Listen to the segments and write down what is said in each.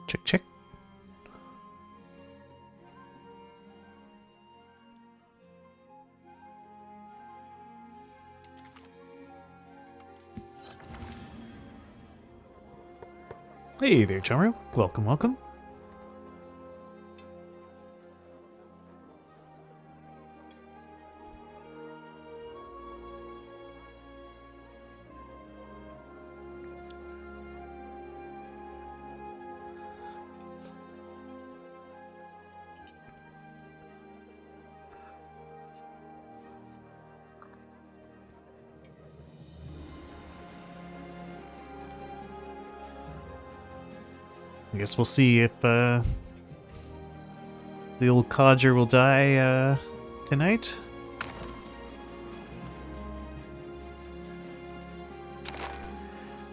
Check, check. Hey there, Chumro. Welcome, welcome. I guess we'll see if the old codger will die tonight.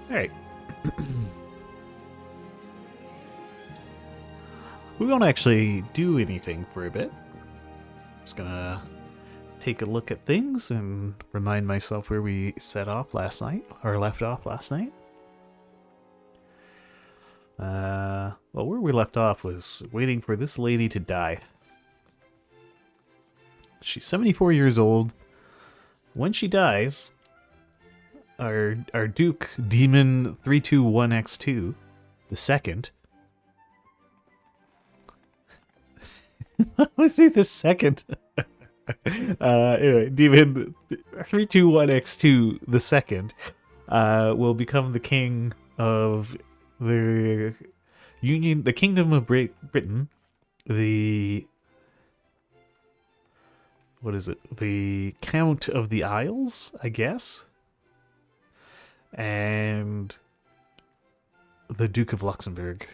Alright. We won't actually do anything for a bit. Just gonna take a look at things and remind myself where we set off last night, or left off last night. Well, where we left off was waiting for this lady to die. She's 74 years old. When she dies, our Duke, Demon 321X2, the second. Was he the second? Anyway, Demon 321X2, the second, will become the king of the Union, the Kingdom of Britain, the... what is it? The Count of the Isles, I guess? And the Duke of Luxembourg.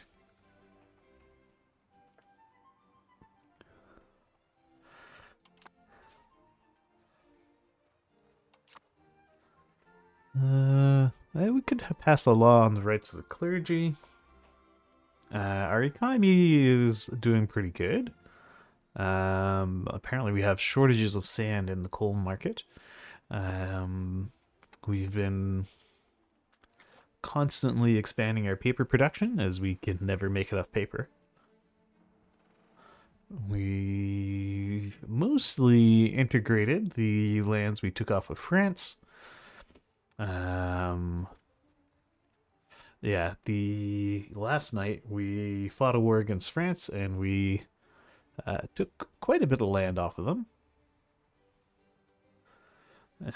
We could have passed a law on the rights of the clergy. Our economy is doing pretty good. Apparently we have shortages of sand in the coal market. We've been constantly expanding our paper production as we can never make enough paper. We mostly integrated the lands we took off of France. Yeah, the last night we fought a war against France and we took quite a bit of land off of them.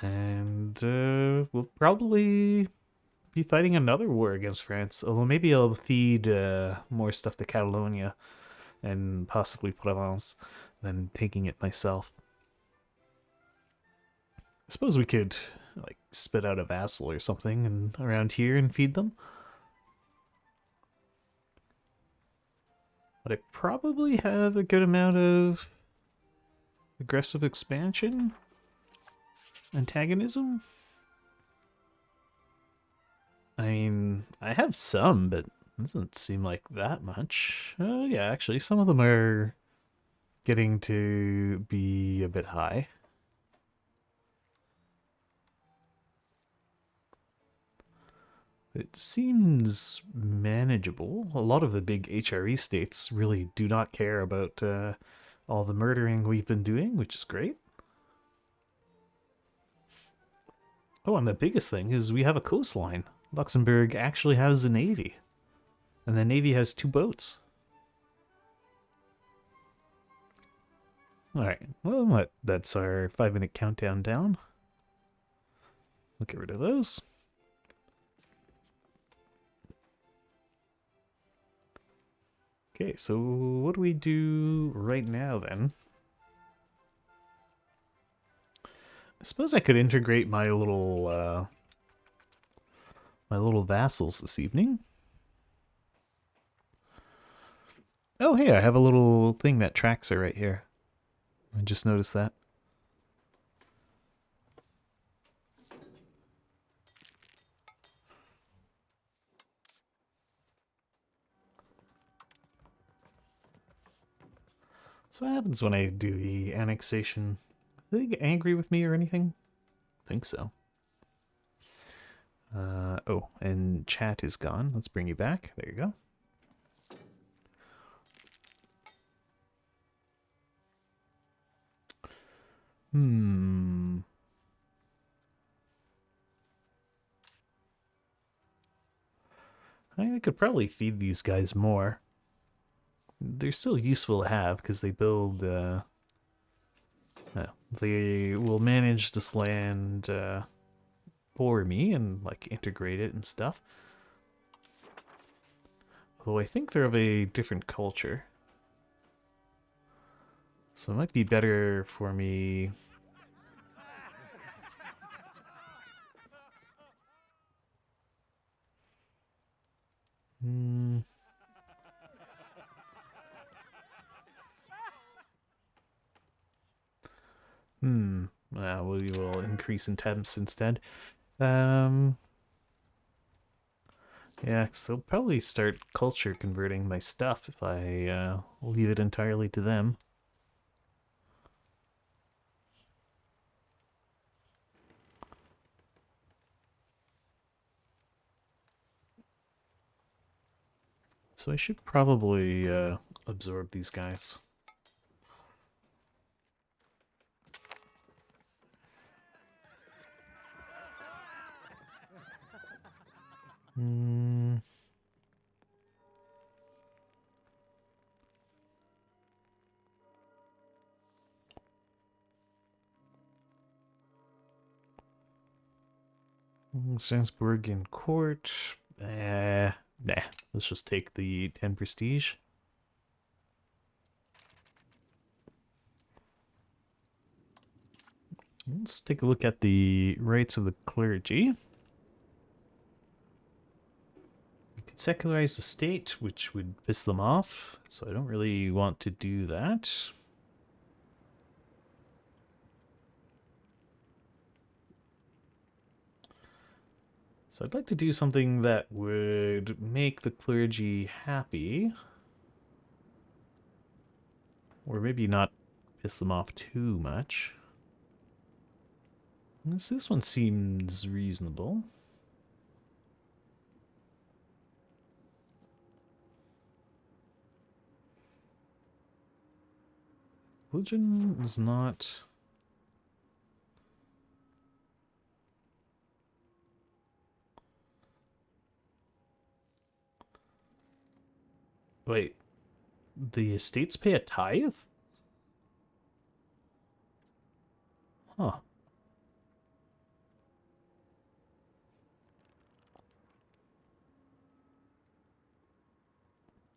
And we'll probably be fighting another war against France, although maybe I'll feed more stuff to Catalonia and possibly Provence than taking it myself. I suppose we could like spit out a vassal or something and around here and feed them. But I probably have a good amount of aggressive expansion, antagonism. I mean, I have some, but it doesn't seem like that much. Oh yeah, actually, some of them are getting to be a bit high. It seems manageable. A lot of the big HRE states really do not care about all the murdering we've been doing, which is great. Oh, and the biggest thing is we have a coastline. Luxembourg actually has a navy. And the navy has 2 boats. Alright, well, that's our 5-minute countdown down. We'll get rid of those. Okay, so what do we do right now then? I suppose I could integrate my little vassals this evening. Oh, hey, I have a little thing that tracks her right here. I just noticed that. So what happens when I do the annexation? Do they get angry with me or anything? I think so. Oh, and chat is gone. Let's bring you back. There you go. Hmm. I could probably feed these guys more. They're still useful to have because they build. They will manage this land for me and like integrate it and stuff. Although I think they're of a different culture, so it might be better for me. Hmm. We will increase in temps instead. Um. Yeah, so I'll probably start culture converting my stuff if I leave it entirely to them. So I should probably absorb these guys. Hmm. Salzburgian court. Nah. Let's just take the 10 prestige. Let's take a look at the rights of the clergy. We could secularize the state, which would piss them off, so I don't really want to do that. So I'd like to do something that would make the clergy happy. Or maybe not piss them off too much. This one seems reasonable. Religion is not... Wait, the estates pay a tithe? Huh.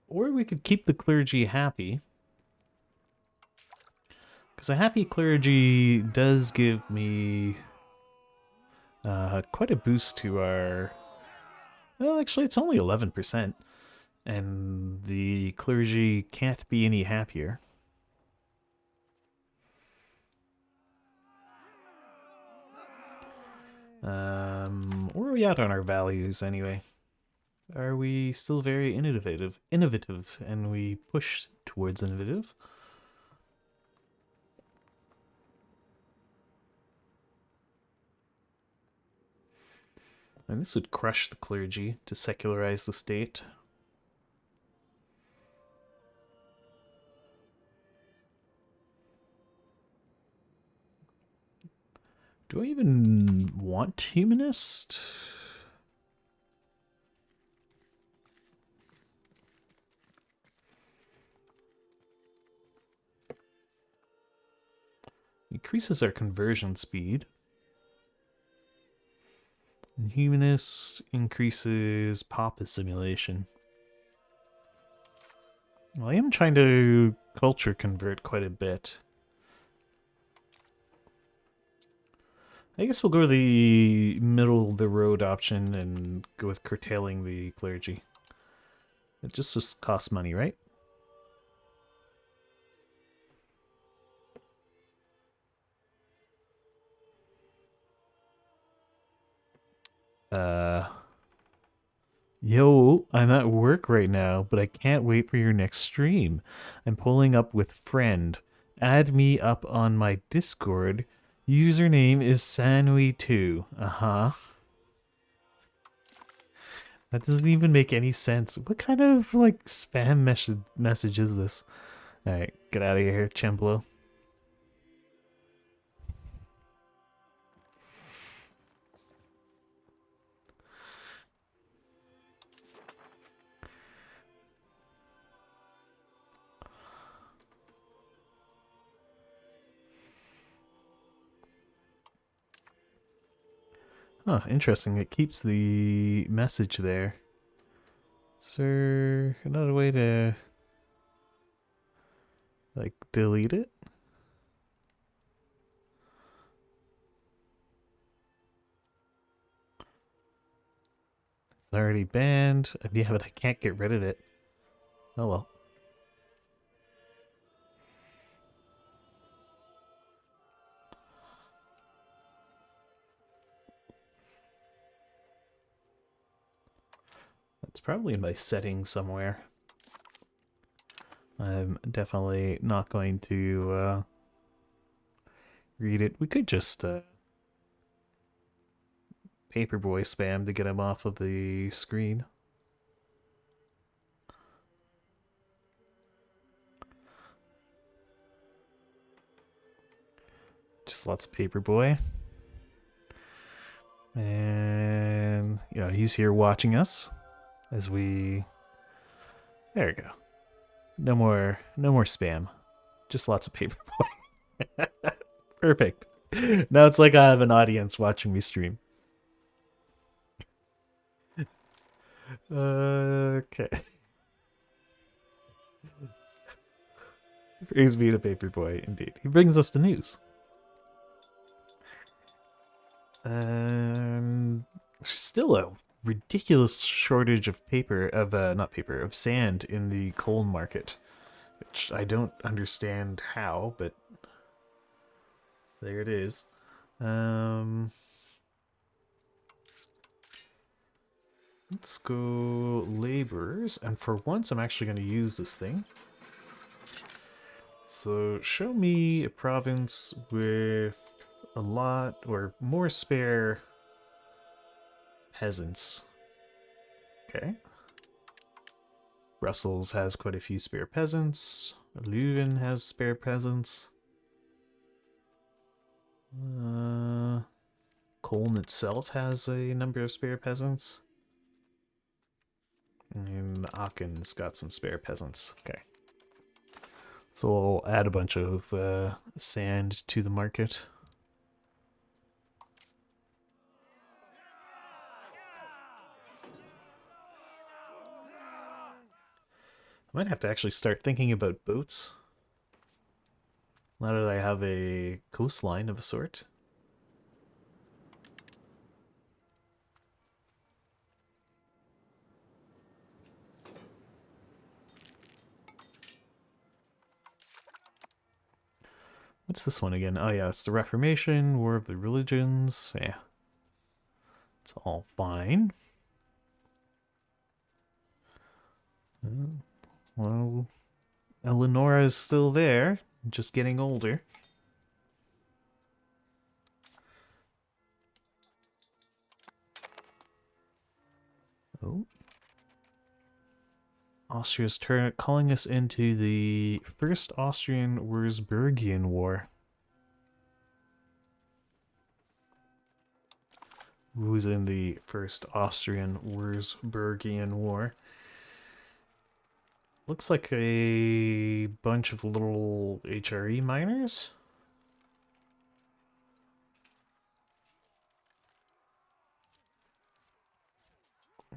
Or we could keep the clergy happy. Because a happy clergy does give me quite a boost to our... Well, actually, it's only 11%. And the clergy can't be any happier. Where are we at on our values anyway? Are we still very innovative? And we push towards innovative. And this would crush the clergy to secularize the state. Do I even want humanist? Increases our conversion speed. And humanist increases pop assimilation. Well, I am trying to culture convert quite a bit. I guess we'll go to the middle of the road option and go with curtailing the clergy. It just costs money, right? Yo, I'm at work right now, but I can't wait for your next stream. I'm pulling up with friend. Add me up on my Discord. Username is Sanui2. Uh-huh. That doesn't even make any sense. What kind of, like, spam message is this? Alright, get out of here, Chemblo. Huh, interesting. It keeps the message there. Is there another way to, like, delete it? It's already banned. Yeah, but I can't get rid of it. Oh well. It's probably in my settings somewhere. I'm definitely not going to read it. We could just paperboy spam to get him off of the screen. Just lots of paperboy. And, you know, he's here watching us as we... There we go. No more spam. Just lots of paperboy. Perfect. Now it's like I have an audience watching me stream. Okay. Brings me to Paperboy, indeed. He brings us the news. Still a ridiculous shortage of of sand in the coal market, which I don't understand how, but there it is. Let's go laborers, and for once I'm actually going to use this thing. So show me a province with a lot or more spare peasants. Okay. Brussels has quite a few spare peasants. Leuven has spare peasants. Cologne itself has a number of spare peasants. And Aachen's got some spare peasants. Okay. So we'll add a bunch of sand to the market. I might have to actually start thinking about boats. Now that I have a coastline of a sort. What's this one again? Oh yeah, it's the Reformation, War of the Religions. Yeah. It's all fine. Well, Eleonora is still there, just getting older. Oh. Austria's turn, calling us into the First Austrian-Würzburgian War. Who's in the First Austrian-Würzburgian War? Looks like a bunch of little HRE miners.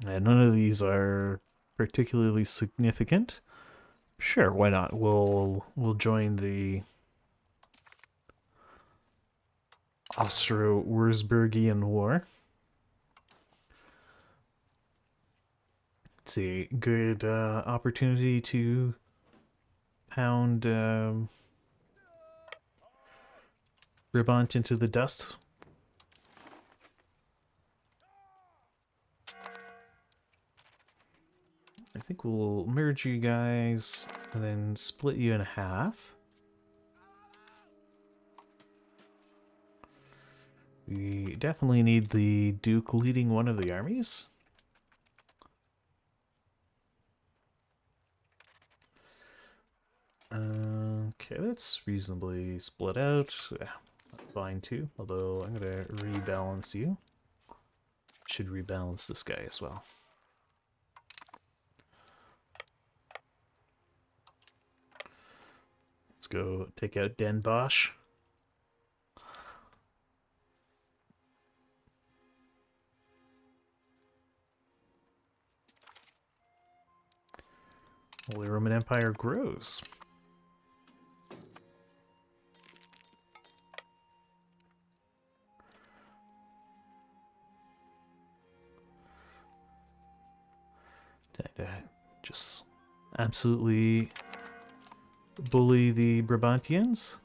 And none of these are particularly significant. Sure, why not? We'll join the Austro-Würzburgian War. It's a good opportunity to pound Brabant into the dust. I think we'll merge you guys and then split you in half. We definitely need the Duke leading one of the armies. Okay, that's reasonably split out. Yeah, fine too, although I'm gonna rebalance you. Should rebalance this guy as well. Let's go take out Den Bosch. Holy Roman Empire grows. Just absolutely bully the Brabantians.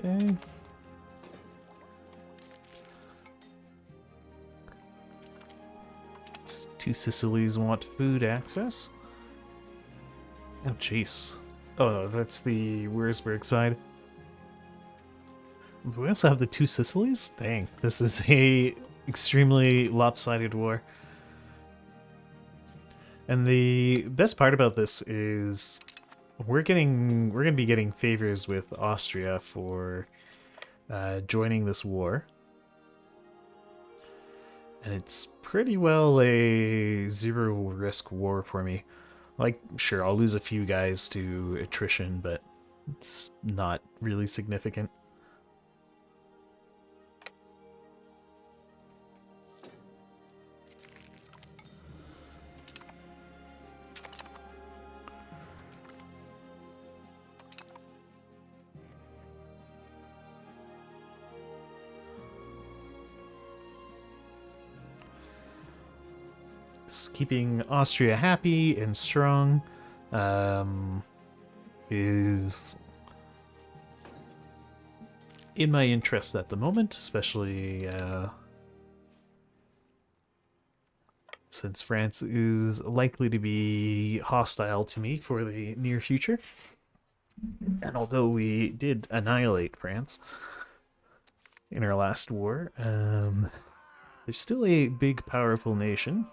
Okay. Two Sicilies want food access. Oh, jeez. Oh, that's the Würzburg side. We also have the two Sicilies? Dang, this is a extremely lopsided war. And the best part about this is we're gonna be getting favors with Austria for joining this war. And it's pretty well a zero risk war for me. Like, sure, I'll lose a few guys to attrition, but it's not really significant. Keeping Austria happy and strong is in my interest at the moment, especially since France is likely to be hostile to me for the near future. And although we did annihilate France in our last war, they're still a big, powerful nation.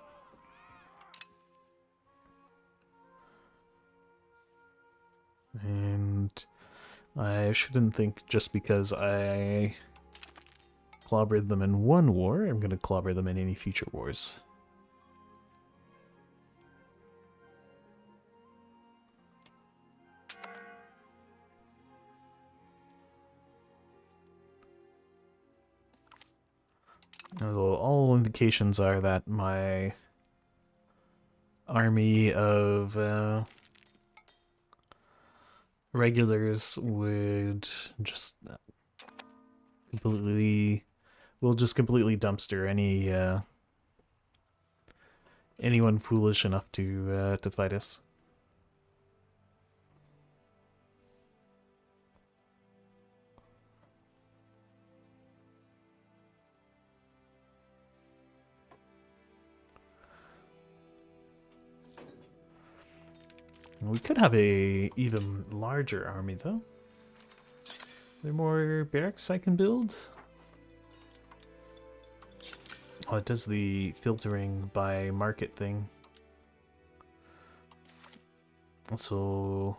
And I shouldn't think just because I clobbered them in one war, I'm going to clobber them in any future wars. Although all indications are that my army of regulars would just completely dumpster anyone foolish enough to fight us. We could have a even larger army, though. Are there more barracks I can build? Oh, it does the filtering by market thing. So...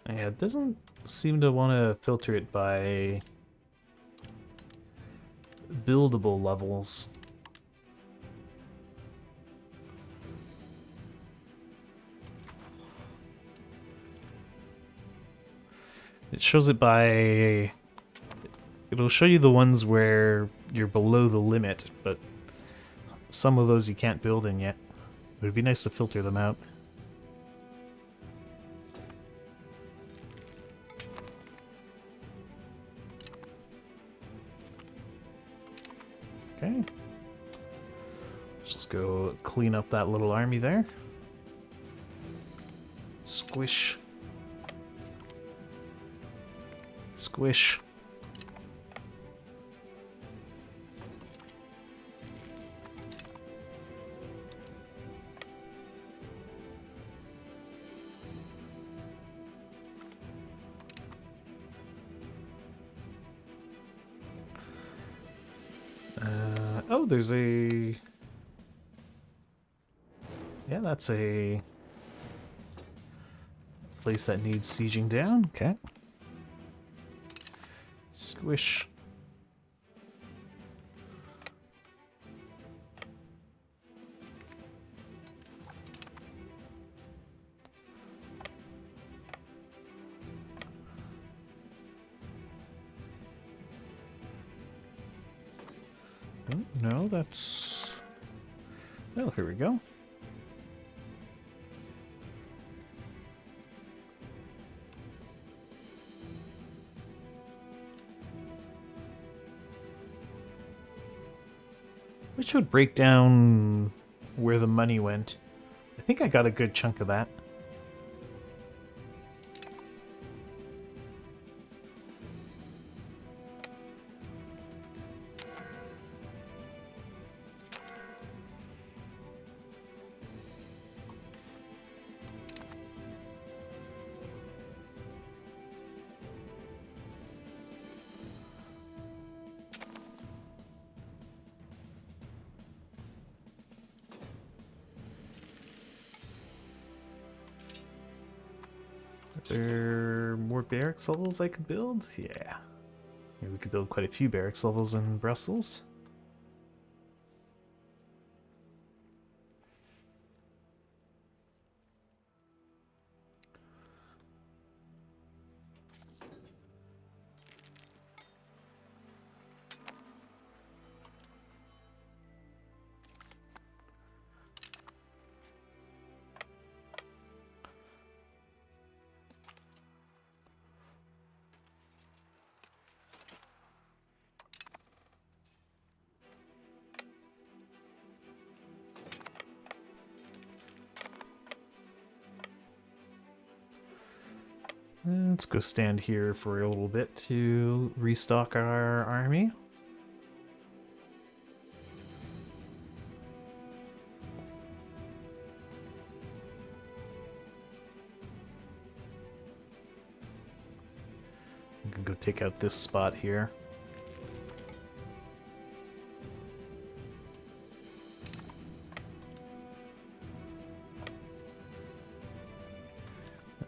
yeah, it doesn't seem to want to filter it by buildable levels. It shows it by... It'll show you the ones where you're below the limit, but some of those you can't build in yet. It would be nice to filter them out. Okay. Let's just go clean up that little army there. Squish. Squish. Oh, there's a... Yeah, that's a place that needs sieging down. Okay. Squish. Oh, no, that's... Oh, here we go. Which would break down where the money went. I think I got a good chunk of that. Are there more barracks levels I could build? Yeah. Maybe we could build quite a few barracks levels in Brussels. Let's go stand here for a little bit to restock our army. We can go take out this spot here.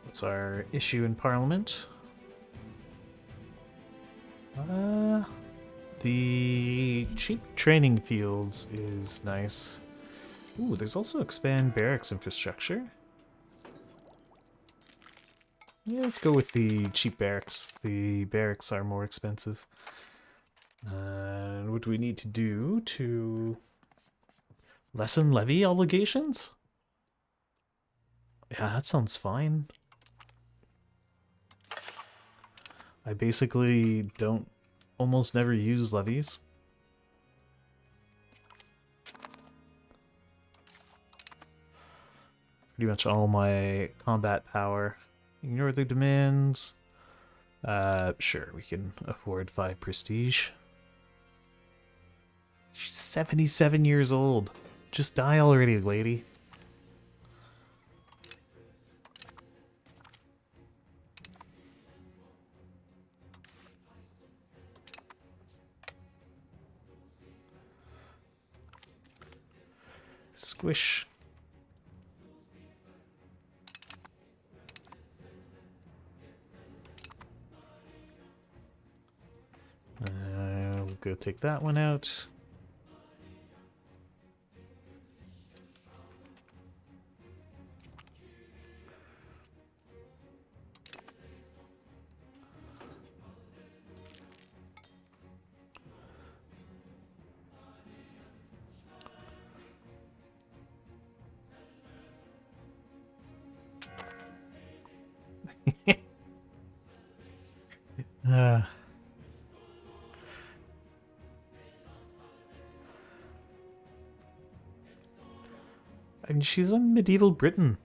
What's our issue in Parliament? The cheap training fields is nice. Ooh, there's also expand barracks infrastructure. Yeah, let's go with the cheap barracks. The barracks are more expensive. And what do we need to do to lessen levy obligations? Yeah, that sounds fine. I basically don't almost never use levies. Pretty much all my combat power. Ignore the demands. Sure, we can afford 5 prestige. She's 77 years old. Just die already, lady. Squish. We'll go take that one out. I mean, she's in medieval Britain.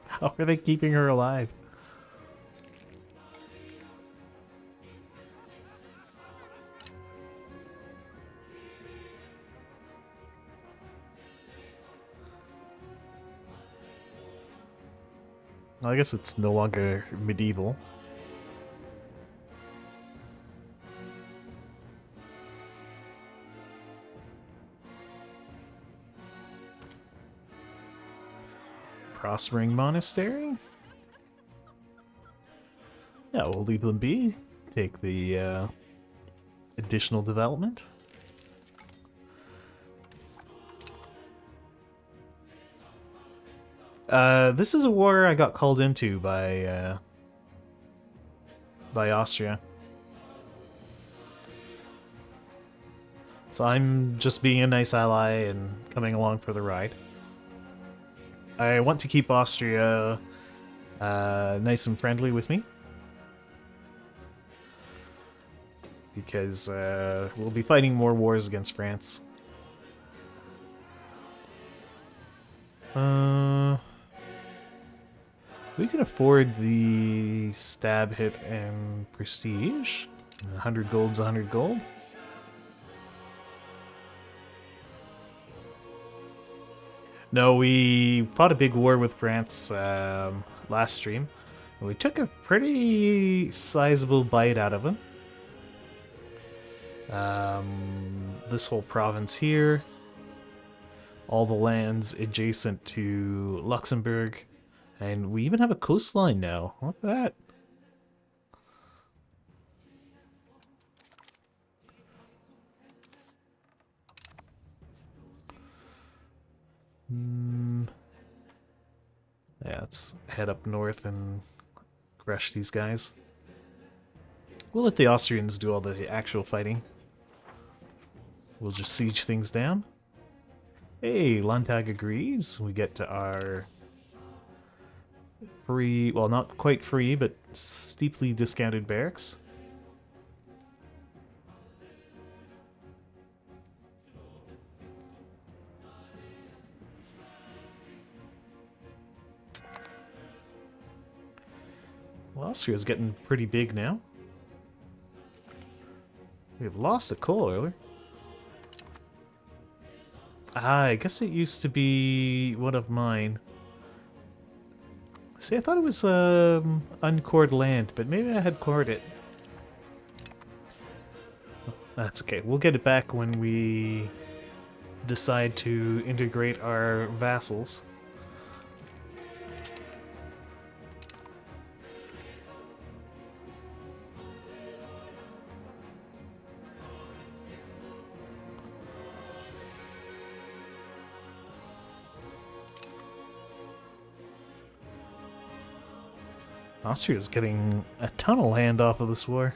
How are they keeping her alive? Well, I guess it's no longer medieval. prospering monastery. Yeah, we'll leave them be. Take the additional development. This is a war I got called into by Austria. So I'm just being a nice ally and coming along for the ride. I want to keep Austria nice and friendly with me. Because we'll be fighting more wars against France. We can afford the stab hit and prestige. 100 gold's 100 gold. No, we fought a big war with France last stream. We took a pretty sizable bite out of them. This whole province here. All the lands adjacent to Luxembourg. And we even have a coastline now. Look at that. Yeah, let's head up north and crush these guys. We'll let the Austrians do all the actual fighting. We'll just siege things down. Hey, Landtag agrees. We get to our free, well, not quite free, but steeply discounted barracks. Well, Austria's getting pretty big now. We've lost a coal earlier. Ah, I guess it used to be one of mine. See, I thought it was uncored land, but maybe I had cored it. That's okay. We'll get it back when we decide to integrate our vassals. Austria's getting a ton of land off of this war.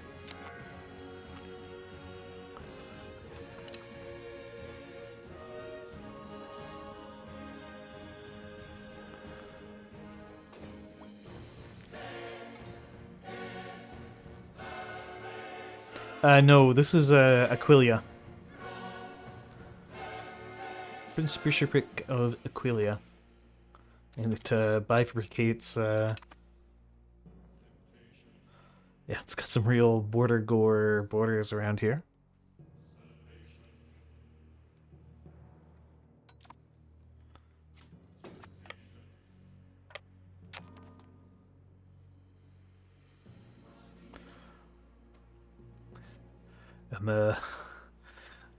No, this is Aquileia. Prince Bishopric of Aquileia. And it bifurcates... yeah, it's got some real border gore borders around here. And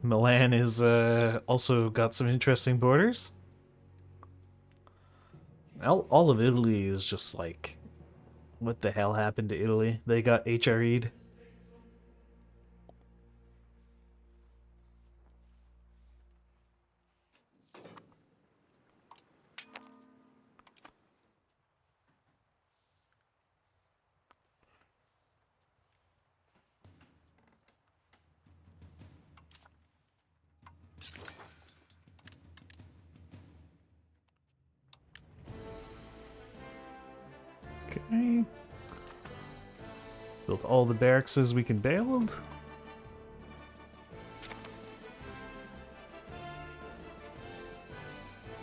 Milan is also got some interesting borders. All of Italy is just like, what the hell happened to Italy? They got HRE'd. Okay. Built all the barracks we can build.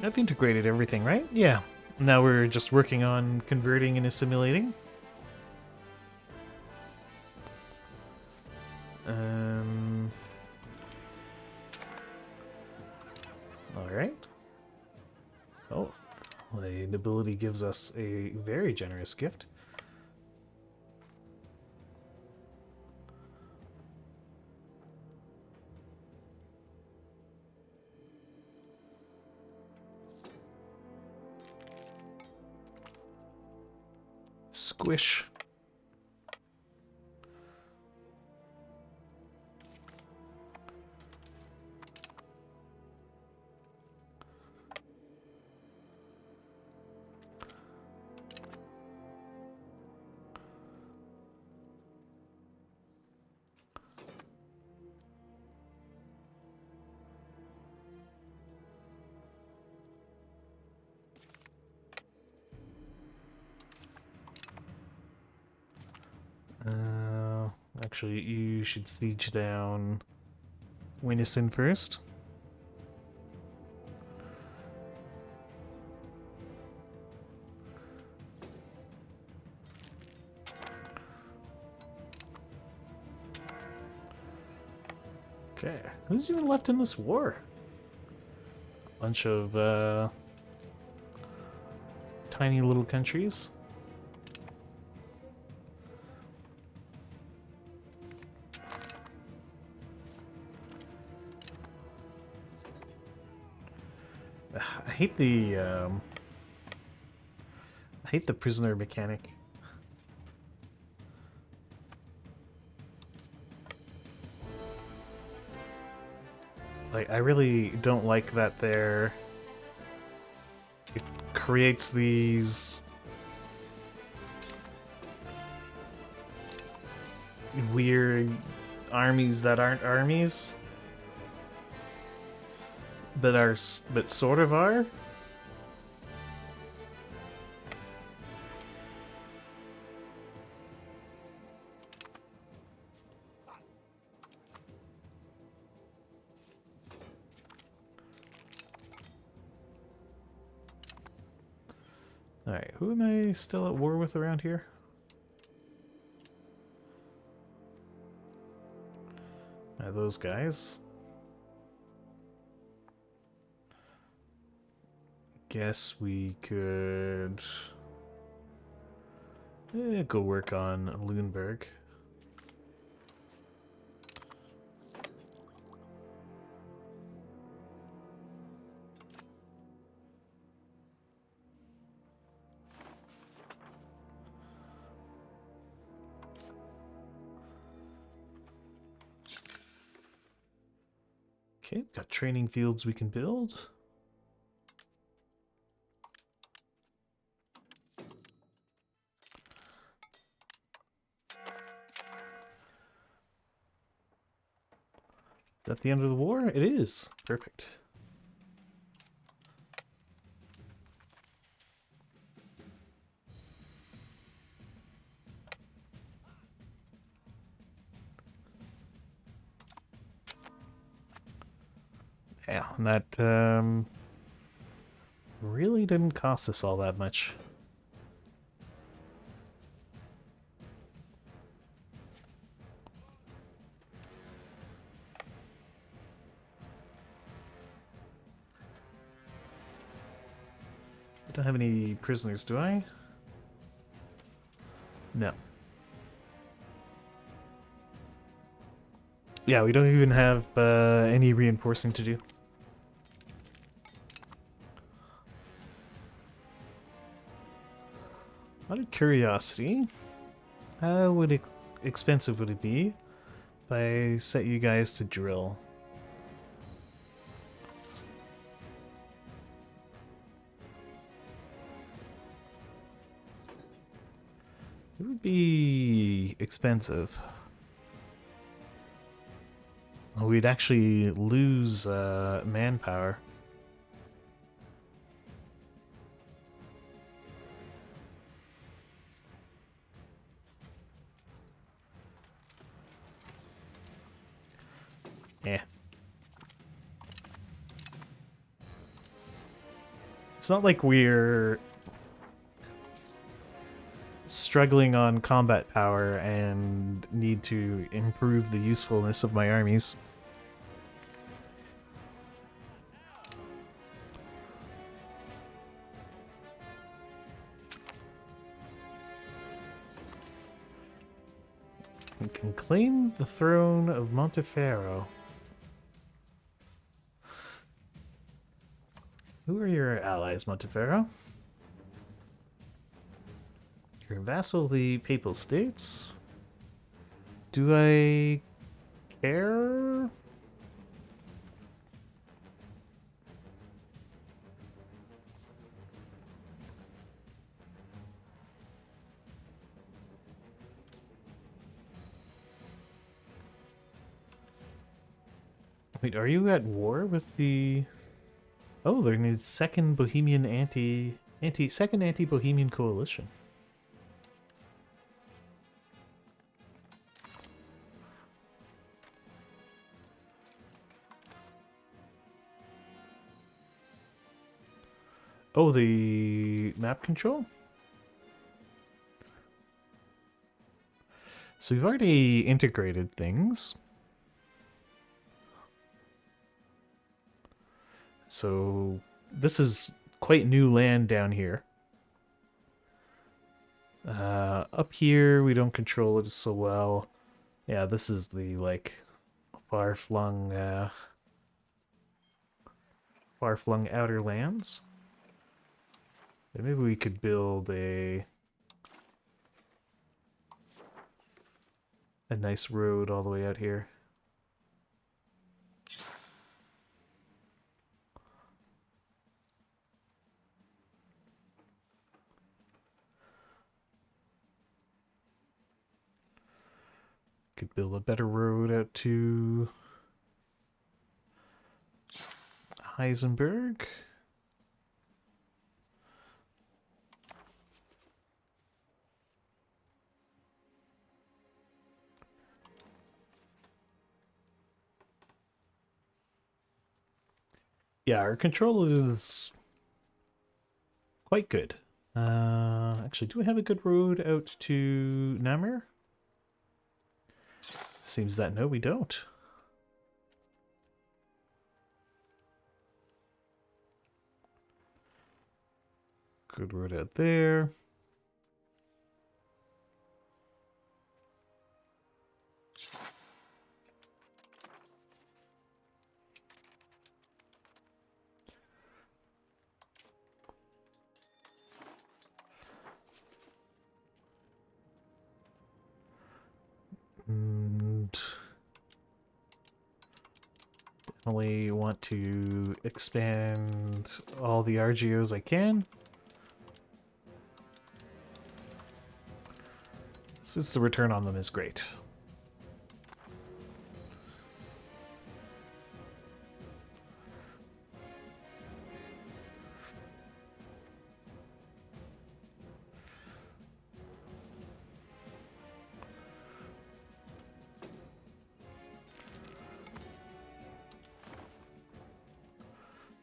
I've integrated everything, right? Yeah. Now we're just working on converting and assimilating. Alright. Oh. The nobility gives us a very generous gift. Squish. Actually, you should siege down Winnison first. Okay, who's even left in this war? Bunch of tiny little countries. I hate the prisoner mechanic. Like, I really don't like that it creates these weird armies that aren't armies, but sort of are. Alright, who am I still at war with around here? Those guys. Guess we could go work on Luneburg. Okay, got training fields we can build. Is that the end of the war? It is. Perfect. Yeah, and that really didn't cost us all that much. I don't have any prisoners, do I? No. Yeah, we don't even have any reinforcing to do. Out of curiosity, how expensive would it be if I set you guys to drill? It would be expensive. We'd actually lose manpower. Yeah. It's not like we're struggling on combat power and need to improve the usefulness of my armies. We can claim the throne of Monteferro. Who are your allies, Monteferro? You're a vassal of the Papal States. Do I care? Wait, are you at war with the... Oh, they're in the second Bohemian second anti-Bohemian coalition. Oh, the map control? So we've already integrated things. So this is quite new land down here. Up here, we don't control it so well. Yeah, this is the, like, far-flung outer lands. Maybe we could build a nice road all the way out here. Could build a better road out to Heisenberg. Yeah, our control is quite good. Actually, do we have a good road out to Namur? Seems that no, we don't. Good road out there. And definitely want to expand all the RGOs I can. Since the return on them is great.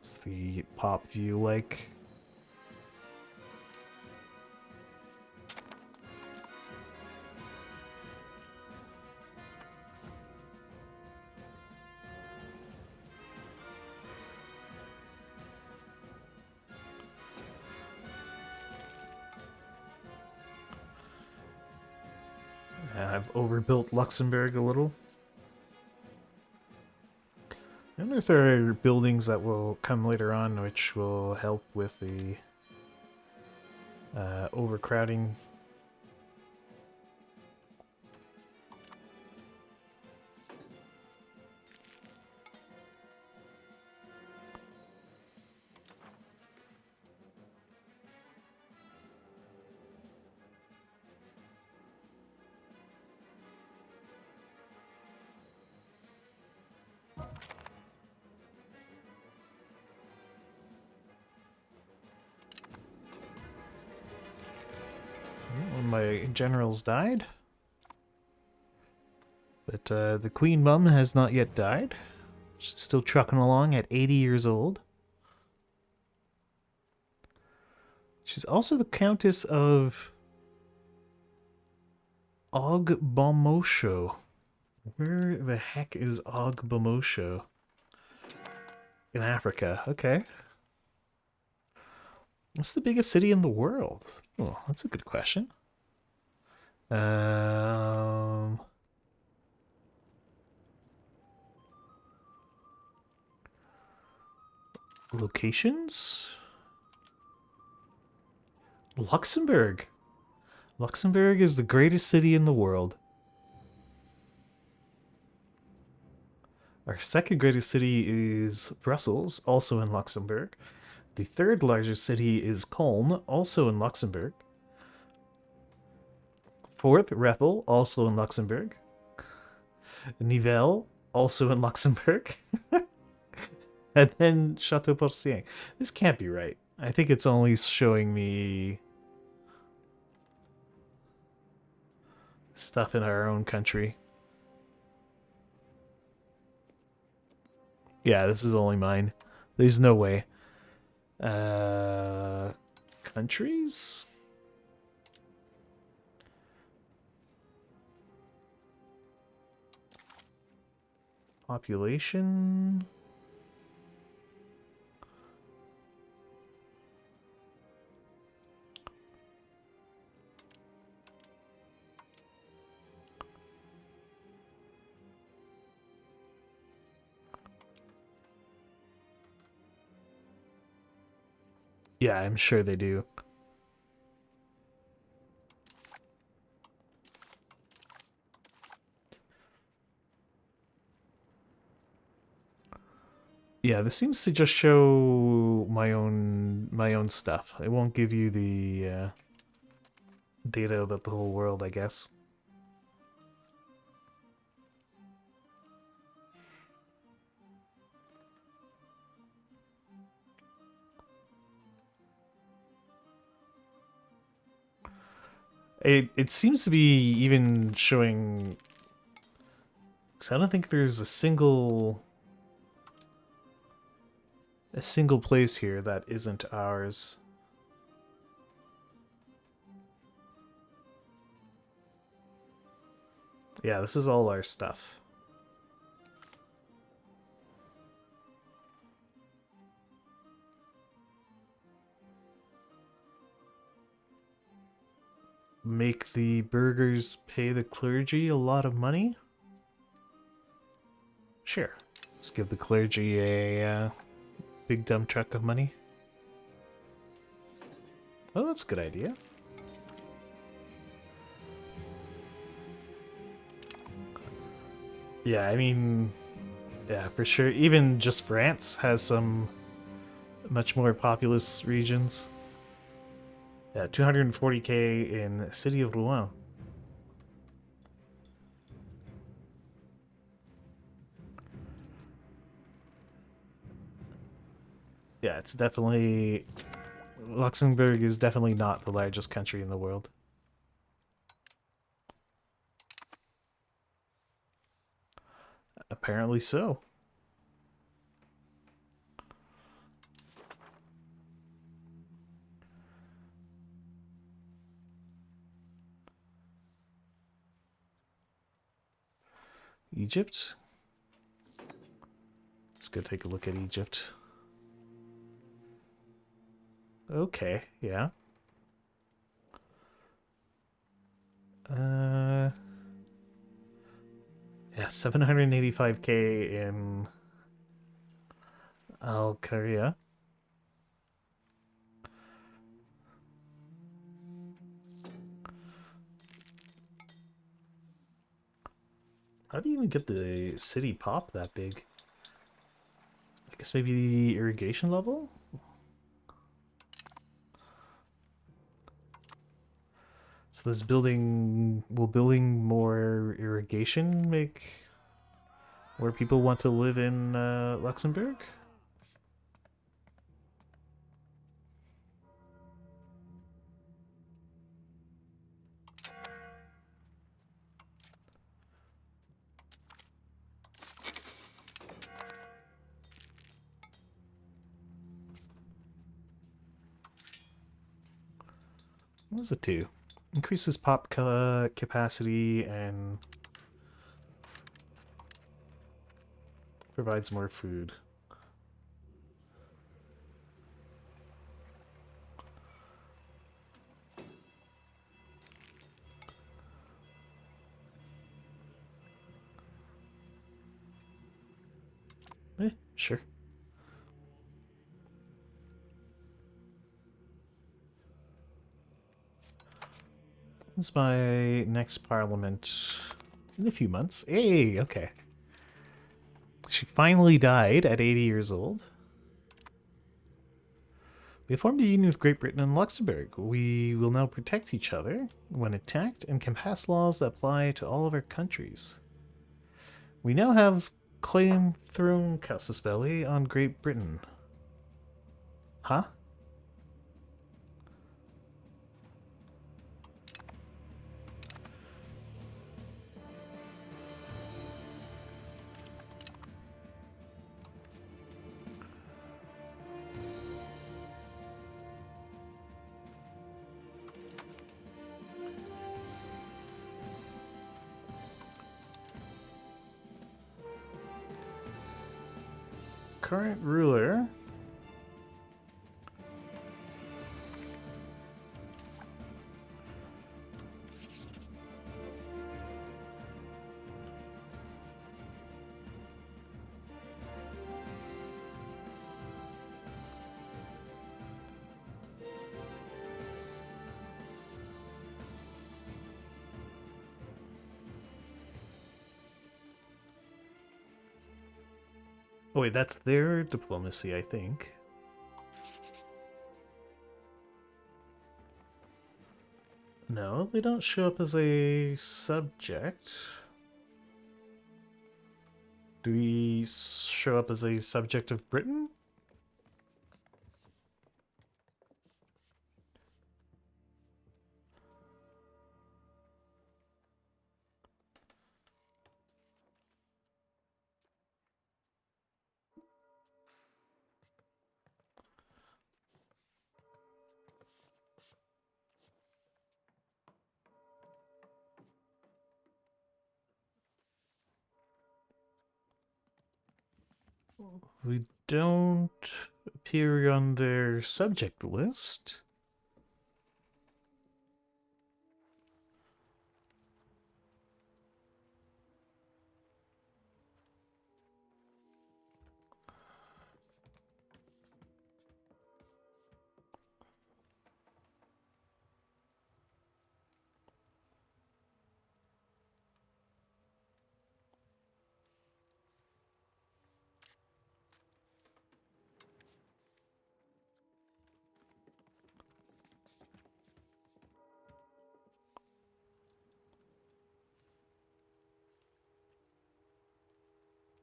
It's the pop view like. I've overbuilt Luxembourg a little. I wonder if there are buildings that will come later on which will help with the overcrowding. One of my generals died. But the Queen Mum has not yet died. She's still trucking along at 80 years old. She's also the Countess of Ogbomosho. Where the heck is Ogbomosho? In Africa. Okay. What's the biggest city in the world? Oh, that's a good question. Locations? Luxembourg. Luxembourg is the greatest city in the world. Our second greatest city is Brussels, also in Luxembourg. The third largest city is Coln, also in Luxembourg. Fourth, Rethel, also in Luxembourg. Nivelles, also in Luxembourg. And then Chateau Porcien. This can't be right. I think it's only showing me stuff in our own country. Yeah, this is only mine. There's no way. Countries? Population? Yeah, I'm sure they do. Yeah, this seems to just show my own stuff. It won't give you the data about the whole world, I guess. It seems to be even showing. Cause I don't think there's a single place here that isn't ours. Yeah, this is all our stuff. Make the burghers pay the clergy a lot of money? Sure. Let's give the clergy a big dump truck of money. Oh, that's a good idea. Yeah, I mean, yeah, for sure. Even just France has some much more populous regions. Yeah, 240k in the city of Rouen. Yeah, it's definitely... Luxembourg is definitely not the largest country in the world. Apparently so. Egypt? Let's go take a look at Egypt. Okay, yeah. Yeah, 785k in Al Qaria. How do you even get the city pop that big? I guess maybe the irrigation level? So this building... Will building more irrigation make more people want to live in Luxembourg? What does it do? Increases pop capacity and provides more food. Sure. It's my next parliament in a few months. Hey, okay. She finally died at 80 years old. We formed a union with Great Britain and Luxembourg. We will now protect each other when attacked and can pass laws that apply to all of our countries. We now have claim throne casus belli on Great Britain. Huh? Current ruler. Oh wait, that's their diplomacy, I think. No, they don't show up as a subject. Do we show up as a subject of Britain? We don't appear on their subject list.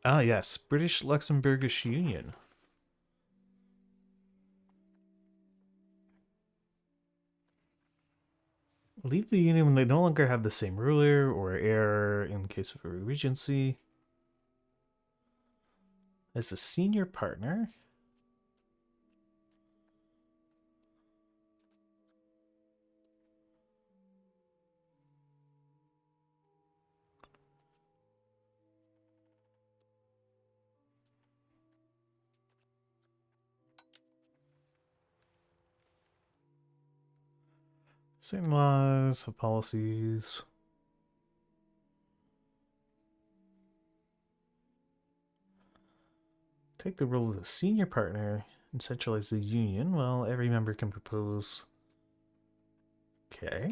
Ah, yes, British Luxembourgish Union. Leave the union when they no longer have the same ruler or heir in case of a regency. As a senior partner. Same laws, policies. Take the role of the senior partner and centralize the union. Well, every member can propose. Okay.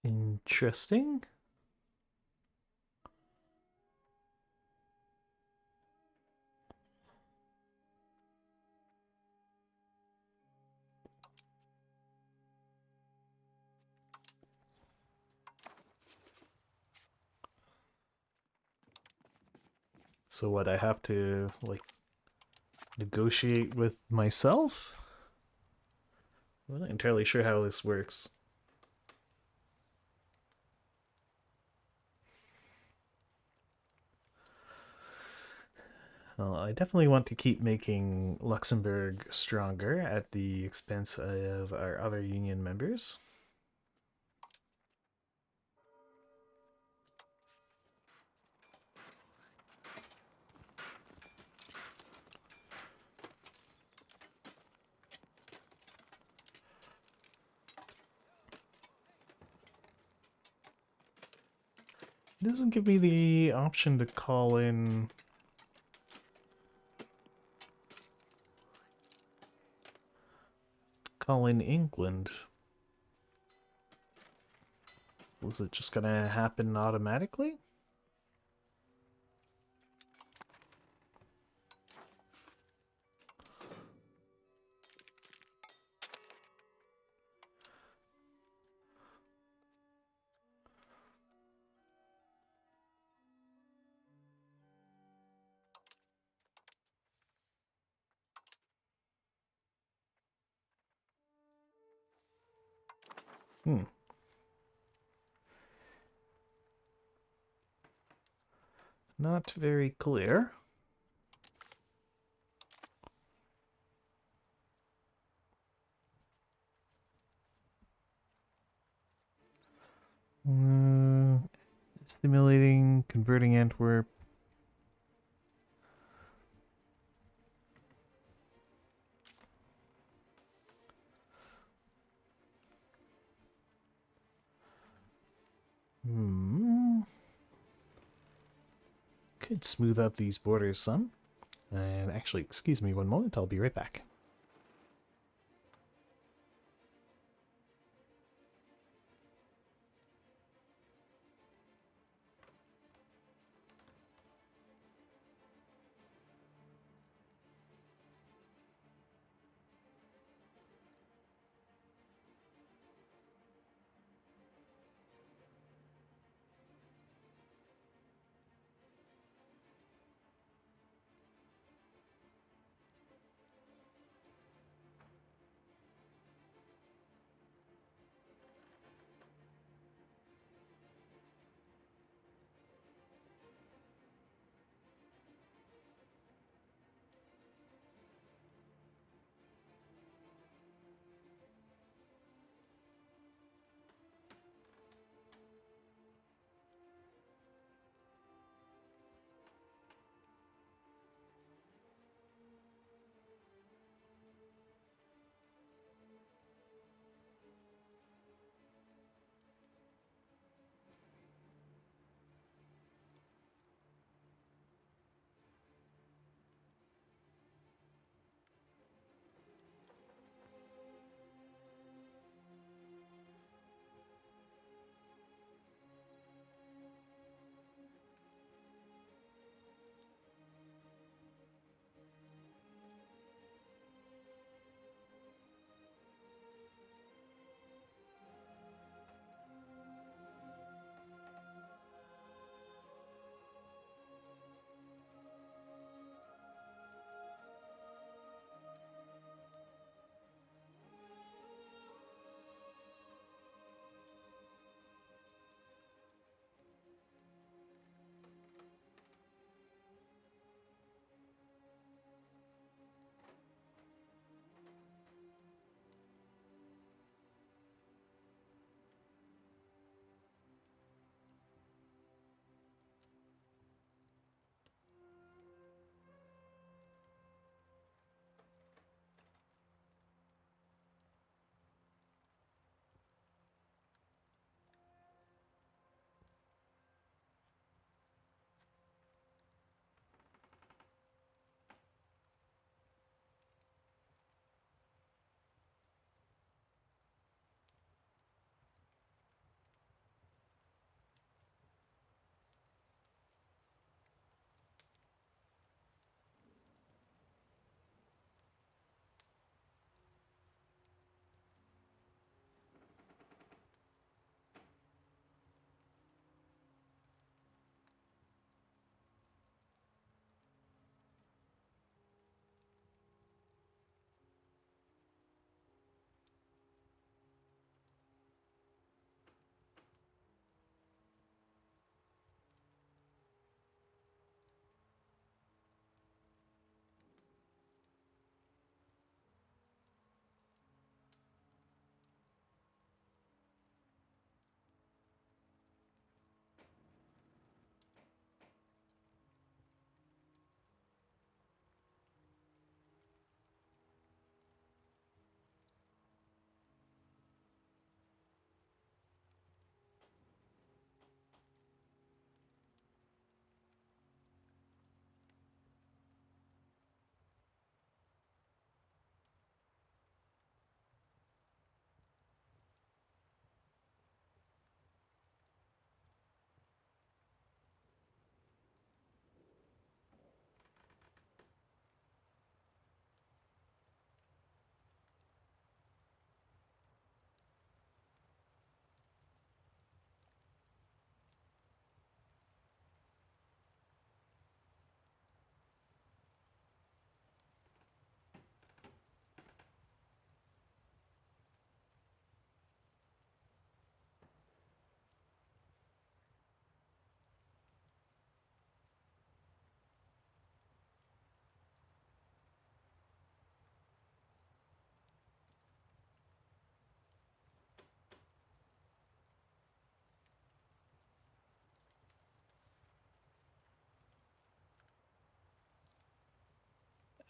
Interesting. So what, I have to, like, negotiate with myself? I'm not entirely sure how this works. Well, I definitely want to keep making Luxembourg stronger at the expense of our other union members. It doesn't give me the option to call in... England. Was it just gonna happen automatically? Hmm. Not very clear. Stimulating, converting Antwerp. Could smooth out these borders some. And actually, excuse me one moment, I'll be right back.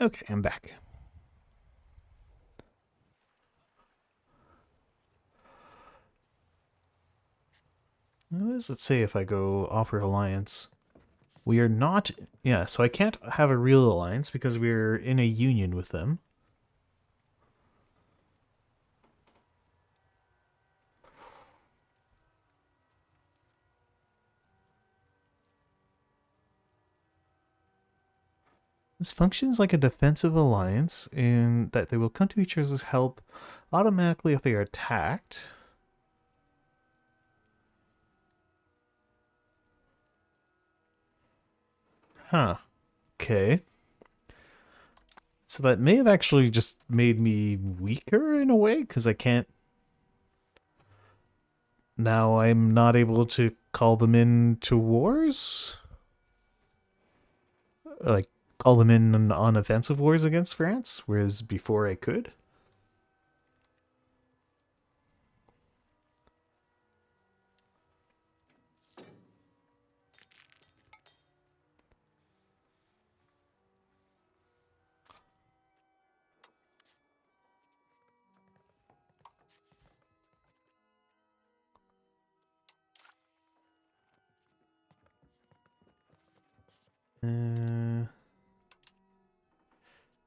Okay, I'm back. What does it say if I go offer alliance? We are not... Yeah, so I can't have a real alliance because we're in a union with them. This functions like a defensive alliance in that they will come to each other's help automatically if they are attacked. Huh. Okay. So that may have actually just made me weaker in a way, because I can't... Now I'm not able to call them in to wars? Like, call them in on offensive wars against France, whereas before I could?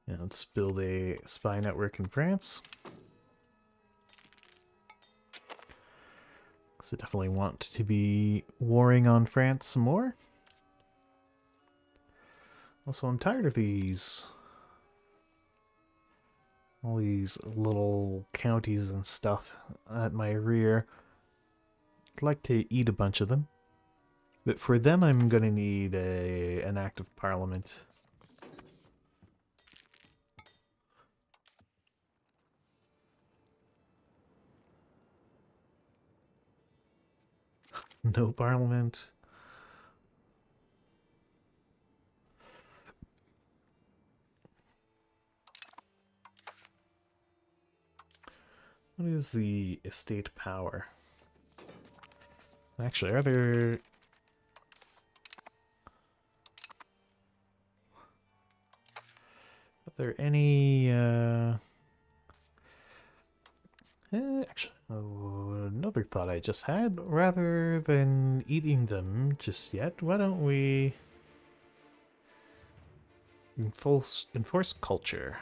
Yeah, let's build a spy network in France. Because I definitely want to be warring on France some more. Also, I'm tired of these... all these little counties and stuff at my rear. I'd like to eat a bunch of them. But for them, I'm going to need an act of parliament. No parliament. What is the estate power? Actually, are there any actually, another thought I just had. Rather than eating them just yet, why don't we enforce culture?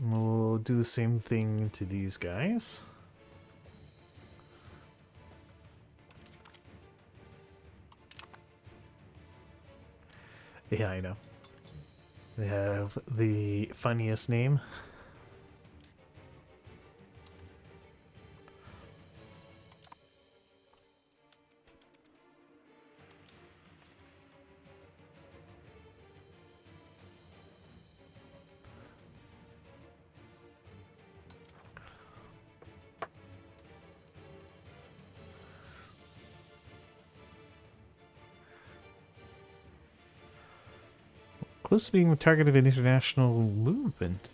We'll do the same thing to these guys. Yeah, I know. They have the funniest name. Close to being the target of an international movement.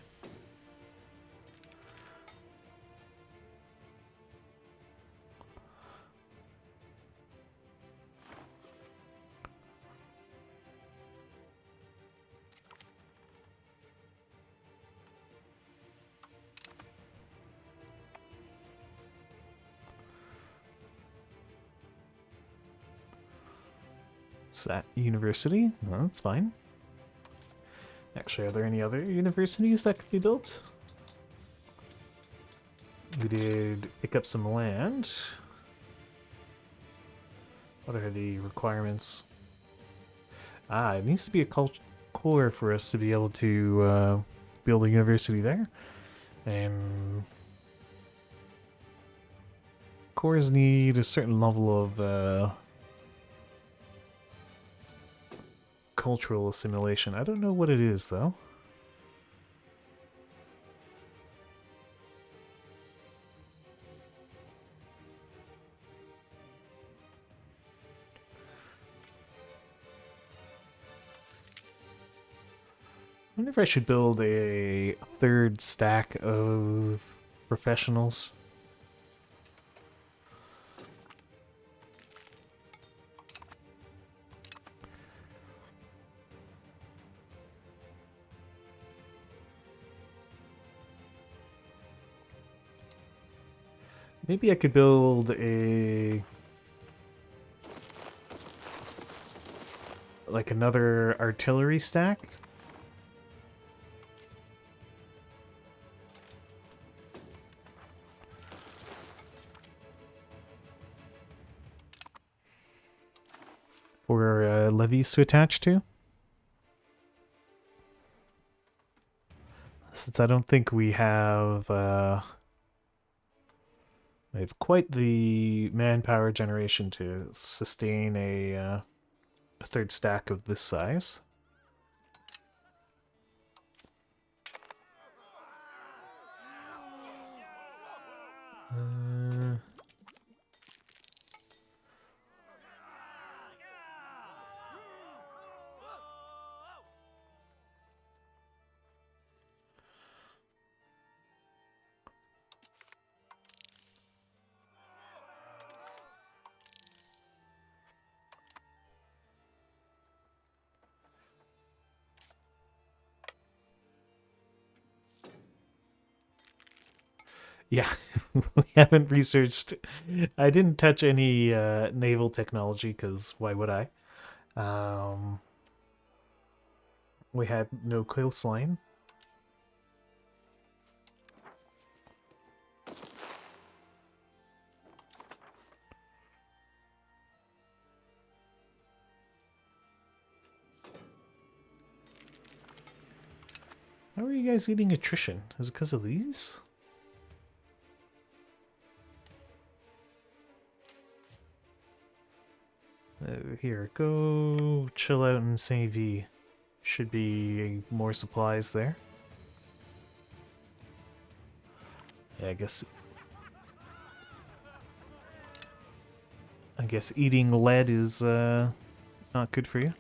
Is that university? Well, that's fine. Actually, are there any other universities that could be built? We did pick up some land. What are the requirements? Ah, it needs to be a core for us to be able to build a university there. And cores need a certain level of cultural assimilation. I don't know what it is, though. I wonder if I should build a third stack of professionals. Maybe I could build a... like another artillery stack. For levies to attach to. Since I don't think we have quite the manpower generation to sustain a third stack of this size. Yeah, we haven't researched. I didn't touch any naval technology because why would I? We had no coastline. How are you guys eating attrition? Is it because of these? Here, go chill out in St. V. Should be more supplies there. Yeah, I guess eating lead is not good for you.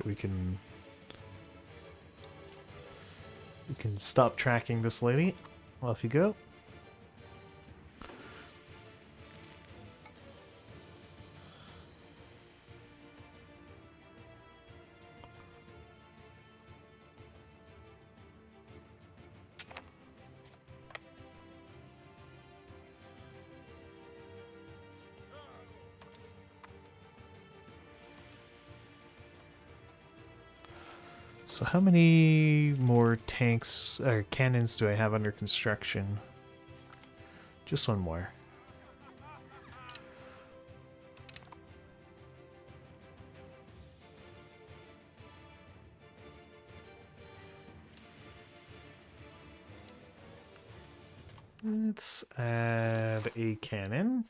Okay, we can stop tracking this lady. Off you go. So how many more tanks or cannons do I have under construction? Just one more. Let's add a cannon.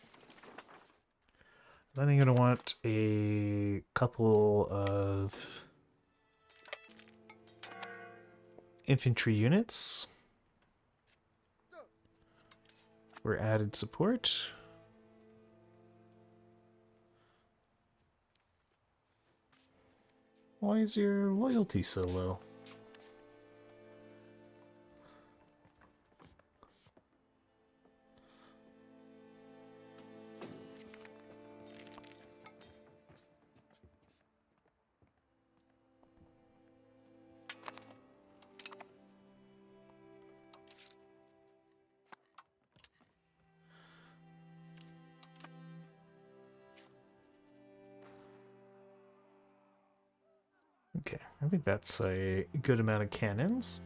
Then I'm going to want a couple of infantry units for added support. Why is your loyalty so low? Okay, I think that's a good amount of cannons.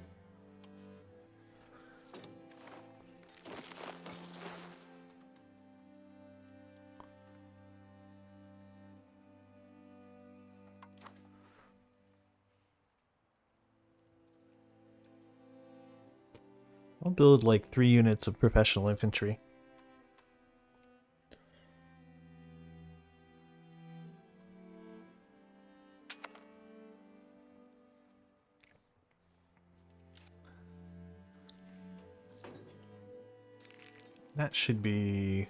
I'll build like 3 units of professional infantry. That should be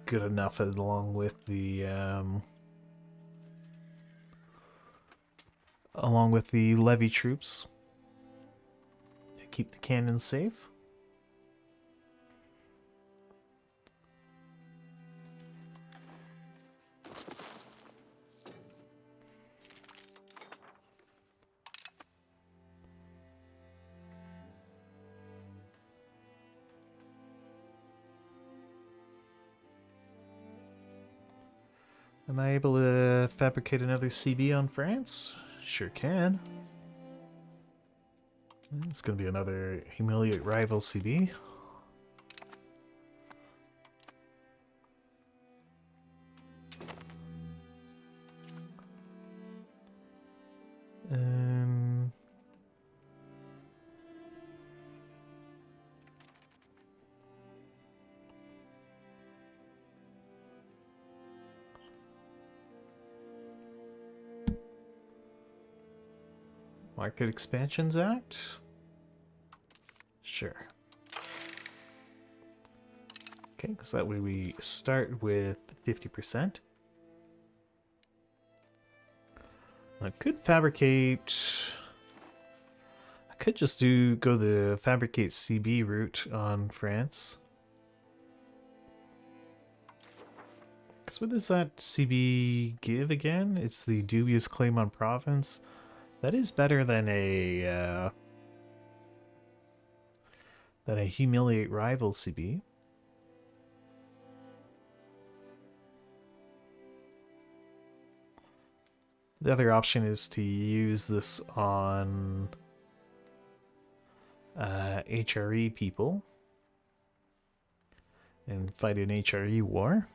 good enough along with the levy troops. keep the cannons safe. Am I able to fabricate another CB on France? Sure can. It's going to be another humiliate rival CB. Market Expansions Act? Sure. Okay, because that way we start with 50%. I could fabricate... I could just go the fabricate CB route on France. Because what does that CB give again? It's the dubious claim on province. That is better than a humiliate rival CB. The other option is to use this on HRE people and fight an HRE war.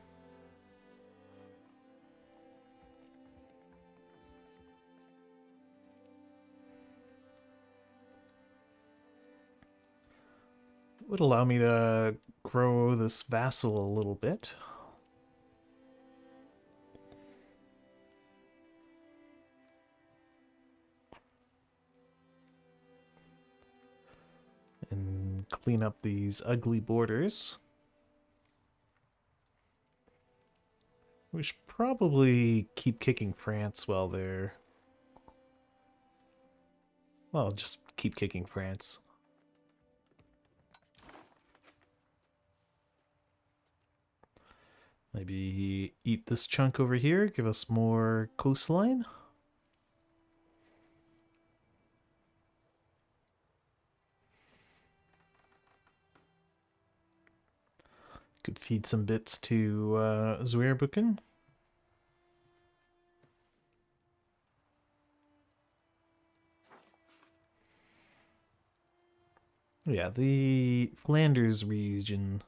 Would allow me to grow this vassal a little bit. And clean up these ugly borders. We should probably keep kicking France while they're... Well, just keep kicking France. Maybe eat this chunk over here, give us more coastline. Could feed some bits to Zweerbukken. Yeah, the Flanders region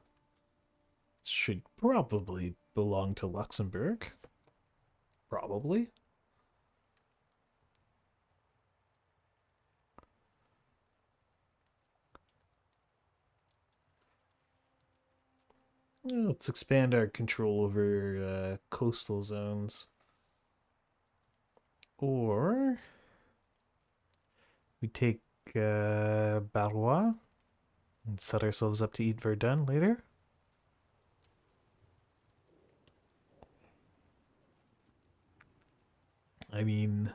should probably belong to Luxembourg. Probably. Let's expand our control over coastal zones. Or we take Barrois and set ourselves up to eat Verdun later. I mean,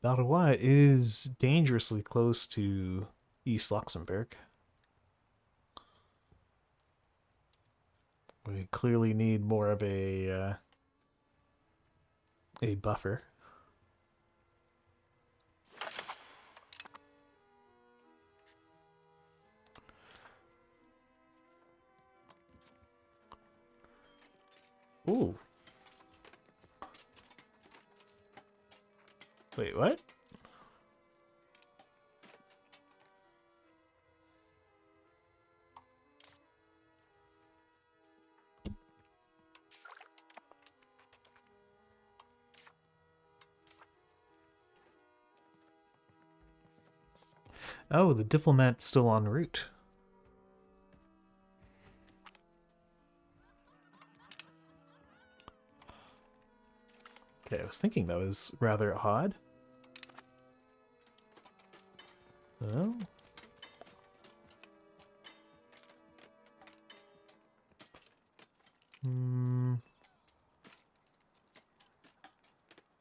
Barrois is dangerously close to East Luxembourg. We clearly need more of a buffer. Ooh. Wait, what? Oh, the diplomat's still en route. Okay, I was thinking that was rather odd. Oh.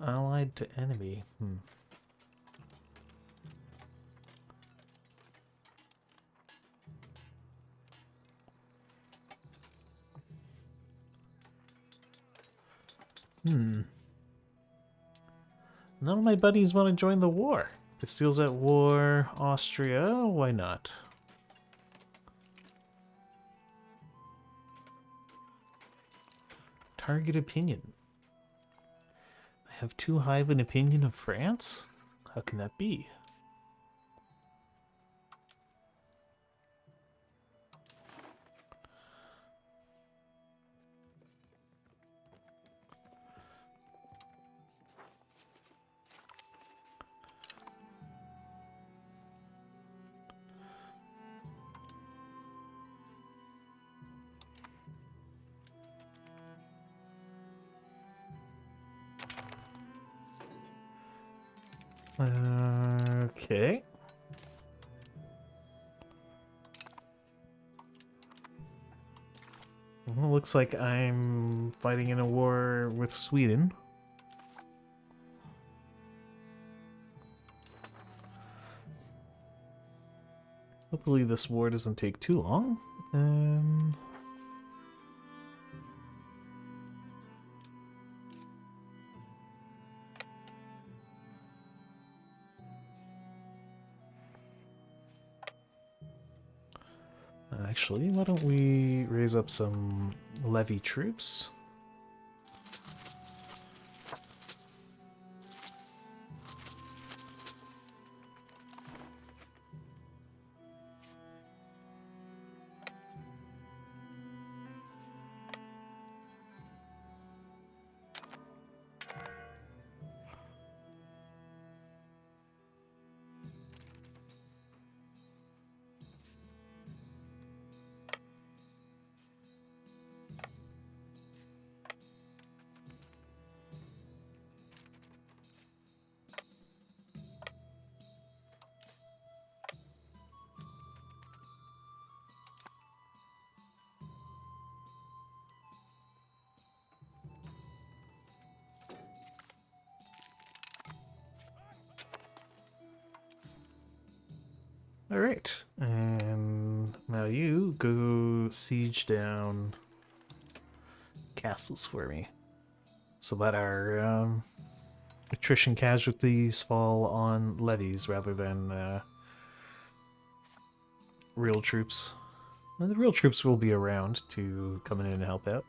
Allied to enemy. None of my buddies want to join the war. Castile's at war. Austria, why not? Target opinion. I have too high of an opinion of France? How can that be? Okay. Well, looks like I'm fighting in a war with Sweden. Hopefully this war doesn't take too long. Actually, why don't we raise up some levy troops? Alright, and now you go siege down castles for me, so that our attrition casualties fall on levies rather than real troops. And the real troops will be around to come in and help out.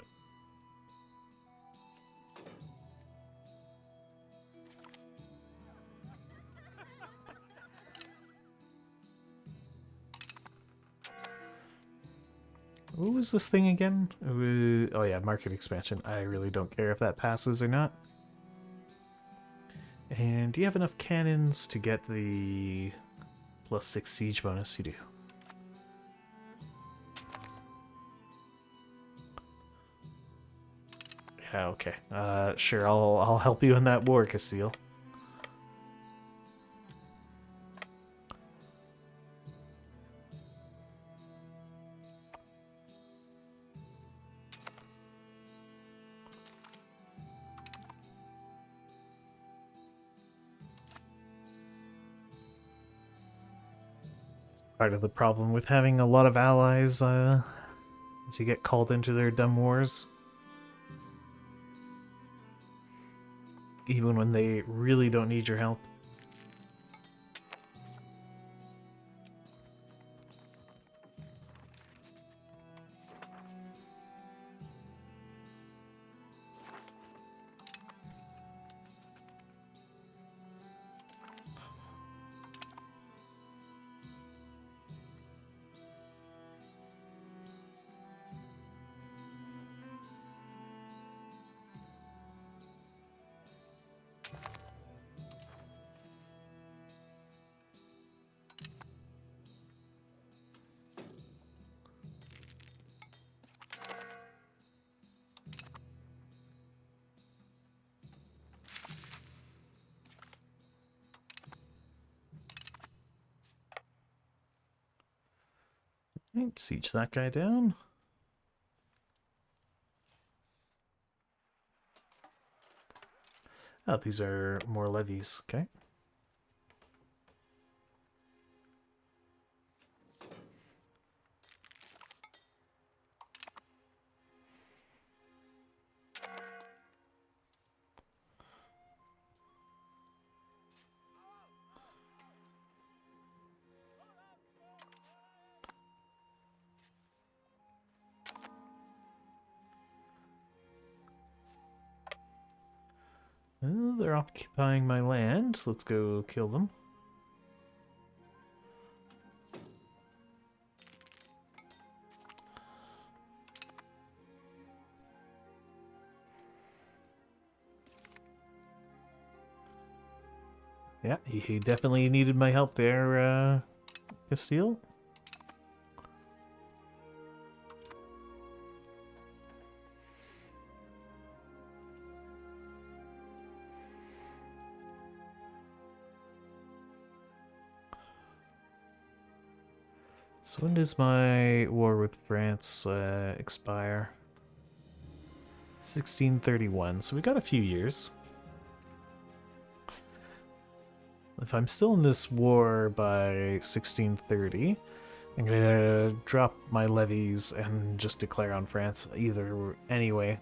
What was this thing again? Oh yeah, market expansion. I really don't care if that passes or not. And do you have enough cannons to get the +6 siege bonus? You do. Yeah, okay. Sure, I'll help you in that war, Castile. Part of the problem with having a lot of allies as you get called into their dumb wars. Even when they really don't need your help. Right, siege that guy down. Oh, these are more levies. Okay. they're occupying my land. Let's go kill them. Yeah, he definitely needed my help there, Castile. So when does my war with France expire? 1631, so we got a few years. If I'm still in this war by 1630, I'm gonna drop my levies and just declare on France either anyway.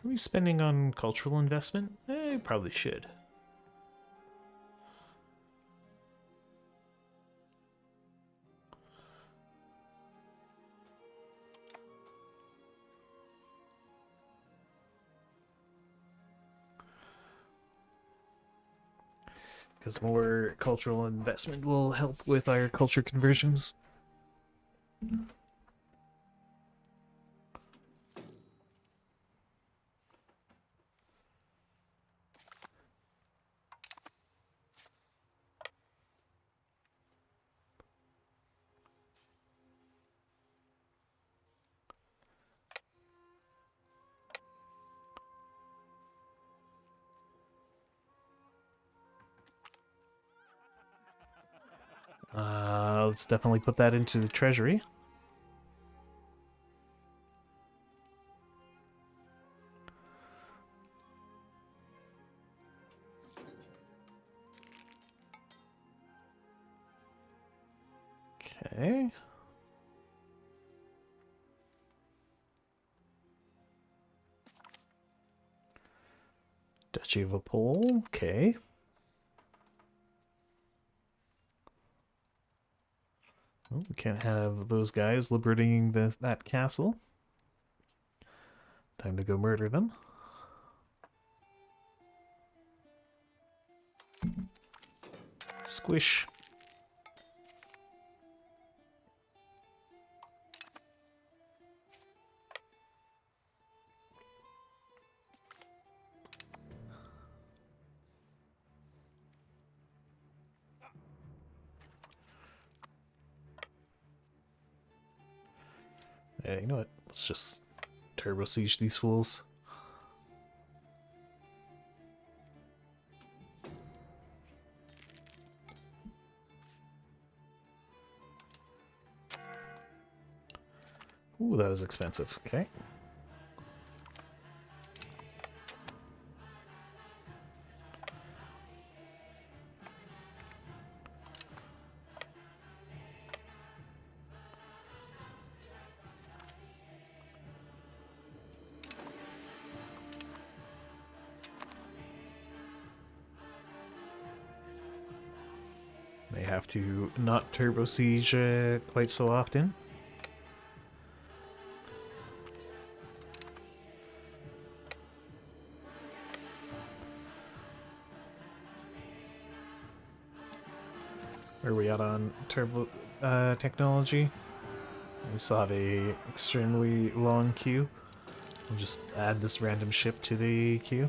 Are we spending on cultural investment? Probably should. Because more cultural investment will help with our culture conversions. Let's definitely put that into the treasury. Okay. Duchy of Apole, okay. Oh, we can't have those guys liberating that castle. Time to go murder them. Squish. Yeah, you know what? Let's just turbo siege these fools. Ooh, that was expensive. Okay. May have to not turbo siege quite so often. Where are we at on turbo technology? We still have a extremely long queue. We'll just add this random ship to the queue.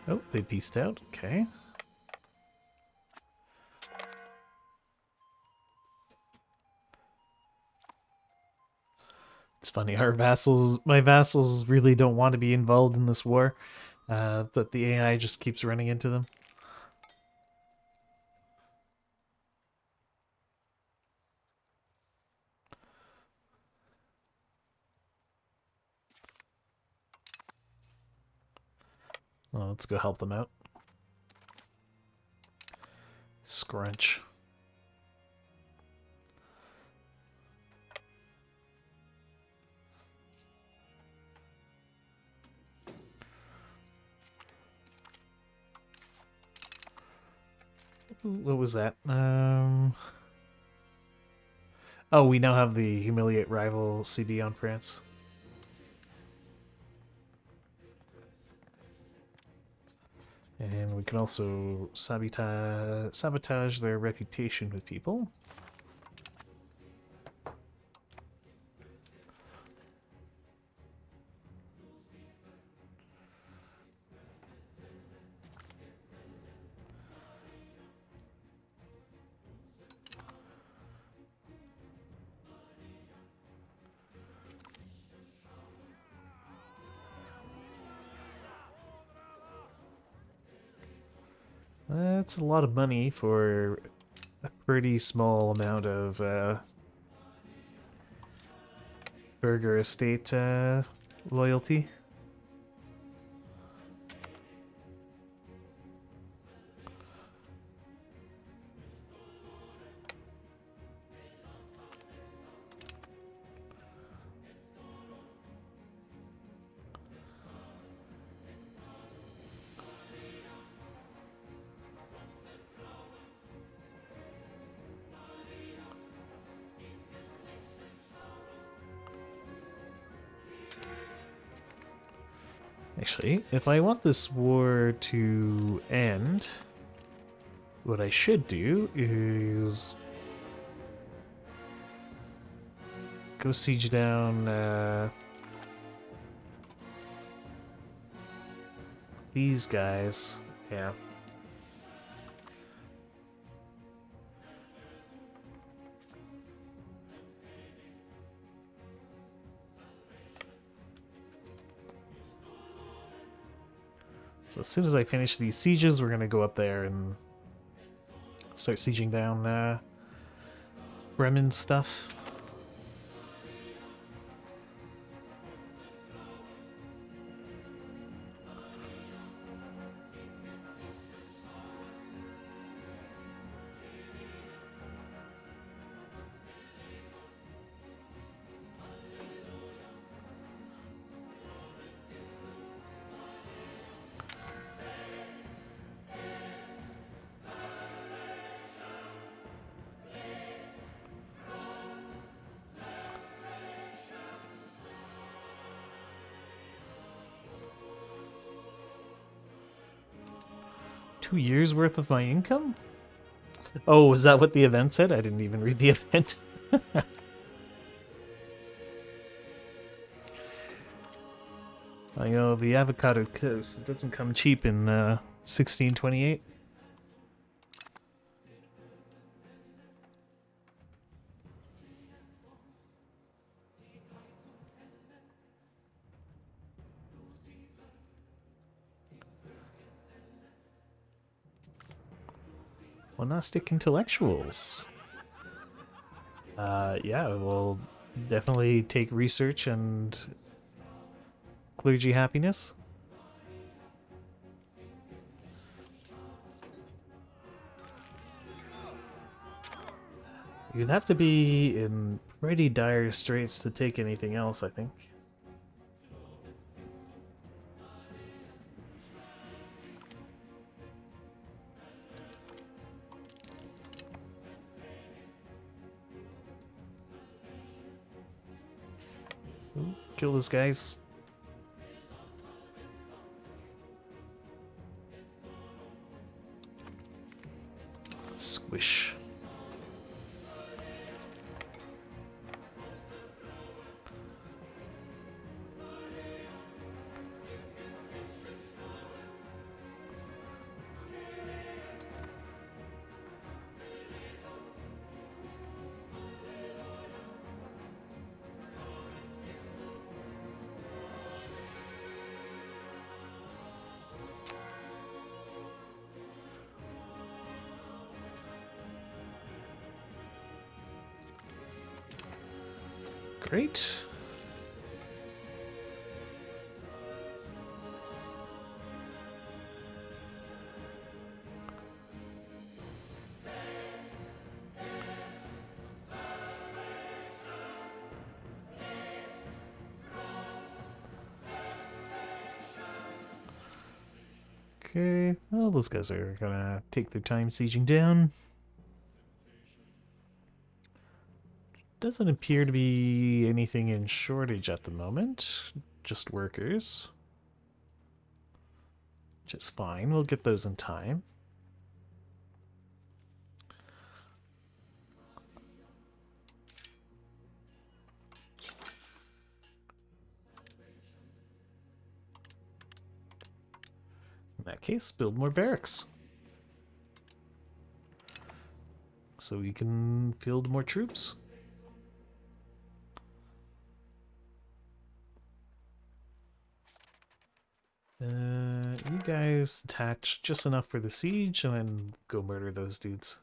Oh, they pieced out. Okay. It's funny, my vassals really don't want to be involved in this war, but the AI just keeps running into them. Well, let's go help them out. Scrunch. What was that? Oh, we now have the Humiliate Rival CD on France. And we can also sabotage their reputation with people. That's a lot of money for a pretty small amount of burger estate loyalty. Actually, if I want this war to end, what I should do is go siege down these guys. Yeah. So as soon as I finish these sieges, we're gonna go up there and start sieging down Bremen stuff. $2 years worth of my income? Oh, is that what the event said? I didn't even read the event. I know the avocado coast. It doesn't come cheap in 1628. Monastic intellectuals. Yeah, we'll definitely take research and clergy happiness. You'd have to be in pretty dire straits to take anything else, I think. Ooh, kill those guys. Squish. Great. Okay, well, those guys are gonna take their time sieging down. Doesn't appear to be anything in shortage at the moment, just workers. Which is fine, we'll get those in time. In that case, build more barracks. So we can field more troops. You guys attach just enough for the siege and then go murder those dudes.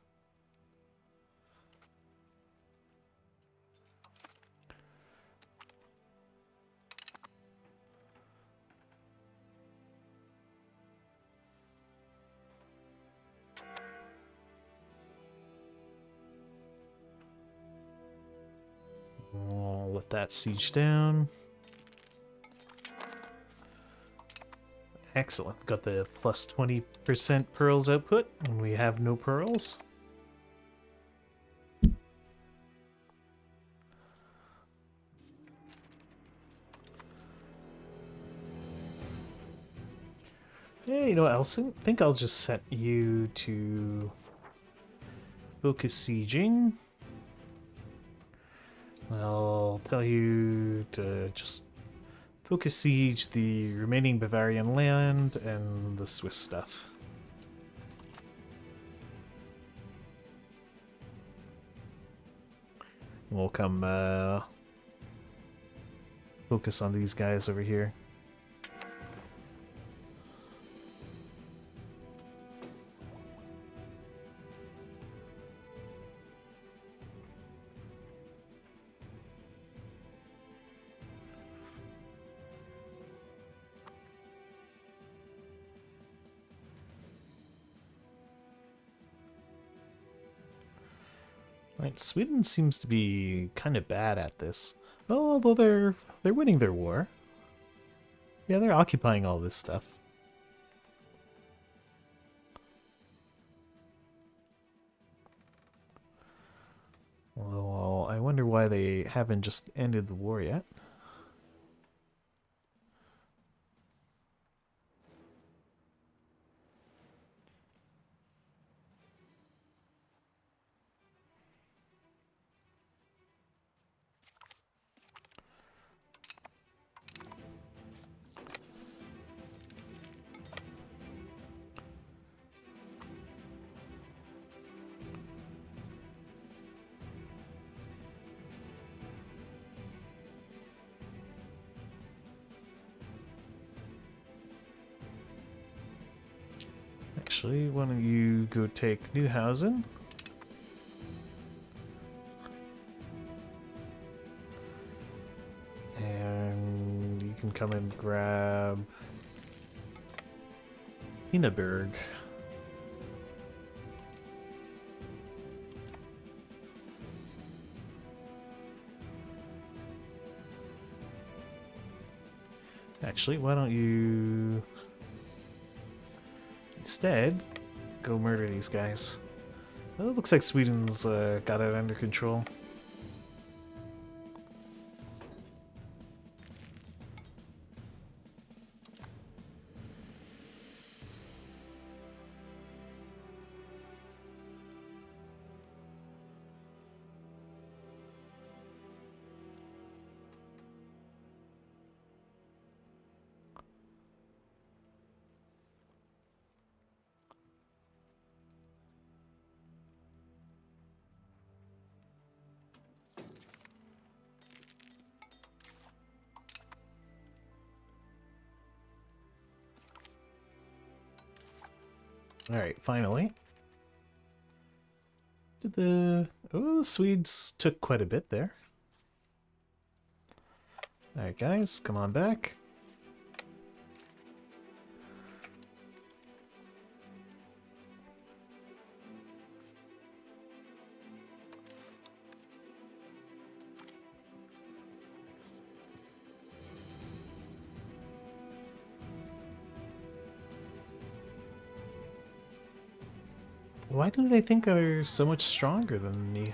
We'll let that siege down. Excellent. Got the plus 20% pearls output, and we have no pearls. Yeah, you know what, I think I'll just set you to focus sieging. I'll tell you to just focus siege the remaining Bavarian land and the Swiss stuff. We'll come focus on these guys over here. Right, Sweden seems to be kind of bad at this. Oh, although they're winning their war. Yeah, they're occupying all this stuff. Well, I wonder why they haven't just ended the war yet. Actually, why don't you go take Newhausen? And you can come and grab Hindenburg. Actually, why don't you instead go murder these guys? Well, it looks like Sweden's got it under control. Alright, finally. The Swedes took quite a bit there. Alright guys, come on back. Why do they think they're so much stronger than me?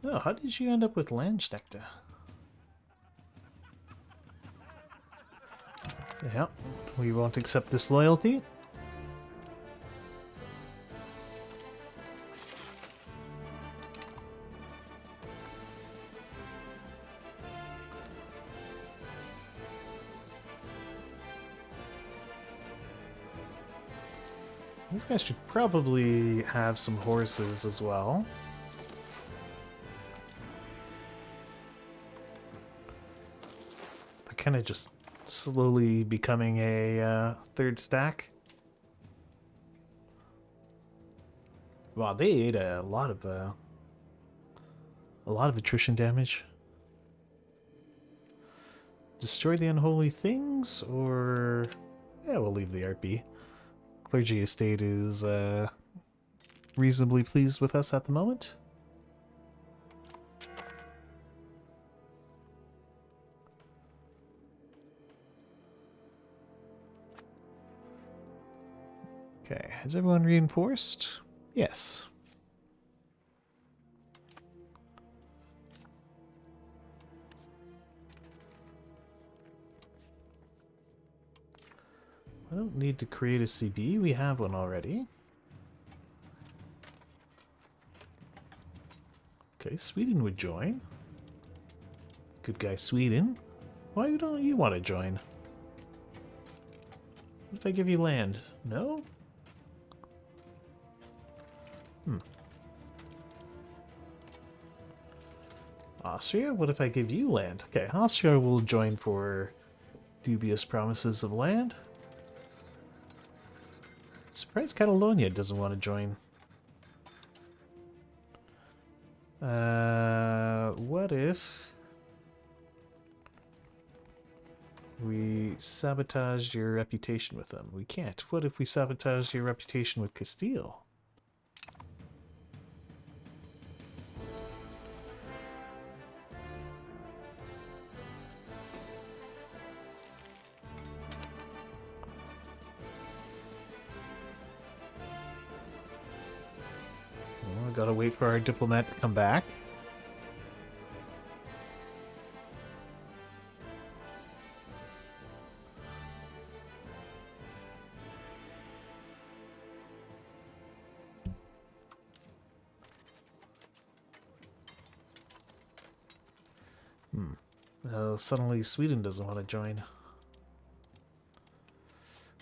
Oh, how did you end up with Landsknechte? Yeah, we won't accept disloyalty. These guys should probably have some horses as well. They're kind of just slowly becoming a third stack. Wow, they ate a lot of attrition damage. Destroy the unholy things, or yeah, we'll leave the art be. Clergy estate is reasonably pleased with us at the moment. Okay, has everyone reinforced? Yes. I don't need to create a CB, we have one already. Okay, Sweden would join. Good guy, Sweden. Why don't you want to join? What if I give you land? No? Austria? What if I give you land? Okay, Austria will join for dubious promises of land. Surprised Catalonia doesn't want to join. What if we sabotage your reputation with them? We can't. What if we sabotage your reputation with Castile? Well, we gotta wait for our diplomat to come back. Oh, suddenly Sweden doesn't want to join.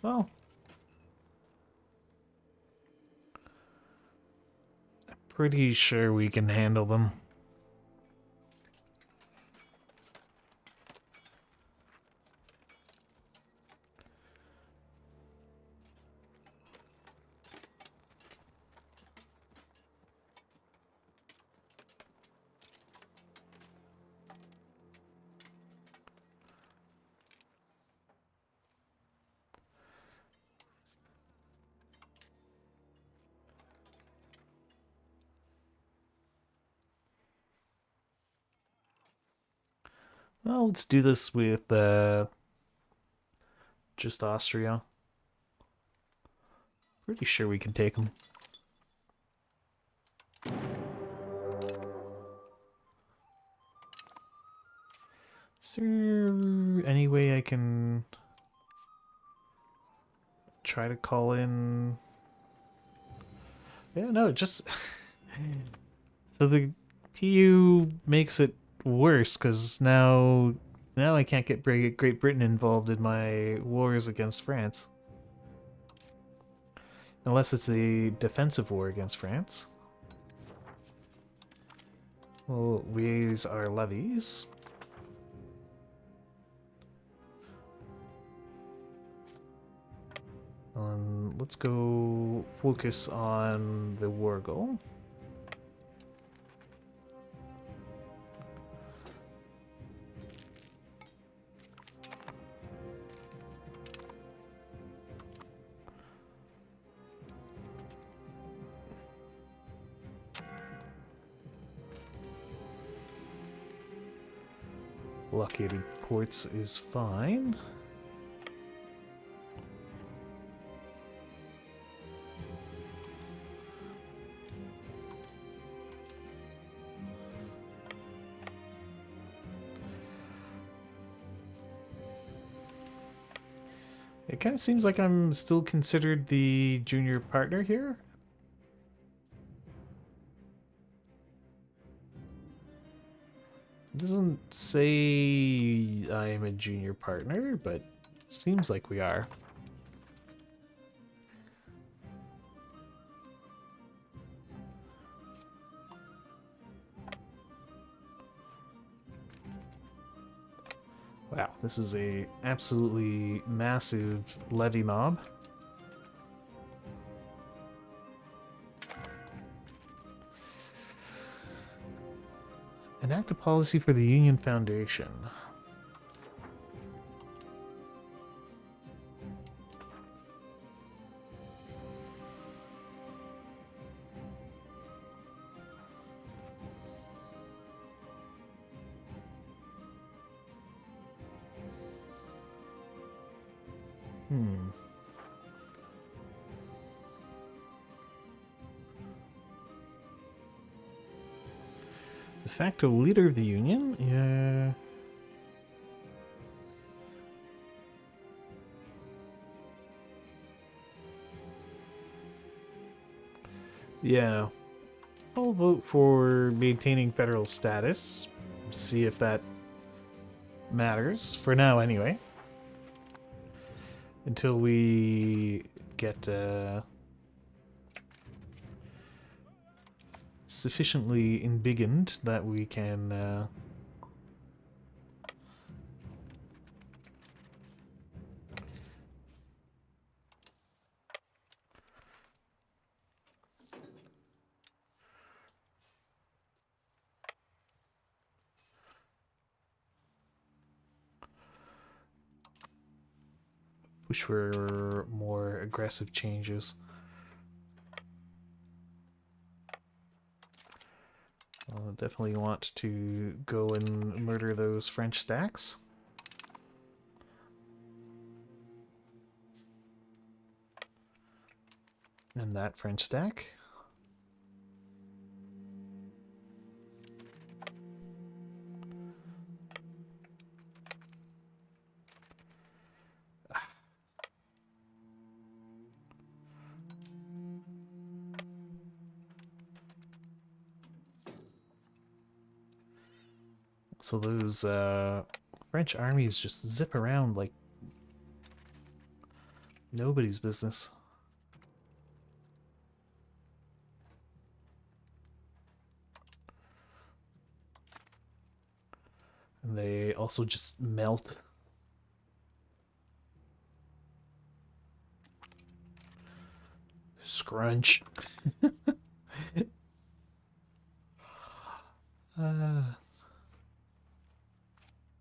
Well, I'm pretty sure we can handle them. Well, let's do this with just Austria. Pretty sure we can take them. Is there any way I can... try to call in... Yeah, no, just... So the PU makes it worse, because now I can't get Great Britain involved in my wars against France. Unless it's a defensive war against France. We'll raise our levies. Let's go focus on the war goal. Blockaded ports is fine. It kind of seems like I'm still considered the junior partner here. It doesn't say I'm a junior partner, but seems like we are. Wow, this is a absolutely massive levy mob. Enact a policy for the Union Foundation. De facto leader of the Union? Yeah. Yeah. I'll vote for maintaining federal status. See if that matters. For now, anyway. Until we get sufficiently embiggened that we can push for more aggressive changes. I'll definitely want to go and murder those French stacks. And that French stack. So those French armies just zip around like nobody's business. And they also just melt. Scrunch.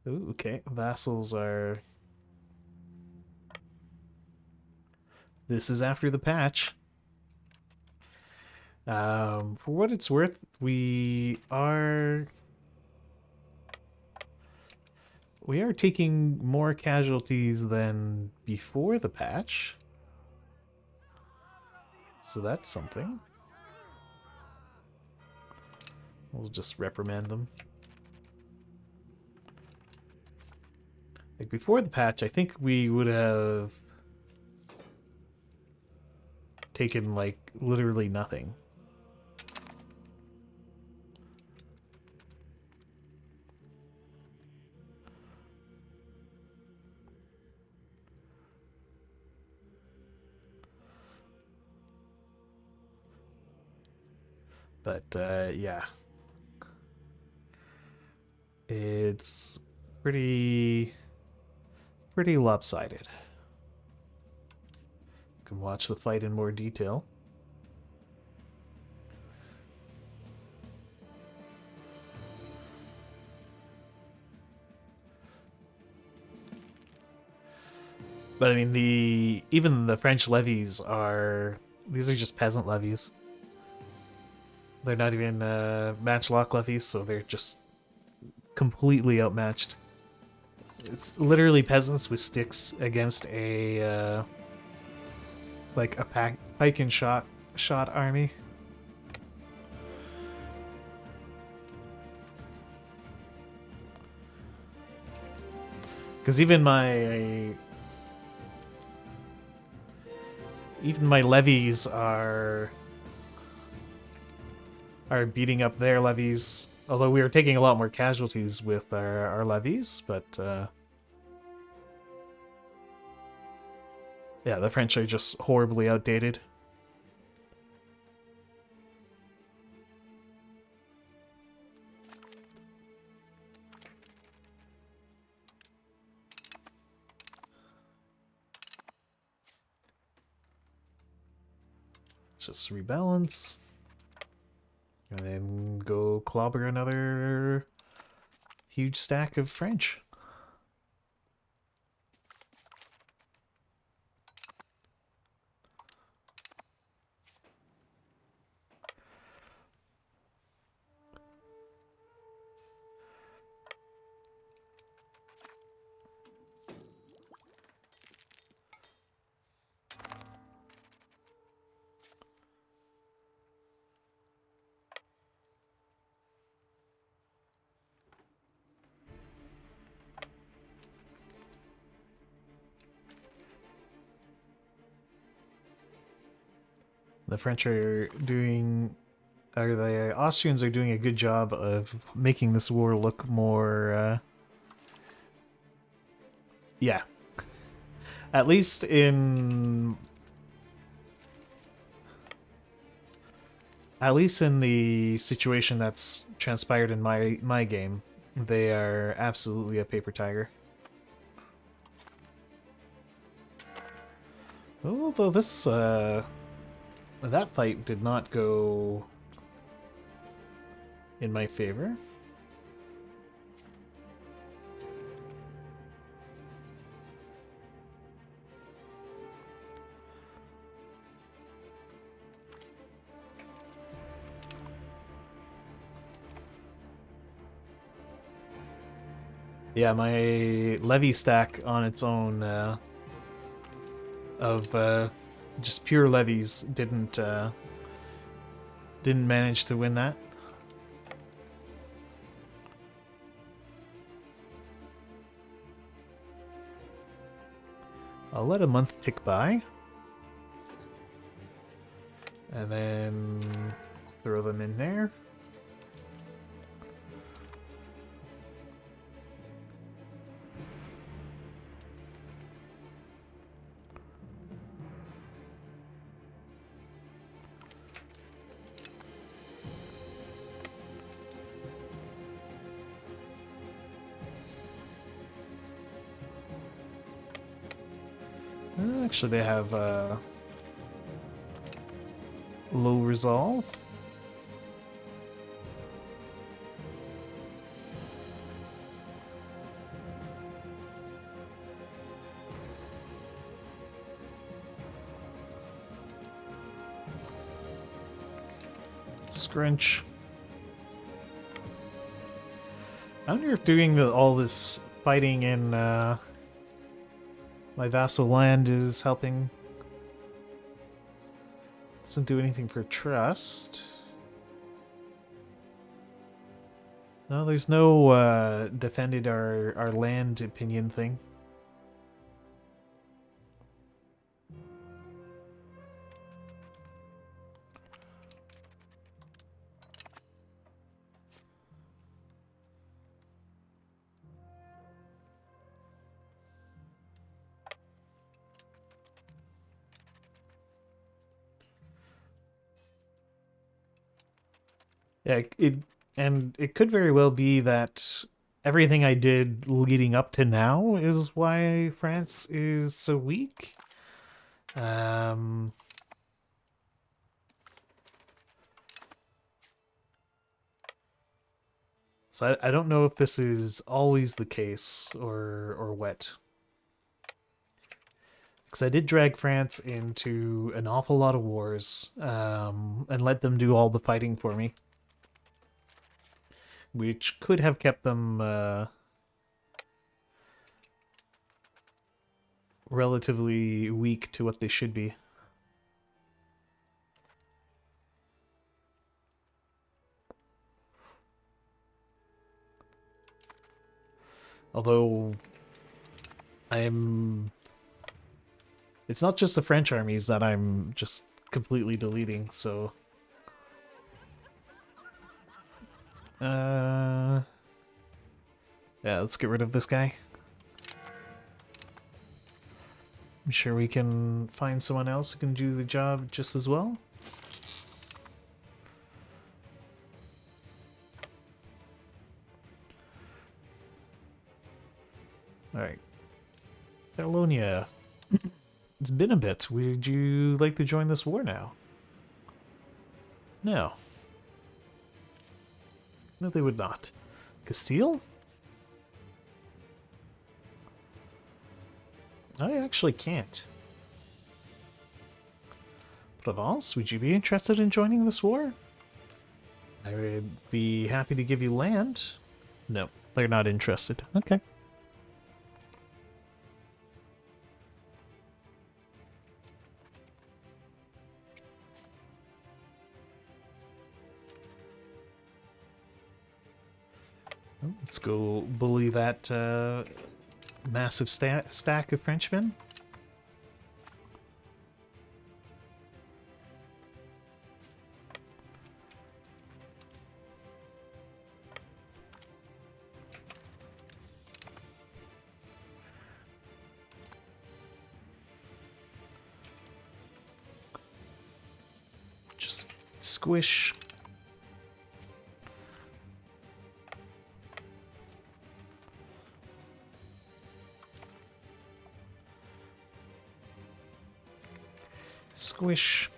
Ooh, okay, vassals are... This is after the patch. For what it's worth, we are taking more casualties than before the patch. So that's something. We'll just reprimand them. Like before the patch, I think we would have taken, like, literally nothing. But, yeah. It's pretty lopsided. You can watch the fight in more detail. But I mean, even the French levies are, these are just peasant levies. They're not even matchlock levies, so they're just completely outmatched. It's literally peasants with sticks against a like a pike and shot army. Because even my levies are beating up their levies. Although we are taking a lot more casualties with our levies, but yeah, the French are just horribly outdated. Just rebalance. And then go clobber another huge stack of French. The French are doing, or the Austrians are doing a good job of making this war look more, yeah. At least in the situation that's transpired in my game, they are absolutely a paper tiger. Although this that fight did not go in my favor. Yeah, my levy stack on its own of just pure levies didn't manage to win that. I'll let a month tick by. And then throw them in there. Actually, they have low resolve. Scrunch. I wonder if doing all this fighting in my vassal land is helping. Doesn't do anything for trust. No, there's no defended our land opinion thing. Yeah, and it could very well be that everything I did leading up to now is why France is so weak. Um, so I don't know if this is always the case or what. Because I did drag France into an awful lot of wars and let them do all the fighting for me, which could have kept them relatively weak to what they should be. Although I'm... It's not just the French armies that I'm just completely deleting, so... Yeah, let's get rid of this guy. I'm sure we can find someone else who can do the job just as well. Alright. Catalonia. It's been a bit. Would you like to join this war now? No. No, they would not. Castile? I actually can't. Provence, would you be interested in joining this war? I would be happy to give you land. No, they're not interested. Okay. Let's go bully that massive stack of Frenchmen. Just squish. Squish.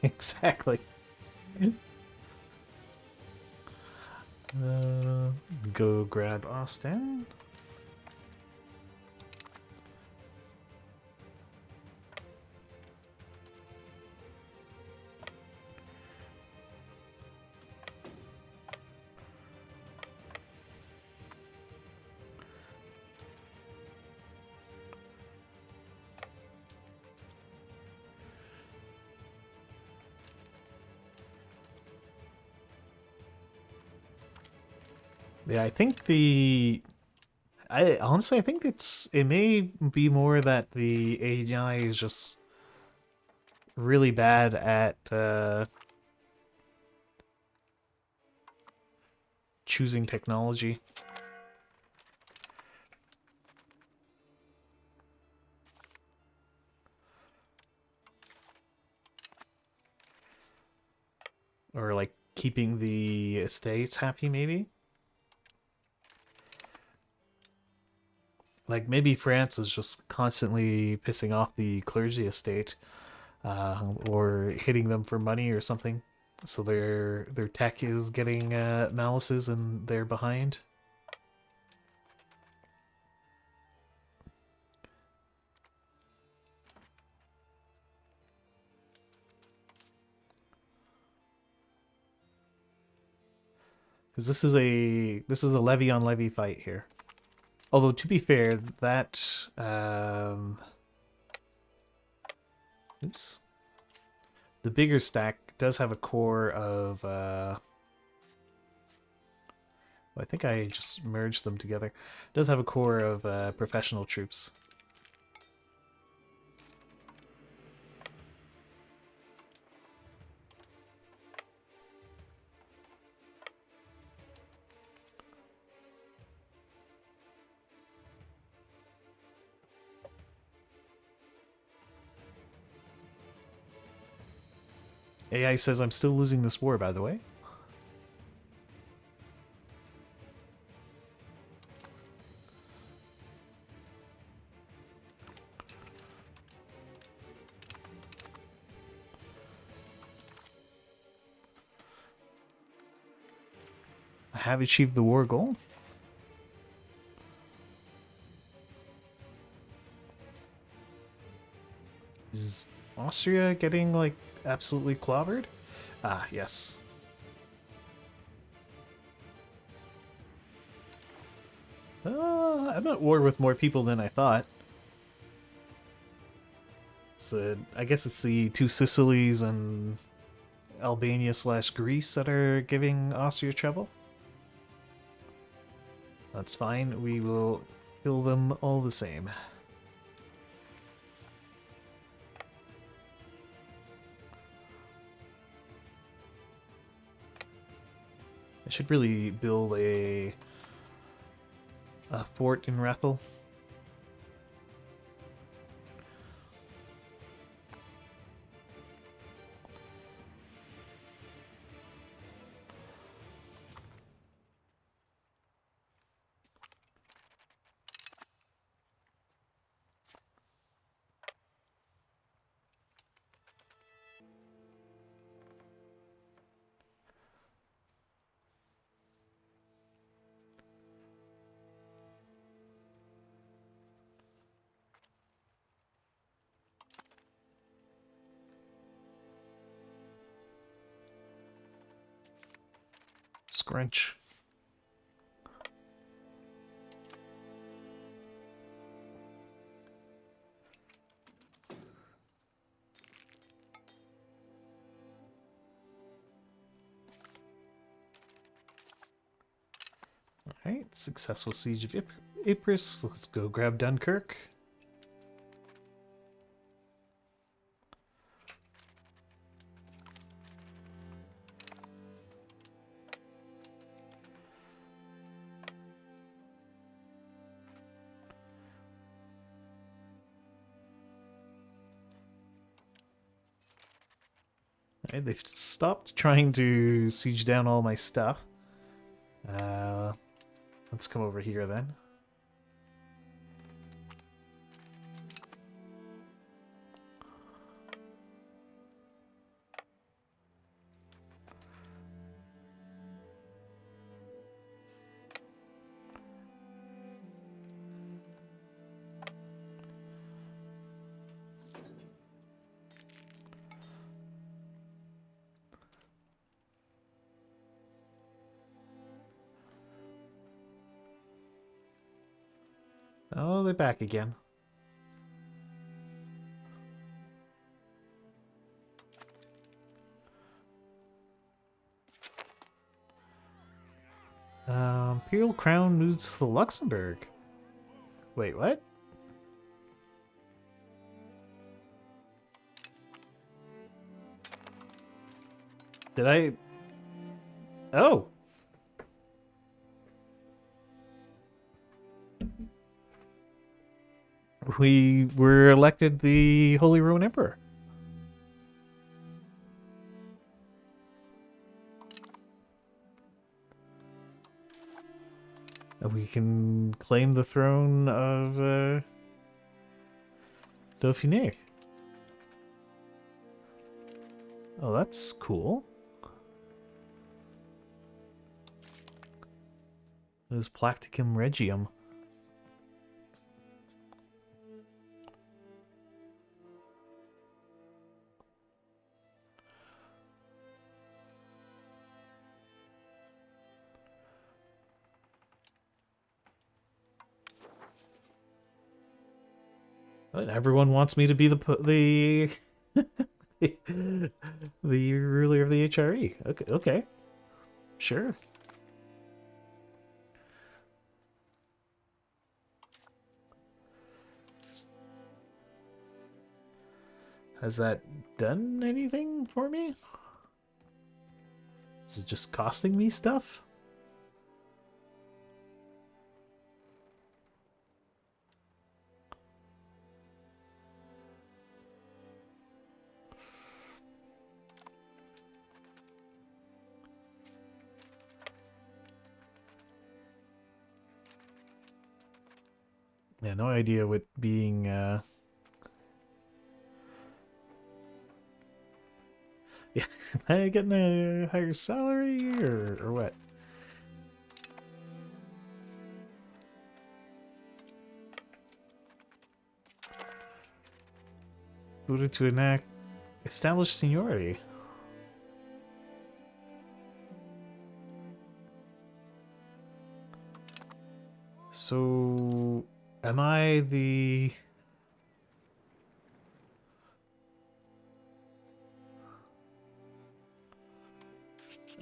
Exactly. Go grab Austin. Yeah, I think I honestly I think it may be more that the AI is just really bad at choosing technology. Or like keeping the estates happy, maybe? Like maybe France is just constantly pissing off the clergy estate, or hitting them for money or something. So their tech is getting malices and they're behind. Because this is a levy on levy fight here. Although to be fair, that oops, the bigger stack does have a core of I think I just merged them together. It does have a core of professional troops. AI says I'm still losing this war, by the way. I have achieved the war goal. Is Austria getting, like, absolutely clobbered? Ah, yes. I'm at war with more people than I thought. So I guess it's the two Sicilies and Albania slash Greece that are giving Austria trouble. That's fine. We will kill them all the same. I should really build a fort in Rethel. Scrunch. Alright, successful siege of Ypres. Let's go grab Dunkirk. Alright, they've stopped trying to siege down all my stuff. Let's come over here then. Oh, they're back again. Imperial crown moves to Luxembourg. Wait, what? Did I... Oh! We were elected the Holy Roman Emperor. We can claim the throne of Dauphiné. Oh, that's cool. It was Placticum Regium. But everyone wants me to be the the ruler of the HRE. Okay, okay, sure. Has that done anything for me? Is it just costing me stuff? Yeah, no idea what being yeah, am I getting a higher salary or what? Voted to enact established seniority. So, am I the...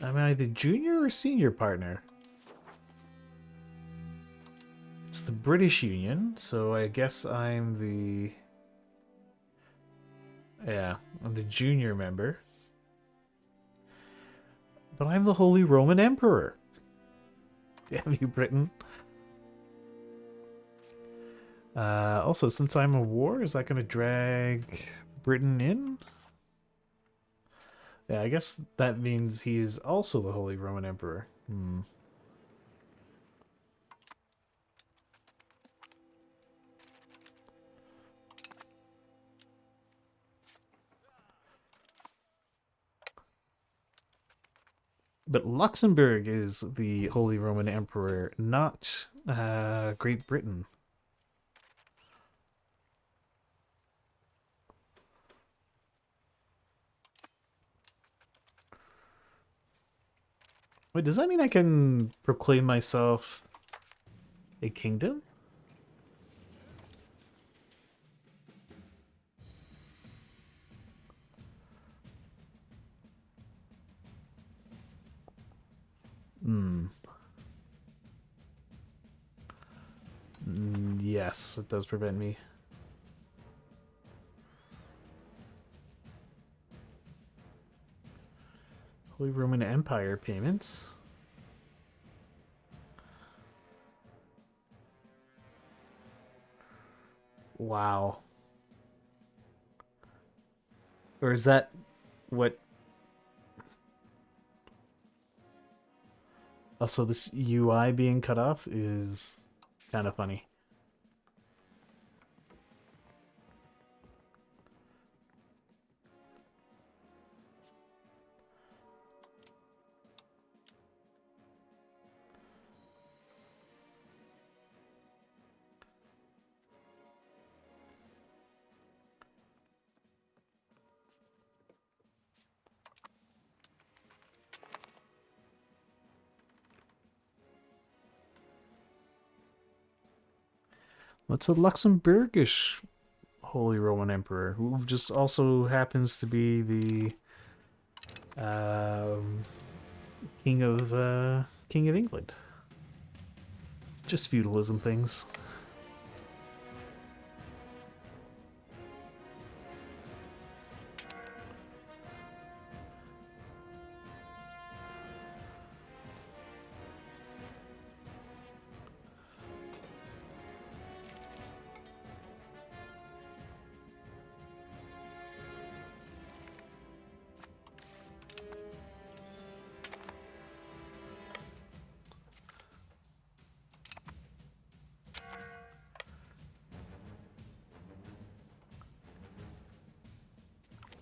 Am I the junior or senior partner? It's the British Union, so I guess I'm the... Yeah, I'm the junior member. But I'm the Holy Roman Emperor. Damn you, Britain. Also, since I'm a war, is that going to drag Britain in? Yeah, I guess that means he is also the Holy Roman Emperor. Hmm. But Luxembourg is the Holy Roman Emperor, not Great Britain. Wait, does that mean I can proclaim myself a kingdom? Hmm. Yes, it does prevent me. Holy Roman Empire payments. Wow. Or is that what... Also, this UI being cut off is kind of funny. What's a Luxembourgish Holy Roman Emperor, who just also happens to be the um, King of England. Just feudalism things.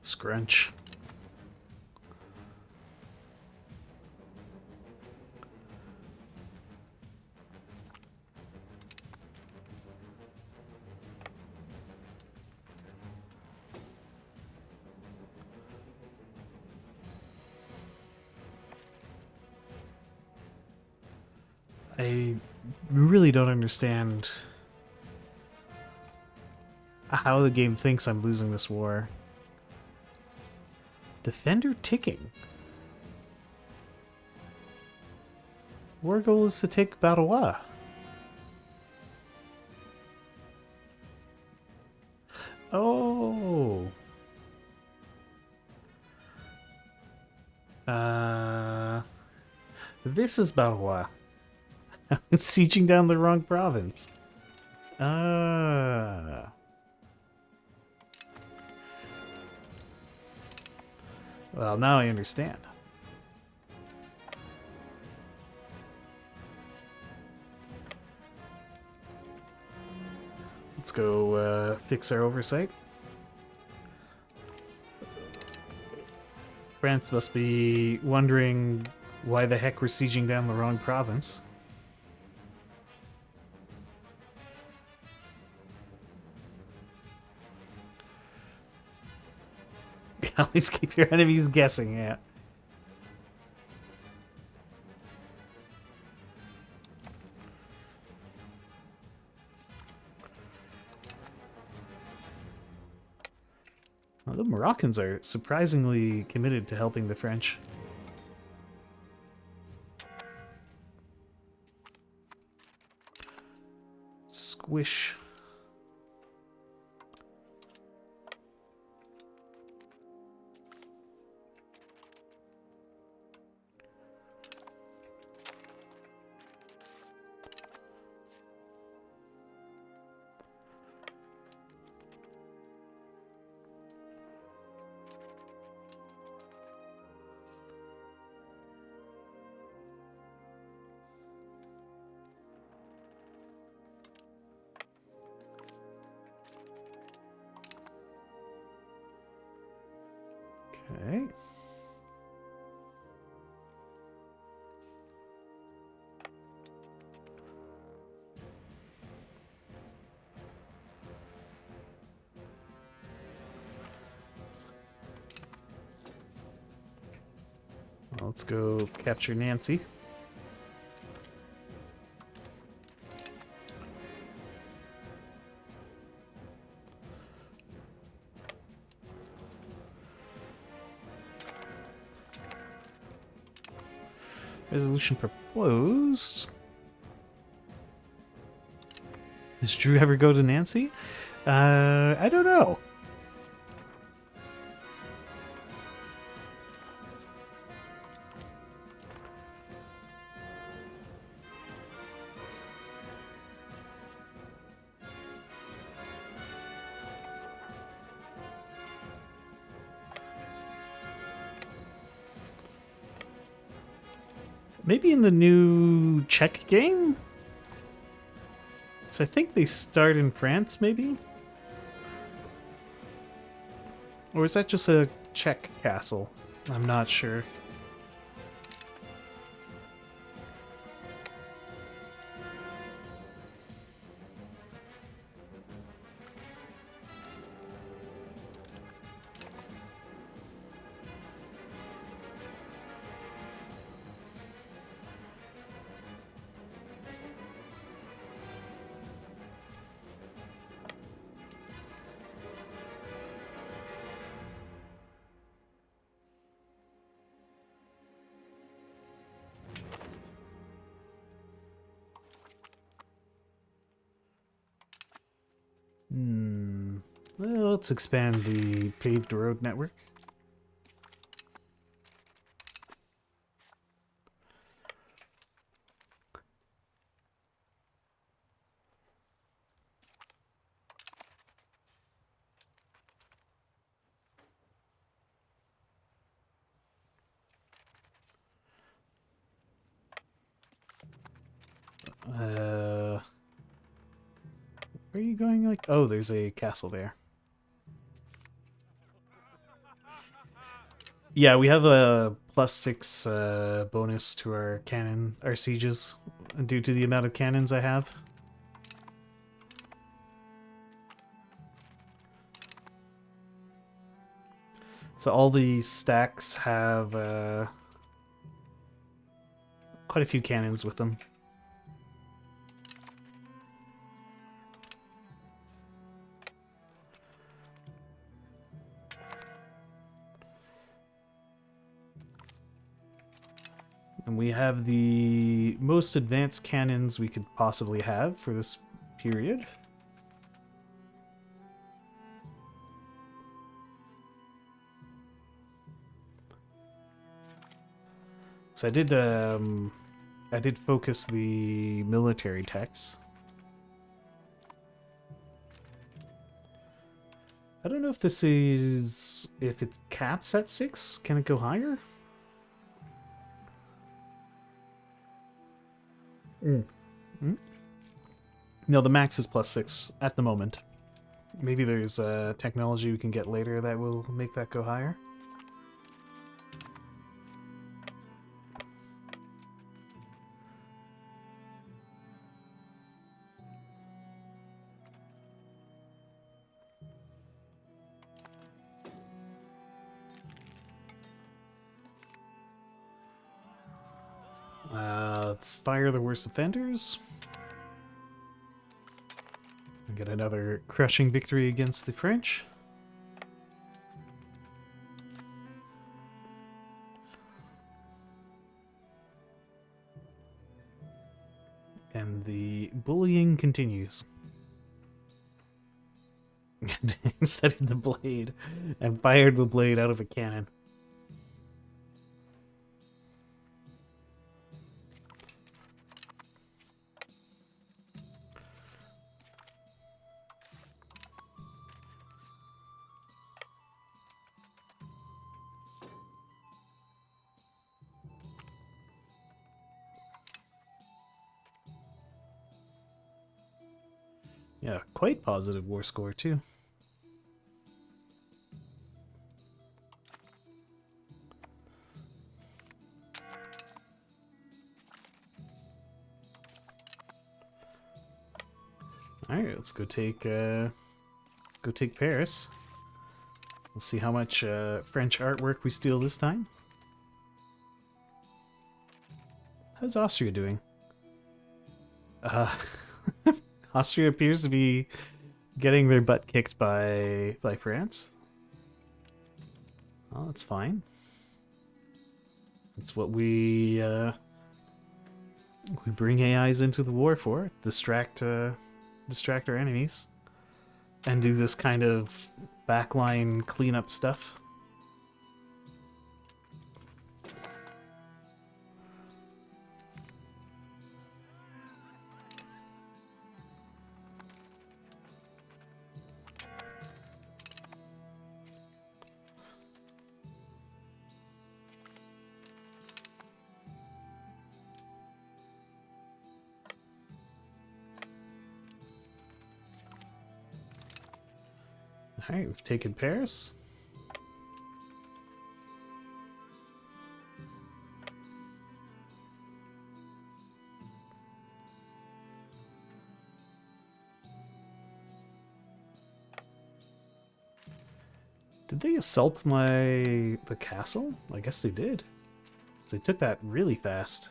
Scrunch. I really don't understand how the game thinks I'm losing this war. Defender ticking. War goal is to take Barawa. Oh. This is Barawa. I'm sieging down the wrong province. Well, now I understand. Let's go fix our oversight. France must be wondering why the heck we're sieging down the wrong province. Always keep your enemies guessing, yeah. Well, the Moroccans are surprisingly committed to helping the French. Squish. Okay. Well, let's go capture Nancy. Resolution proposed. Does Drew ever go to Nancy? I don't know. Maybe in the new Czech game? So I think they start in France, maybe? Or is that just a Czech castle? I'm not sure. Well, let's expand the paved road network. Where are you going? Like, oh, there's a castle there. Yeah, we have a +6 bonus to our sieges due to the amount of cannons I have. So all the stacks have quite a few cannons with them. And we have the most advanced cannons we could possibly have for this period. So I did focus the military techs. I don't know if this is... if it caps at 6, can it go higher? No, the max is +6 at the moment. Maybe there's technology we can get later that will make that go higher. Let's fire the worst offenders. And get another crushing victory against the French. And the bullying continues. Studied the blade and fired the blade out of a cannon. Yeah, quite positive war score too. Alright, let's go take Paris. Let's see how much French artwork we steal this time. How's Austria doing? Austria appears to be getting their butt kicked by France. Well, that's fine. That's what we bring AIs into the war for. Distract our enemies. And do this kind of backline cleanup stuff. Alright, we've taken Paris. Did they assault the castle? I guess they did. So they took that really fast.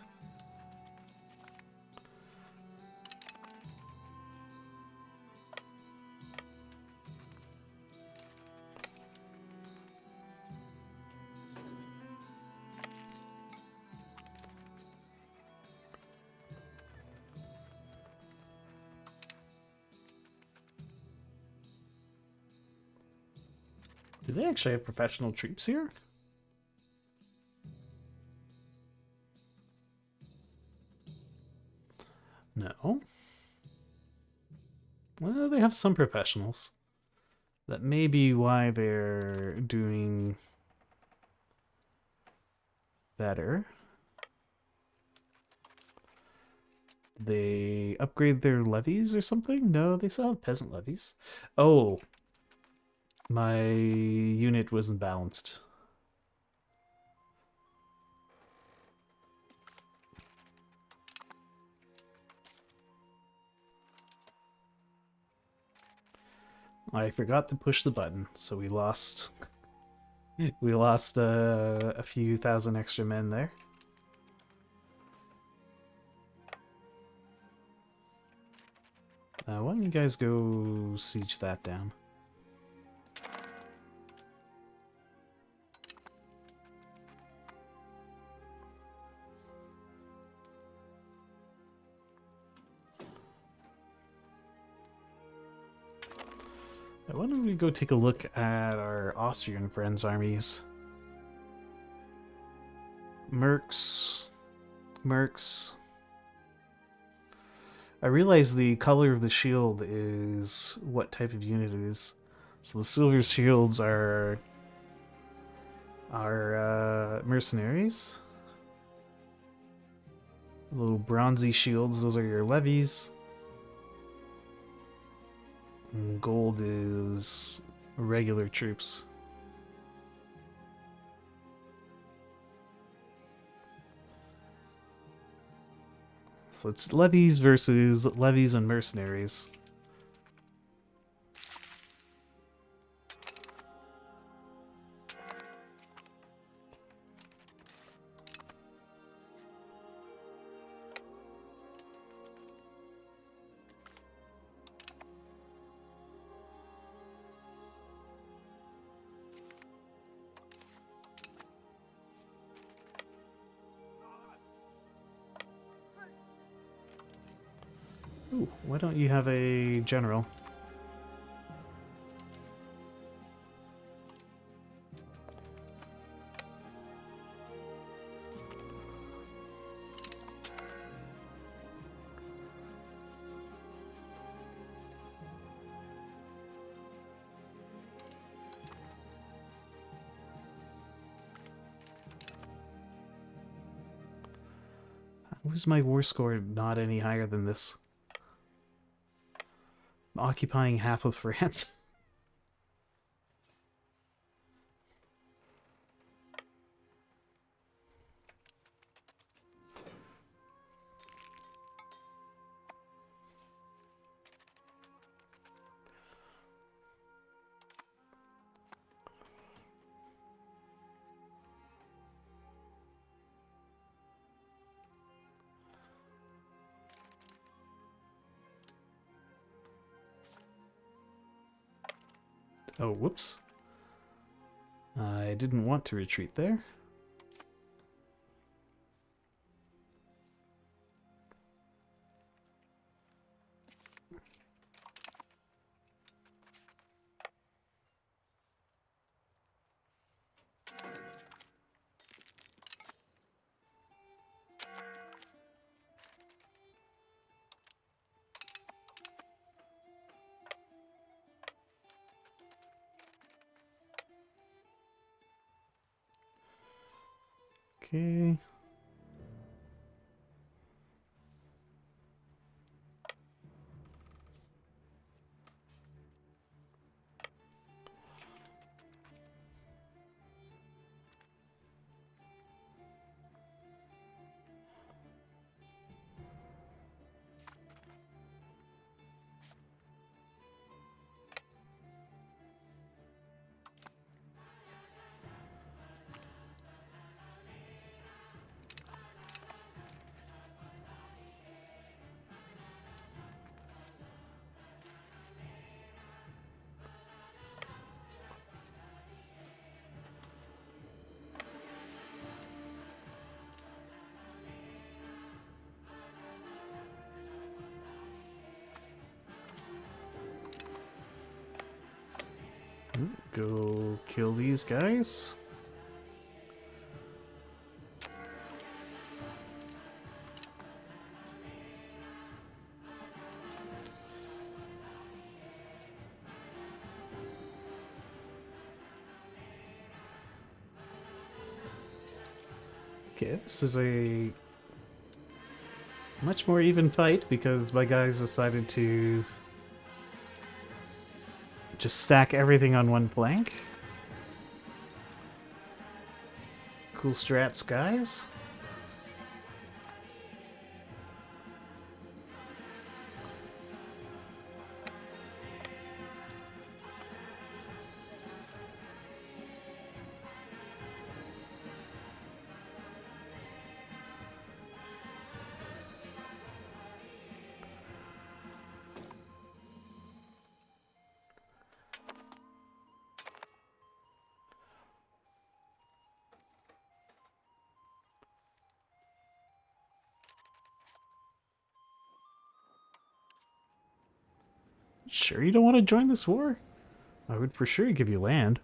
Do they actually have professional troops here? No. Well, they have some professionals. That may be why they're doing better. They upgrade their levies or something? No, they still have peasant levies. Oh, my unit wasn't balanced. I forgot to push the button, so we lost a few thousand extra men there. Why don't you guys go siege that down? Why don't we go take a look at our Austrian friends' armies? Mercs. I realize the color of the shield is what type of unit it is. So the silver shields are mercenaries. Little bronzy shields, those are your levies. And gold is regular troops. So it's levies versus levies and mercenaries. Ooh, why don't you have a general? How is my war score not any higher than this? I'm occupying half of France. Oh, whoops. I didn't want to retreat there. Okay. Go kill these guys. Okay, this is a much more even fight because my guys decided to just stack everything on one flank. Cool strats, guys. Sure you don't want to join this war? I would for sure give you land.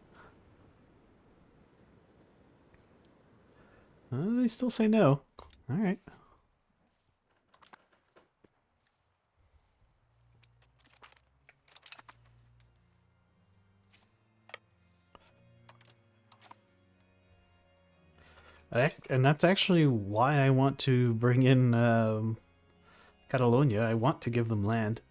They still say no. Alright. And that's actually why I want to bring in Catalonia. I want to give them land.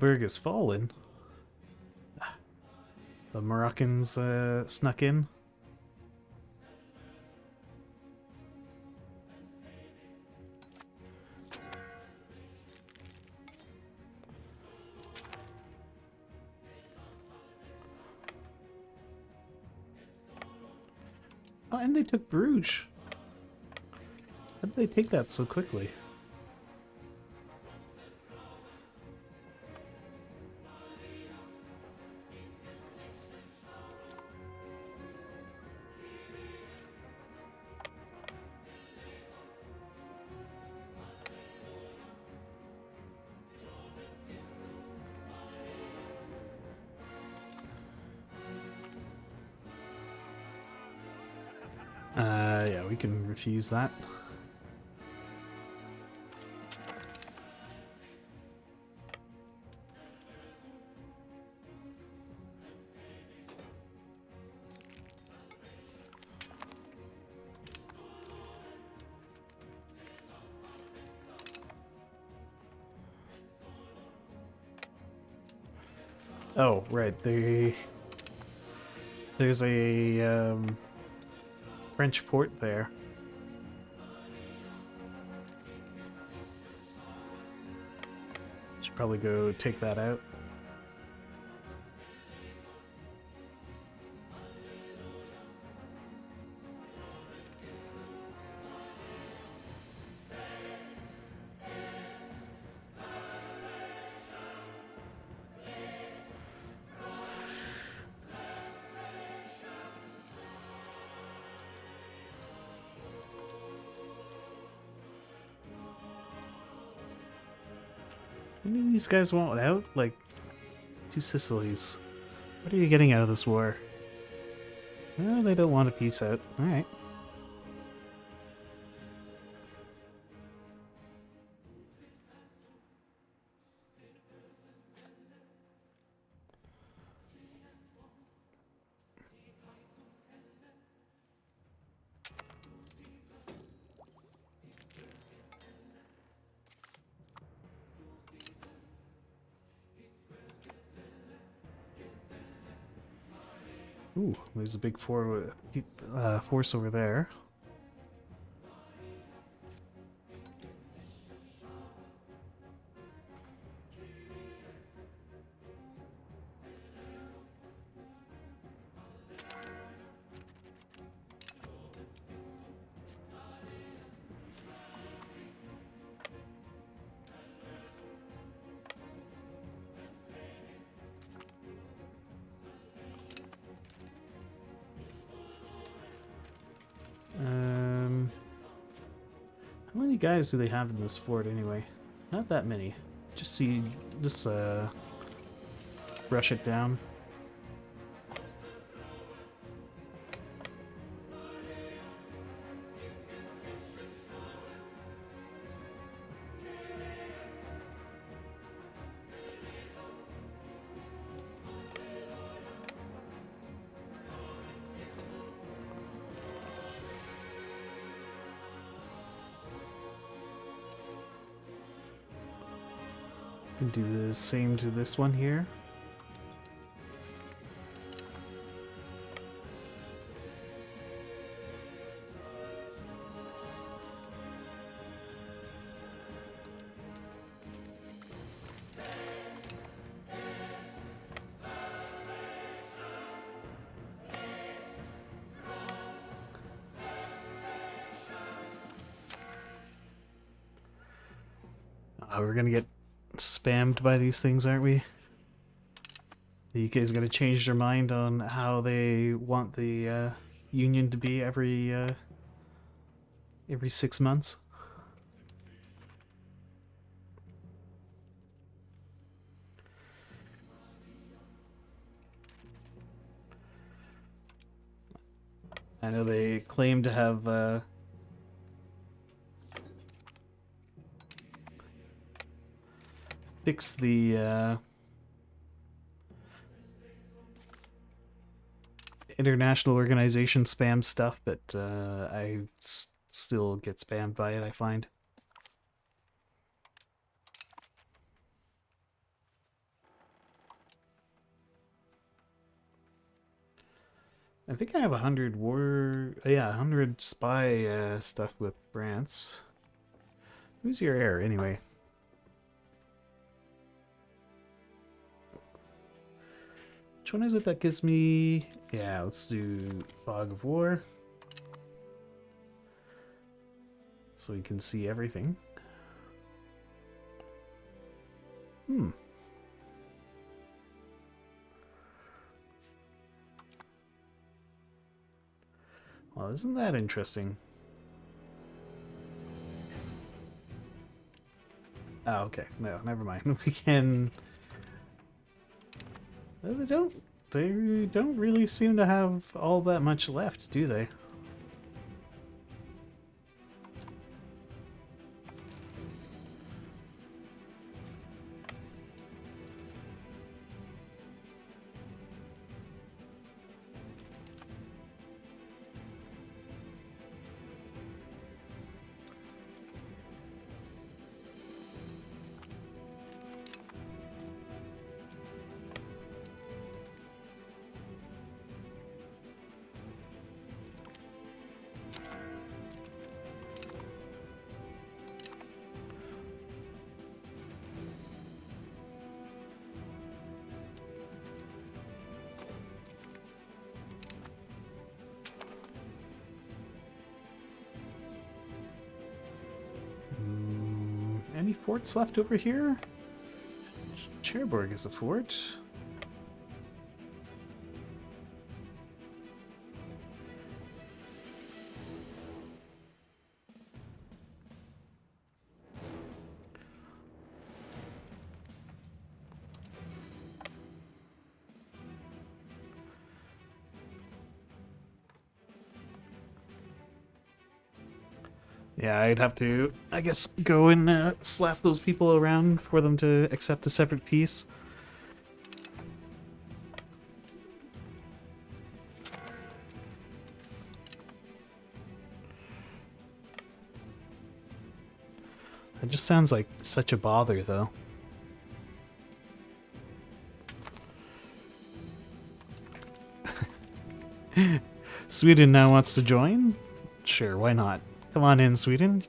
Luxembourg has fallen. The Moroccans snuck in. Oh, and they took Bruges. How did they take that so quickly? Yeah, we can refuse that. Oh, right. There's a French port there. Should probably go take that out. Any of these guys want out? Like, 2 Sicilies. What are you getting out of this war? No, they don't want a peace out. Alright. Ooh, there's a big force over there. How many guys do they have in this fort anyway? Not that many. Just brush it down. Can do the same to this one here. We're gonna get spammed by these things, aren't we? The UK's got to change their mind on how they want the union to be every 6 months. I know they claim to have fixed the international organization spam stuff, but I still get spammed by it, I find. I think I have 100 war... Yeah, 100 spy stuff with France. Who's your heir, anyway? Which one is it that gives me... Yeah, let's do Fog of War. So we can see everything. Well, isn't that interesting? Oh, okay. No, never mind. We can... They don't really seem to have all that much left, do they? Any forts left over here? Cherbourg is a fort. Yeah, I'd have to, I guess, go and slap those people around for them to accept a separate peace. It just sounds like such a bother, though. Sweden now wants to join? Sure, why not? Come on in, Sweden.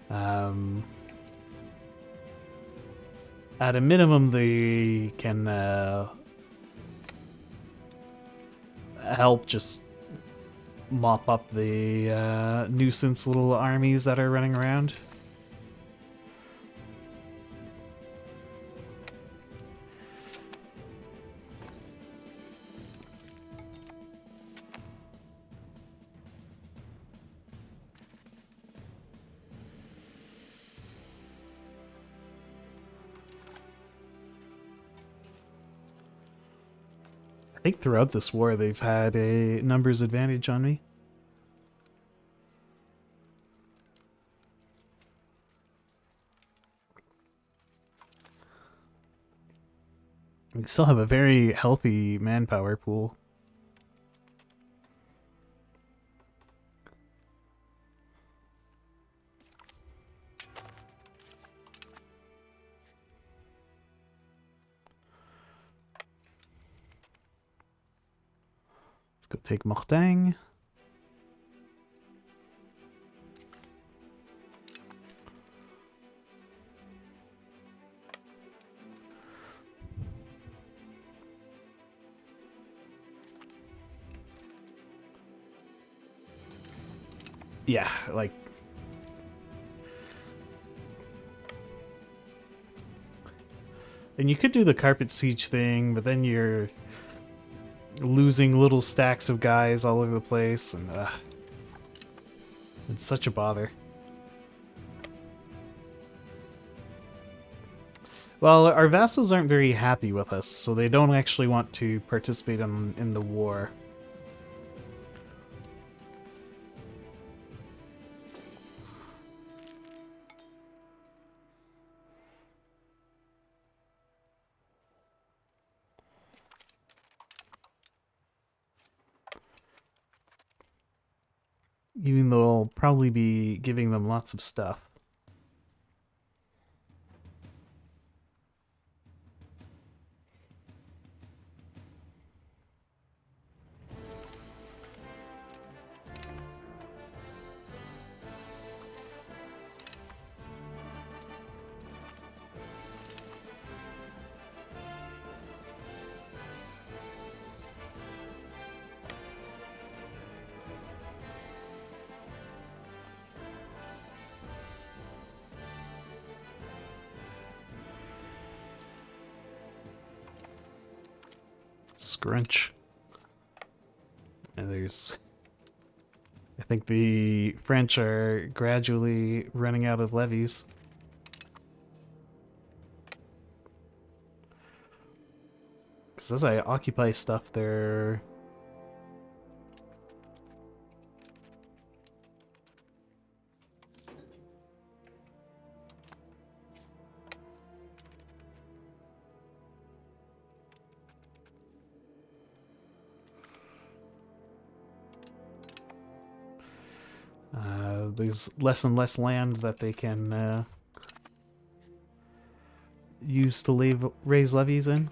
At a minimum, they can help just mop up the nuisance little armies that are running around. I think throughout this war they've had a numbers advantage on me. We still have a very healthy manpower pool. Let's go take Mortagne. Yeah, like... And you could do the carpet siege thing, but then you're losing little stacks of guys all over the place, and it's such a bother. Well, our vassals aren't very happy with us, so they don't actually want to participate in the war. Even though I'll probably be giving them lots of stuff. Scrunch. And there's... I think the French are gradually running out of levies. Because as I occupy stuff, they're... there's less and less land that they can use to raise levies in.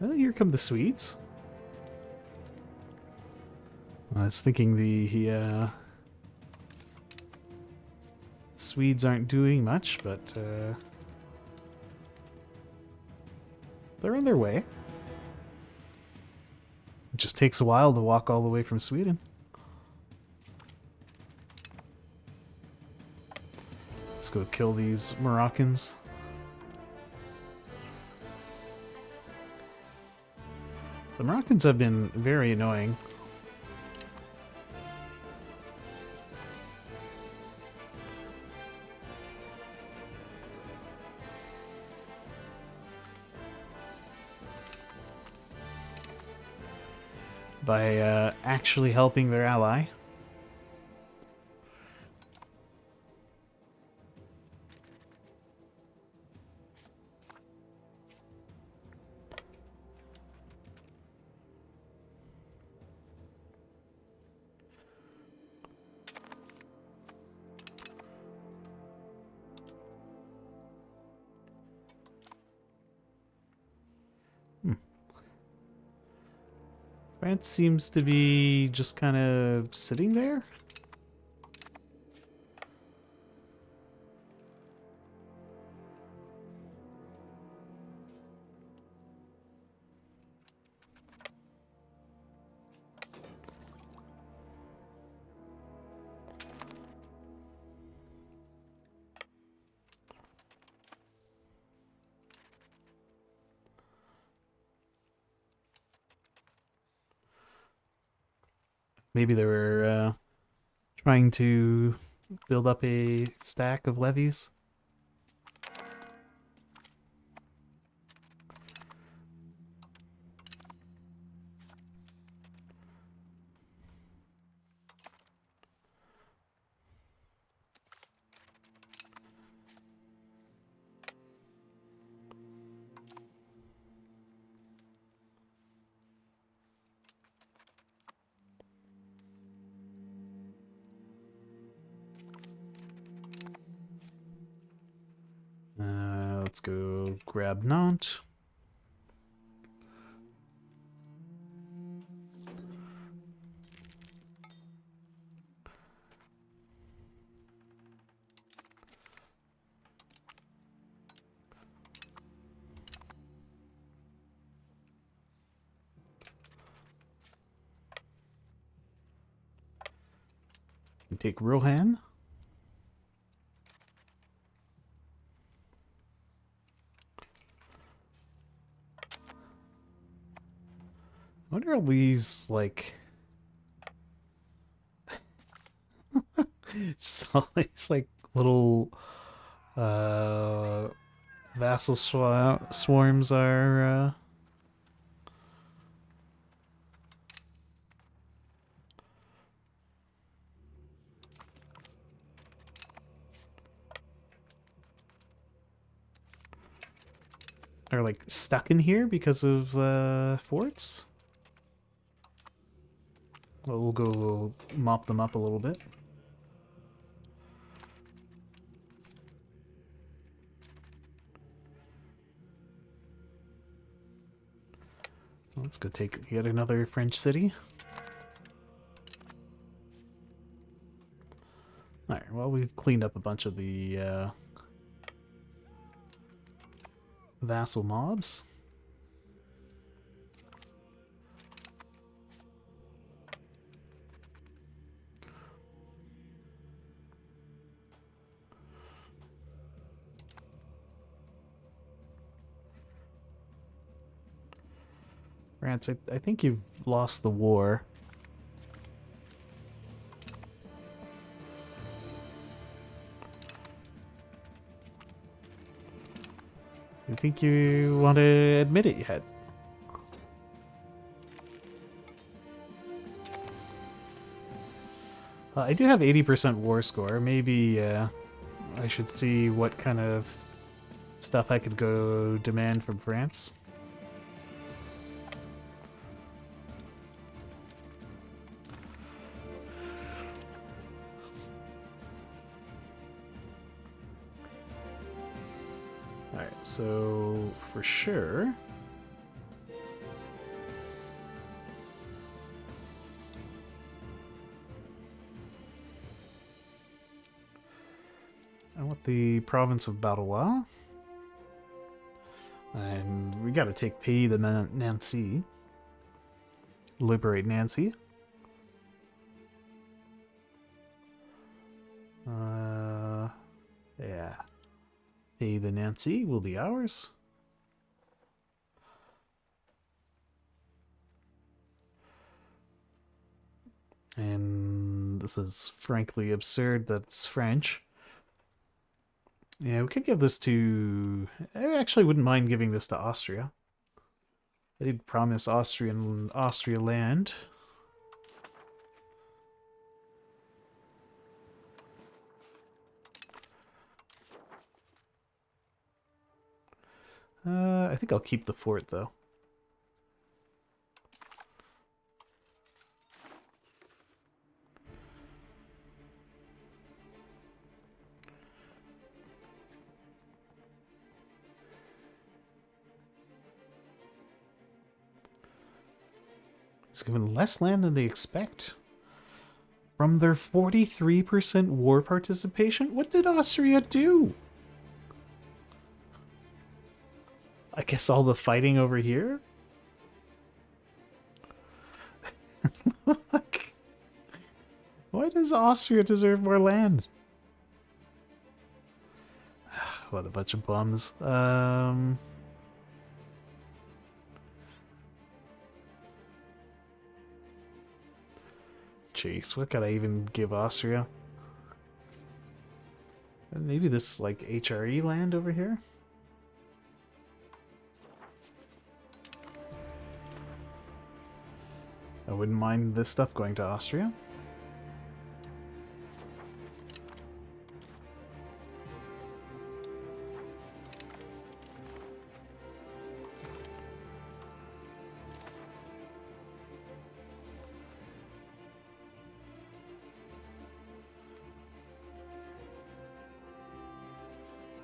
Oh, here come the Swedes. I was thinking the Swedes aren't doing much, but they're on their way. It just takes a while to walk all the way from Sweden. Let's go kill these Moroccans. The Moroccans have been very annoying. By actually helping their ally. France seems to be just kind of sitting there. Maybe they were trying to build up a stack of levies. Let's go grab Nantes. We take Rohan. I wonder how these, like... just all these, like, little vassal swarms are... are like stuck in here because of forts. Well, we'll go mop them up a little bit. let's go take yet another French city. Alright, well, we've cleaned up a bunch of the vassal mobs. France, I think you've lost the war. I think you want to admit it yet. I do have 80% war score. Maybe I should see what kind of stuff I could go demand from France. Alright, so for sure... I want the province of Valois. And we gotta take Pays de Nancy. Liberate Nancy. Yeah. Pays de Nancy will be ours. And this is frankly absurd that it's French. Yeah, we could give this to... I actually wouldn't mind giving this to Austria. I did promise Austria land. I think I'll keep the fort, though. It's given less land than they expect. From their 43% war participation? What did Austria do? I guess all the fighting over here? Why does Austria deserve more land? What a bunch of bums. Jeez, what could I even give Austria? Maybe this, like, HRE land over here? I wouldn't mind this stuff going to Austria.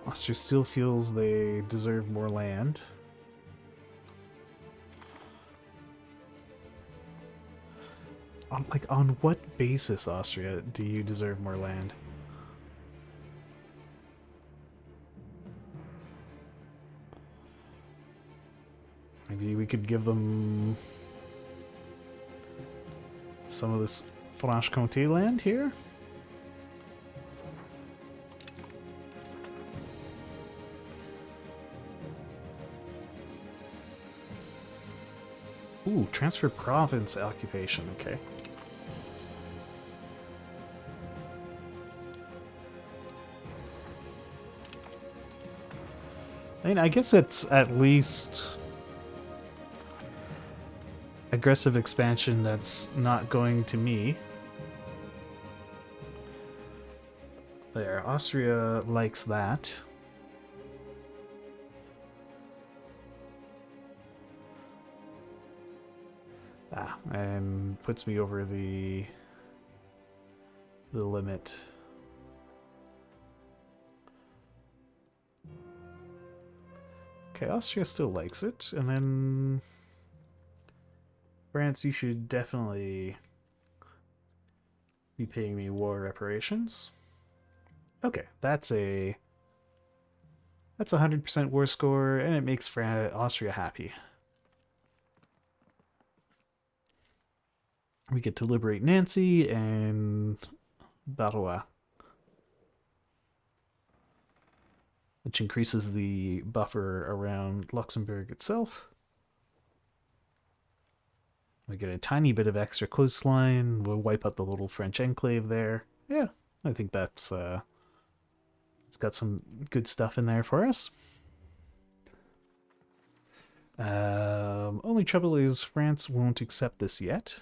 Austria still feels they deserve more land. On what basis, Austria, do you deserve more land? Maybe we could give them some of this Franche-Comté land here? Ooh, transfer province occupation, okay. I mean, I guess it's at least aggressive expansion that's not going to me. There, Austria likes that. And puts me over the limit. Okay, Austria still likes it, and then France, you should definitely be paying me war reparations. Okay, that's a 100% war score, and it makes Austria happy. We get to liberate Nancy and Barrois, which increases the buffer around Luxembourg itself. We get a tiny bit of extra coastline. We'll wipe out the little French enclave there. Yeah, I think that's it's got some good stuff in there for us. Only trouble is France won't accept this yet.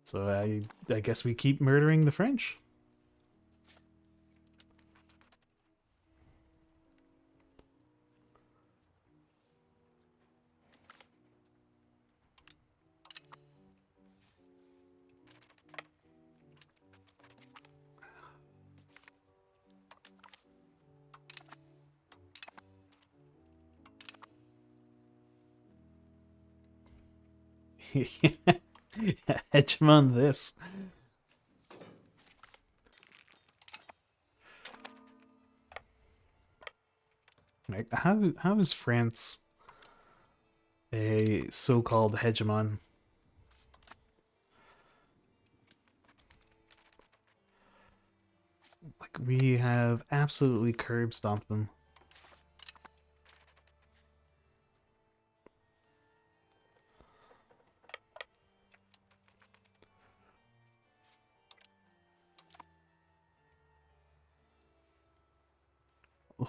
So I guess we keep murdering the French. Hegemon this. Like, how is France a so-called hegemon? Like, we have absolutely curb stomped them.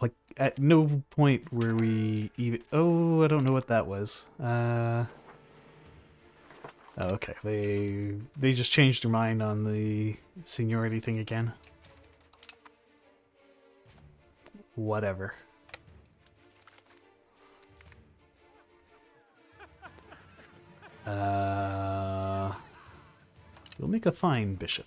Like, at no point were we even... Oh, I don't know what that was. Oh, okay. They just changed their mind on the seniority thing again. Whatever. We'll make a fine bishop.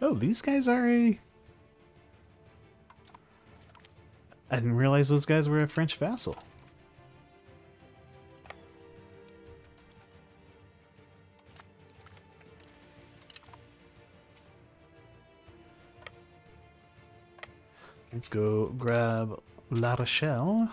Oh, these guys are a... I didn't realize those guys were a French vassal. Let's go grab La Rochelle.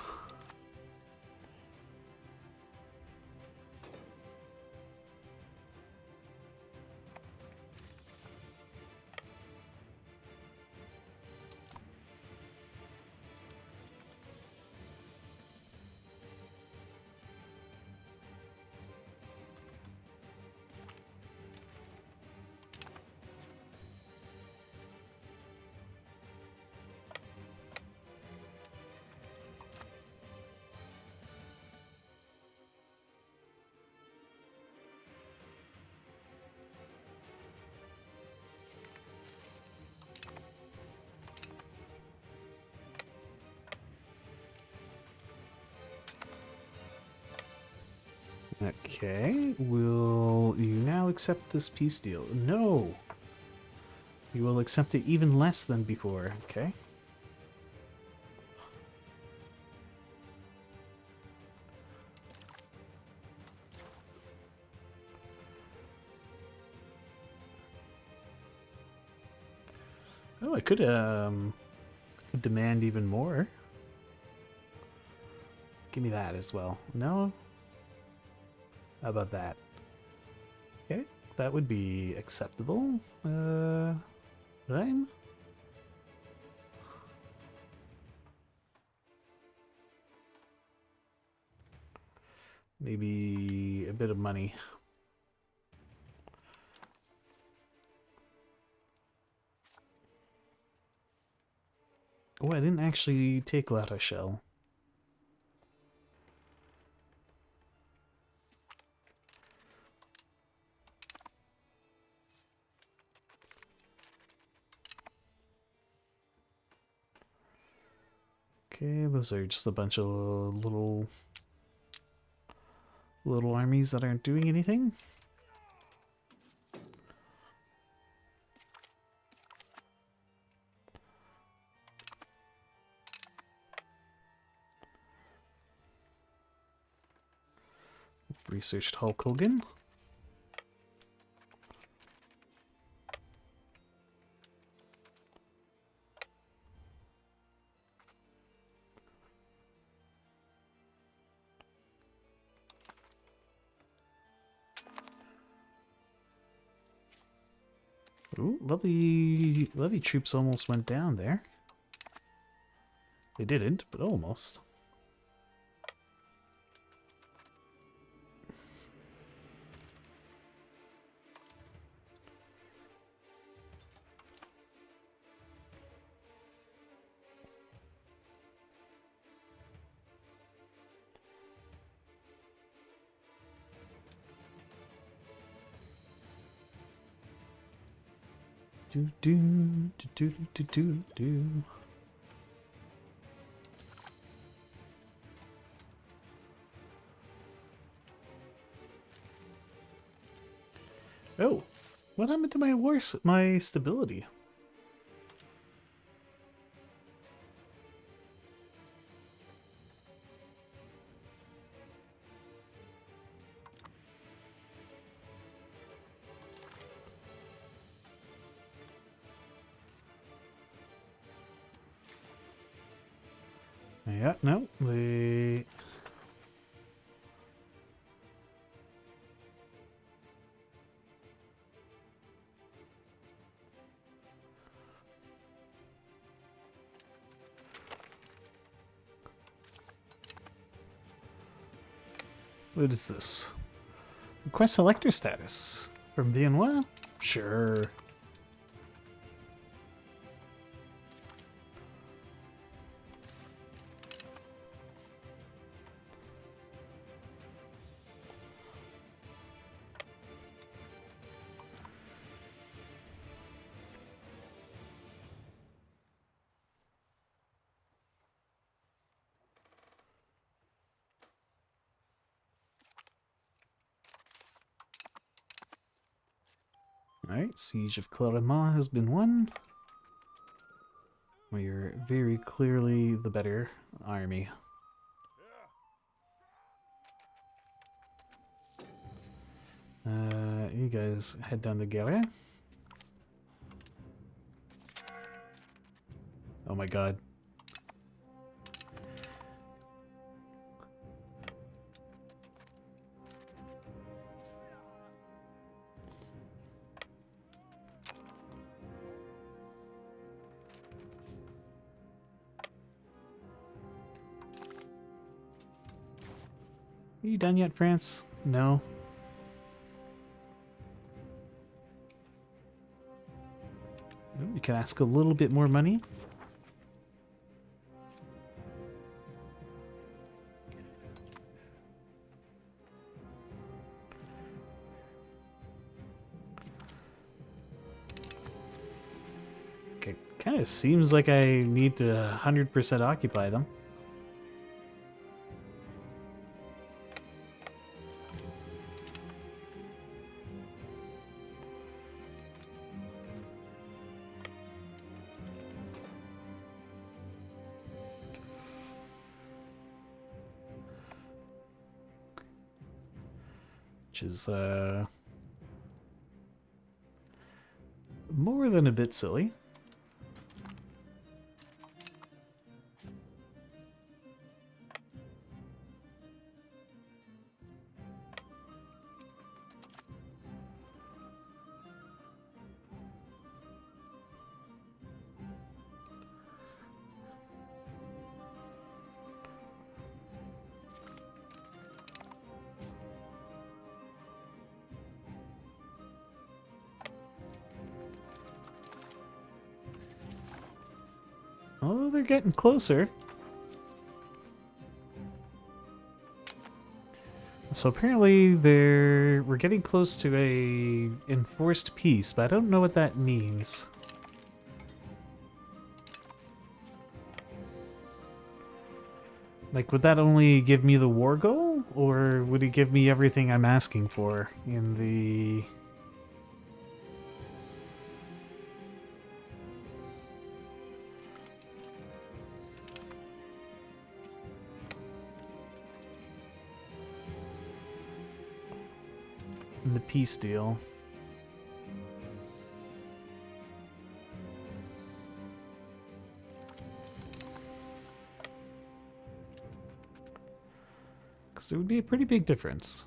Okay, will you now accept this peace deal? No! You will accept it even less than before, okay? Oh, I could demand even more. Give me that as well. No? How about that? Okay, that would be acceptable. Then? Maybe a bit of money. Oh, I didn't actually take La Rochelle. Okay, those are just a bunch of little armies that aren't doing anything. Researched Hulk Hogan. Ooh, lovely troops almost went down there. They didn't, but almost. Do do do do do do do. Oh, what happened to my stability? Yeah, no, they... What is this? Request selector status. From Viennois? Sure. Alright, Siege of Claremont has been won. We're very clearly the better army. You guys head down to Guerre. Oh my god. Are you done yet, France? No. We can ask a little bit more money. Okay, kind of seems like I need to 100% occupy them. Which is more than a bit silly. they're getting closer. So apparently we're getting close to a enforced peace, but I don't know what that means. Like, would that only give me the war goal? Or would it give me everything I'm asking for in the... in the peace deal? Because it would be a pretty big difference.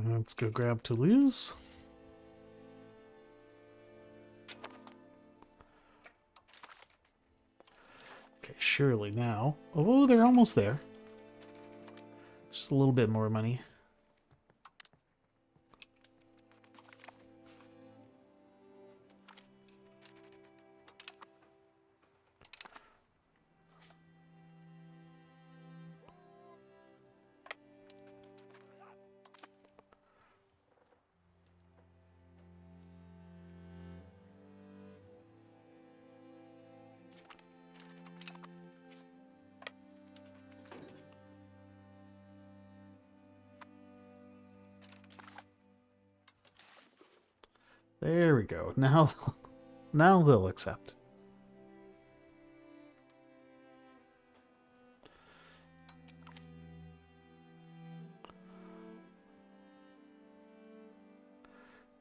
Let's go grab Toulouse. Okay, surely now. Oh, they're almost there. Just a little bit more money. There we go. Now, now they'll accept.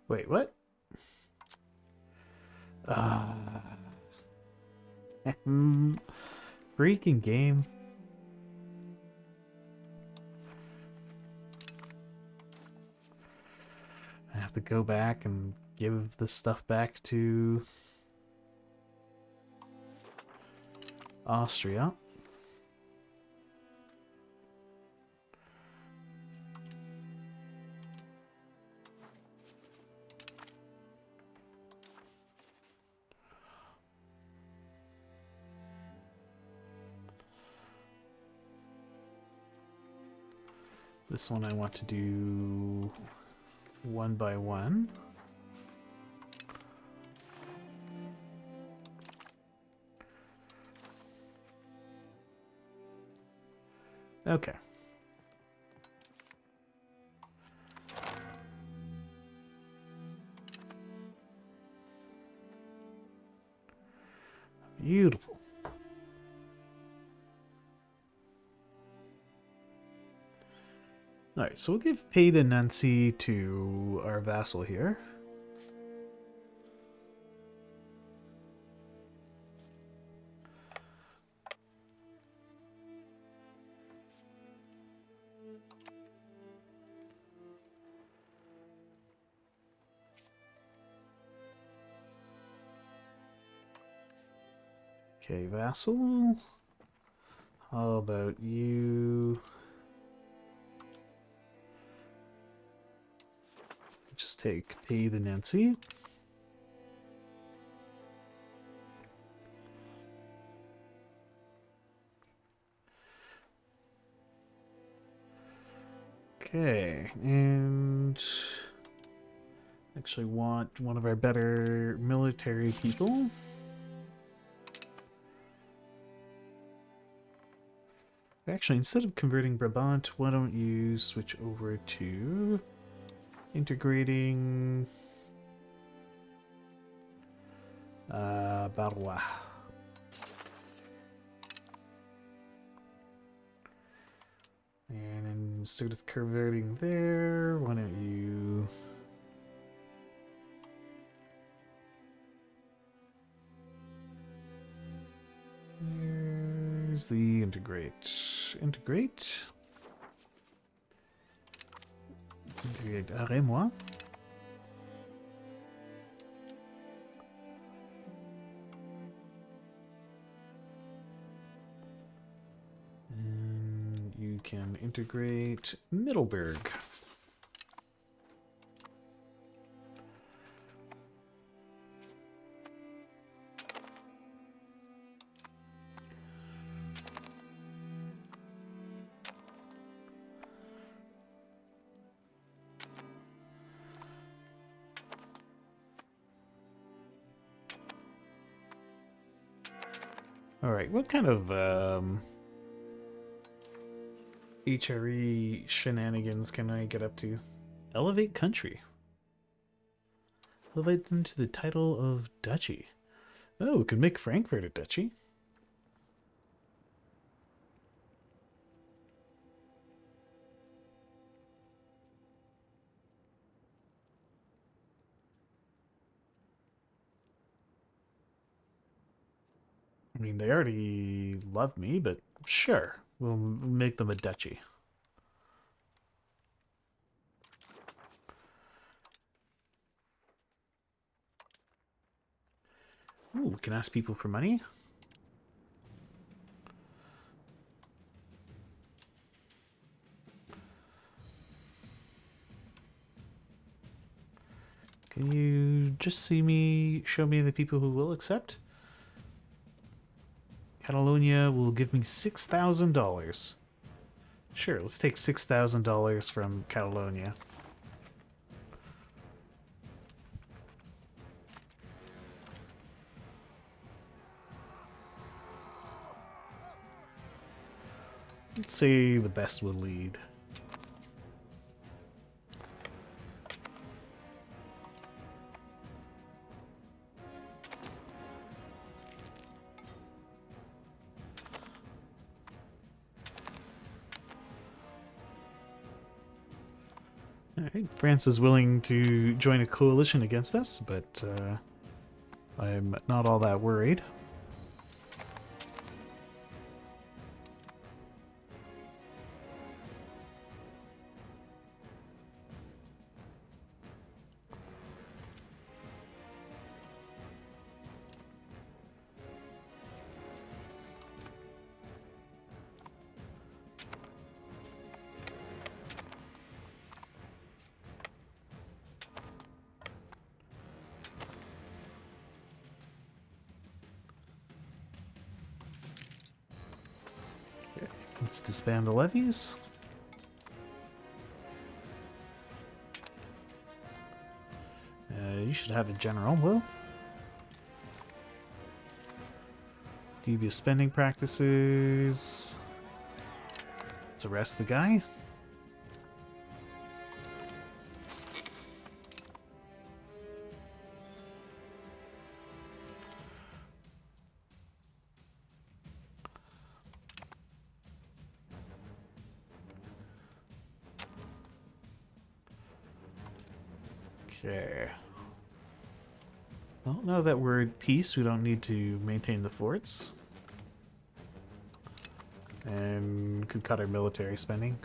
Wait, what? Freaking game. I have to go back and give the stuff back to Austria. This one I want to do one by one. Okay. Beautiful. Alright, so we'll give Paid and Nancy to our vassal here. Okay, vassal. How about you? Just take Pay the Nancy. Okay, and actually want one of our better military people. Actually, instead of converting Brabant, why don't you switch over to integrating Barrois. And instead of converting there, why don't you the integrate? Integrate? Integrate. Arrête-moi. And you can integrate Middleburg. Alright, what kind of HRE shenanigans can I get up to? Elevate country. Elevate them to the title of duchy. Oh, we could make Frankfurt a duchy. I mean, they already love me, but sure, we'll make them a duchy. Ooh, we can ask people for money. Can you just show me the people who will accept? Catalonia will give me $6,000. Sure, let's take $6,000 from Catalonia. Let's say the best will lead. Alright, France is willing to join a coalition against us, but I'm not all that worried. Let's disband the levies. You should have a general, Will. Devious spending practices. Let's arrest the guy. Okay. Well, now that we're at peace, we don't need to maintain the forts. And could cut our military spending.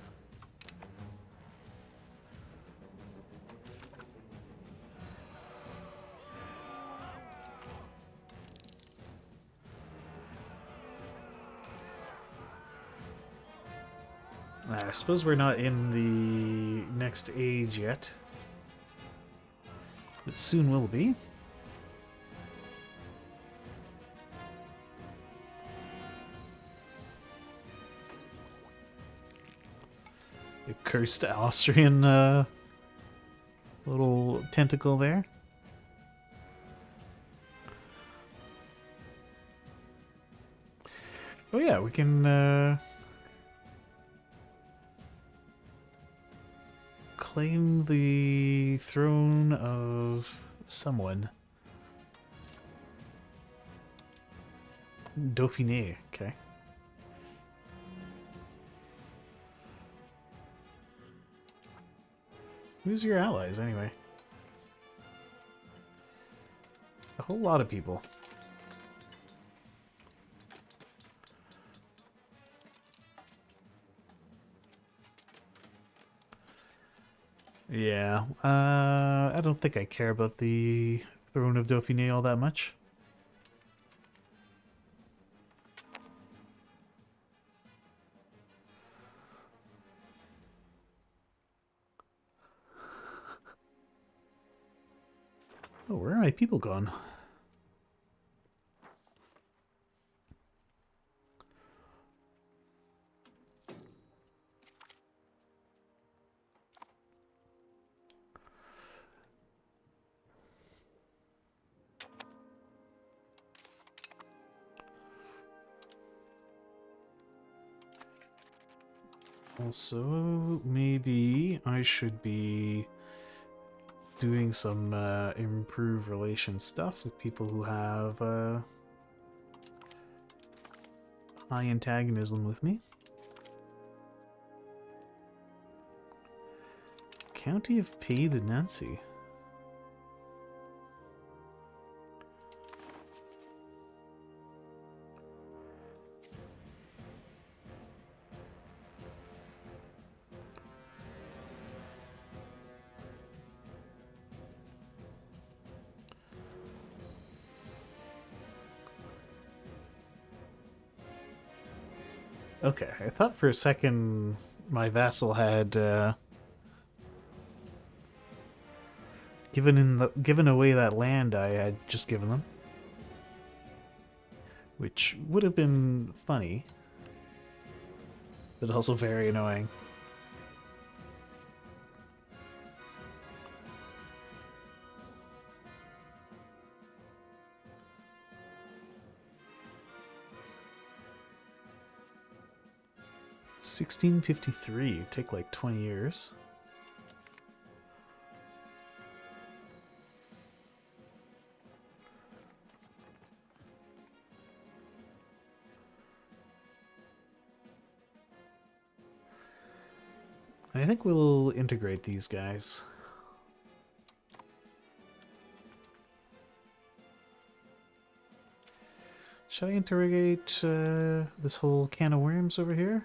I suppose we're not in the next age yet. But soon will be. The cursed Austrian little tentacle there. Oh yeah, we can claim the throne of someone. Dauphiné, okay. Who's your allies, anyway? A whole lot of people. Yeah, I don't think I care about the Throne of Dauphiné all that much. Oh, where are my people gone? Also, maybe I should be doing some improve relation stuff with people who have high antagonism with me. County of Pays de Nancy. Okay, I thought for a second my vassal had given away that land I had just given them, which would have been funny, but also very annoying. $1653, take like 20 years. I think we'll integrate these guys. Should I integrate this whole can of worms over here?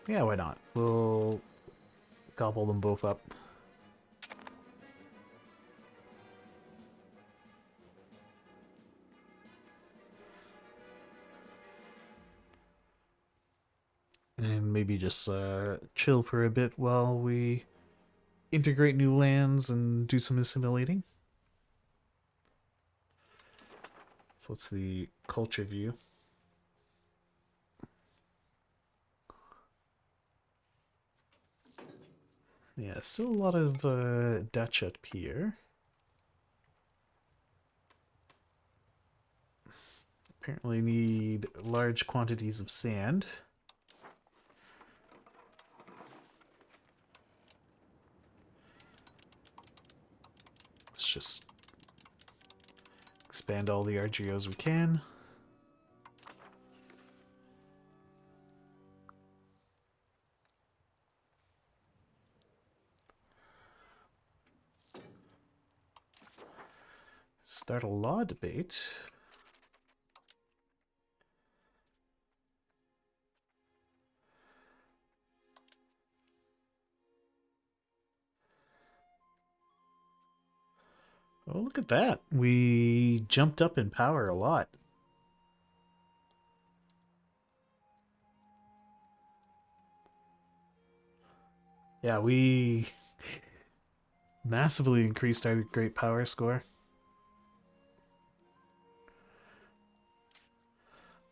Yeah, why not? We'll gobble them both up. And maybe just chill for a bit while we integrate new lands and do some assimilating. So what's the culture view? Yeah, still a lot of Dutch up here. Apparently need large quantities of sand. Let's just expand all the RGOs we can. Start a law debate. Oh, look at that. We jumped up in power a lot. Yeah, we massively increased our great power score.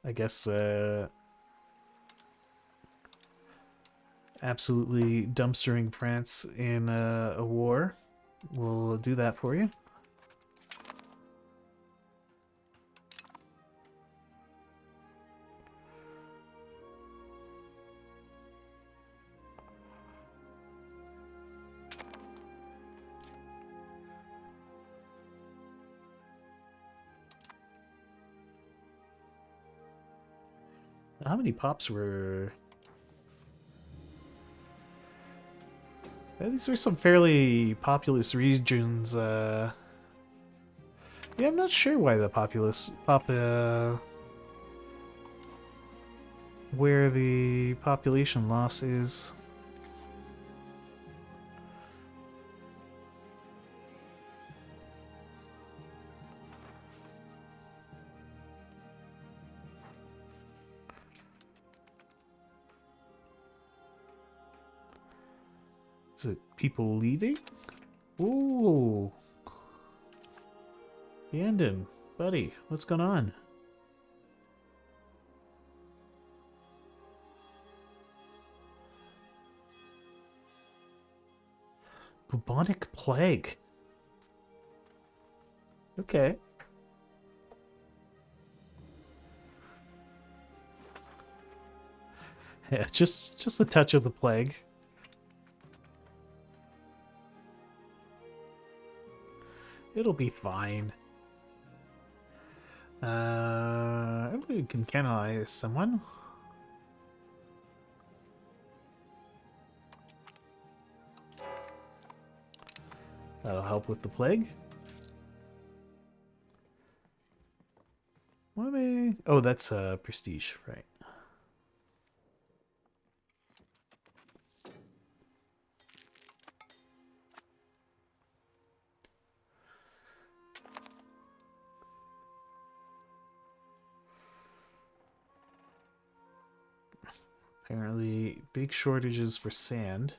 I guess absolutely dumpstering France in a war will do that for you. How many pops were... These are some fairly populous regions. Yeah, I'm not sure why the where the population loss is. Is it people leaving? Ooh. Yandon, buddy, what's going on? Bubonic plague. Okay. Yeah, just a touch of the plague. It'll be fine. We can canalize someone. That'll help with the plague. What am I... Oh, that's prestige, right. Apparently, big shortages for sand.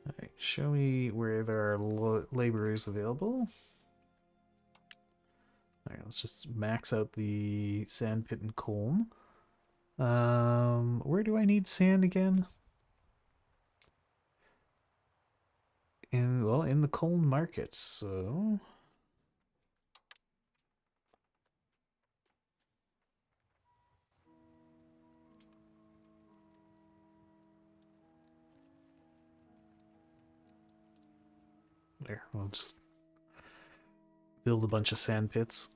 Alright, show me where there are laborers available. Alright, let's just max out the sand pit and Colm. Where do I need sand again? In the Colm market, so... There, we'll just build a bunch of sand pits.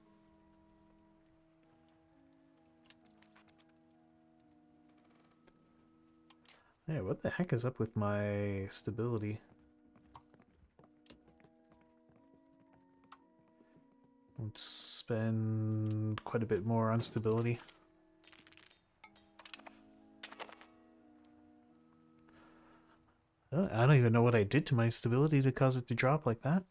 Hey, what the heck is up with my stability? Let's spend quite a bit more on stability. I don't even know what I did to my stability to cause it to drop like that.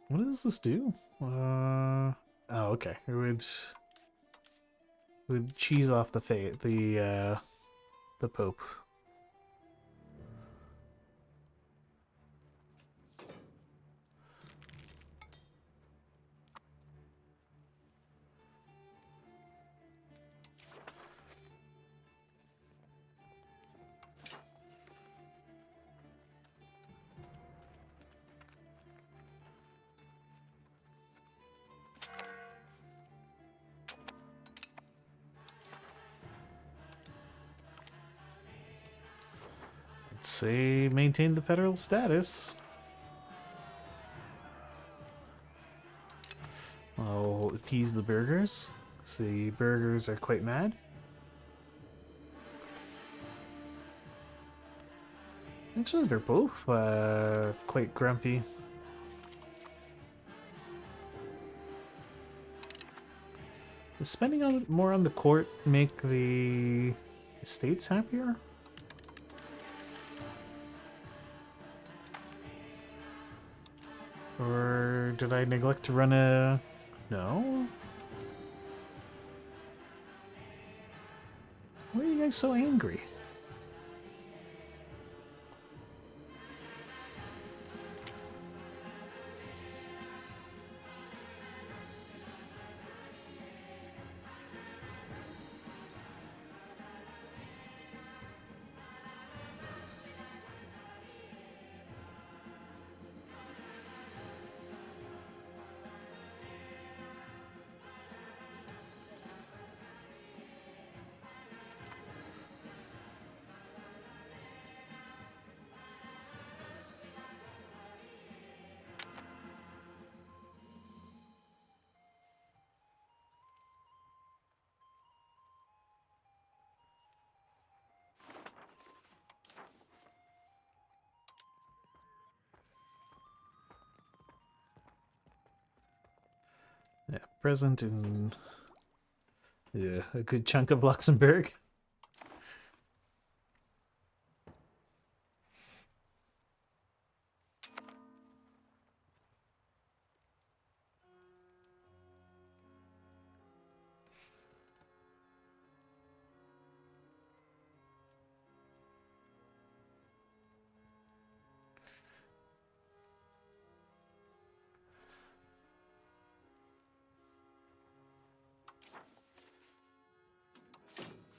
What does this do? Oh, okay. It would cheese off the Pope. Say maintain the federal status. I'll appease the burghers. The burghers are quite mad. Actually, they're both quite grumpy. Does spending more on the court make the estates happier? Or did I neglect to run a... No? Why are you guys so angry? Yeah, present in a good chunk of Luxembourg.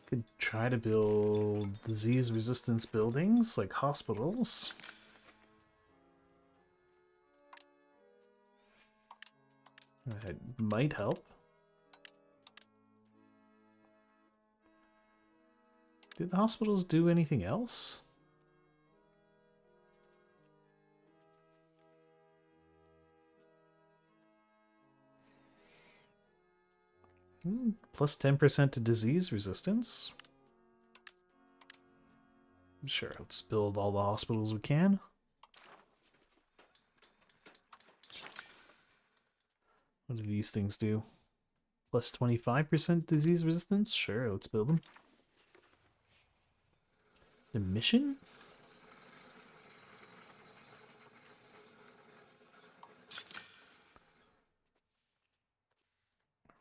Could try to build disease resistance buildings like hospitals. That might help. Did the hospitals do anything else? Plus 10% to disease resistance. Sure, let's build all the hospitals we can. What do these things do? Plus 25% disease resistance? Sure, let's build them. Emission?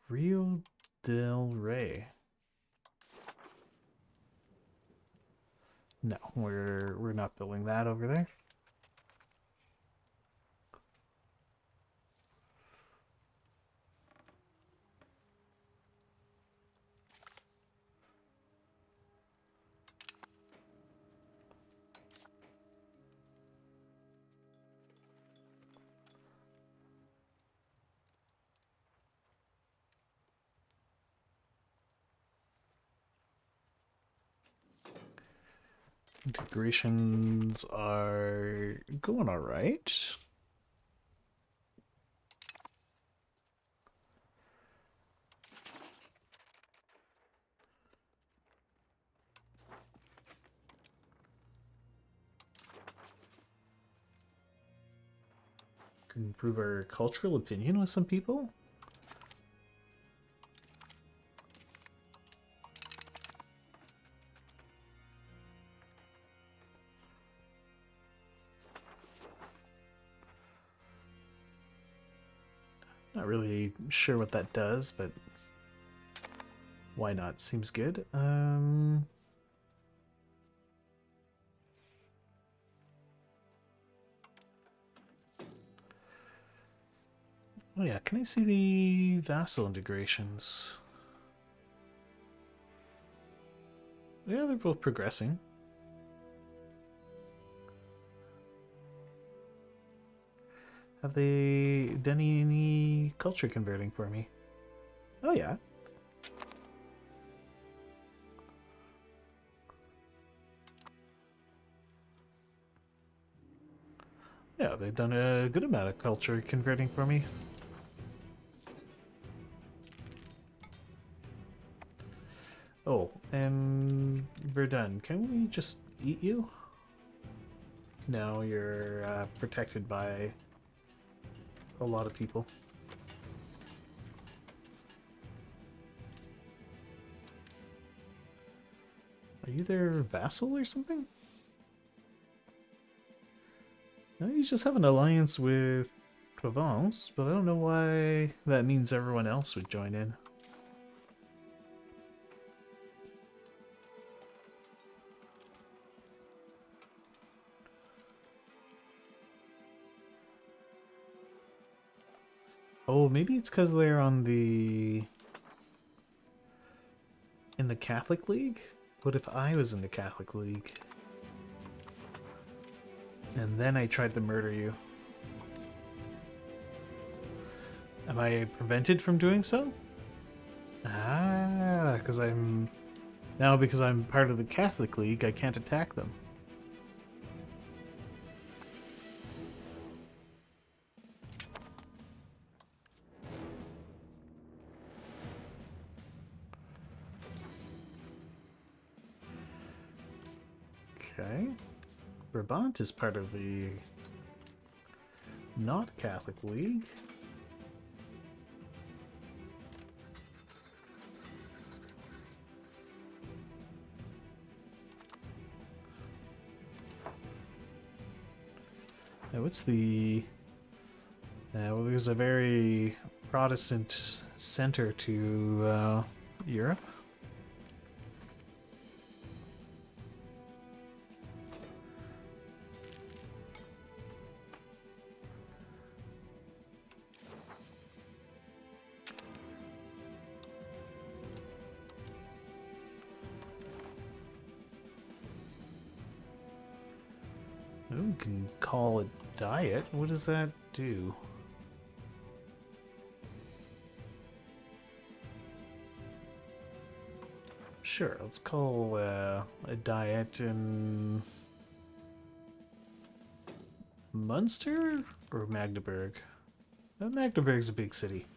Rio del Rey. No, we're not building that over there. Integrations are going all right. Can improve our cultural opinion with some people. Not really sure what that does, but why not? Seems good. Oh yeah, can I see the vassal integrations? Yeah, they're both progressing. Have they done any culture converting for me? Oh yeah. Yeah, they've done a good amount of culture converting for me. Oh, and Verdun, can we just eat you? No, you're protected by a lot of people. Are you their vassal or something? No, you just have an alliance with Provence, but I don't know why that means everyone else would join in. Oh, maybe it's because they're on in the Catholic League? What if I was in the Catholic League? And then I tried to murder you. Am I prevented from doing so? Ah, because I'm part of the Catholic League, I can't attack them. Okay. Brabant is part of the not Catholic League. Now, what's the... well, there's a very Protestant center to Europe. Oh, we can call it diet. What does that do? Sure, let's call a diet in Munster or Magdeburg. Magdeburg's a big city.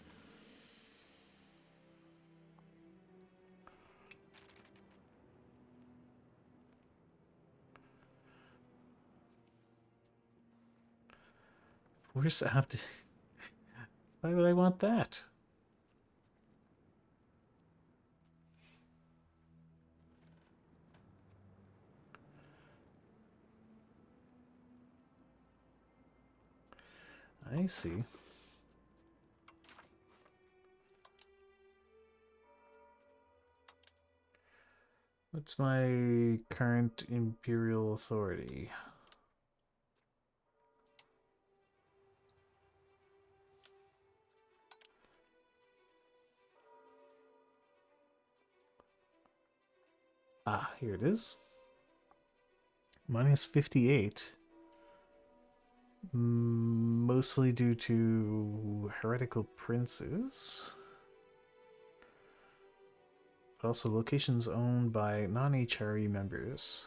Where's Abt? Why would I want that? I see. What's my current imperial authority? Ah, here it is. Minus 58. Mostly due to heretical princes. But also locations owned by non-HRE members.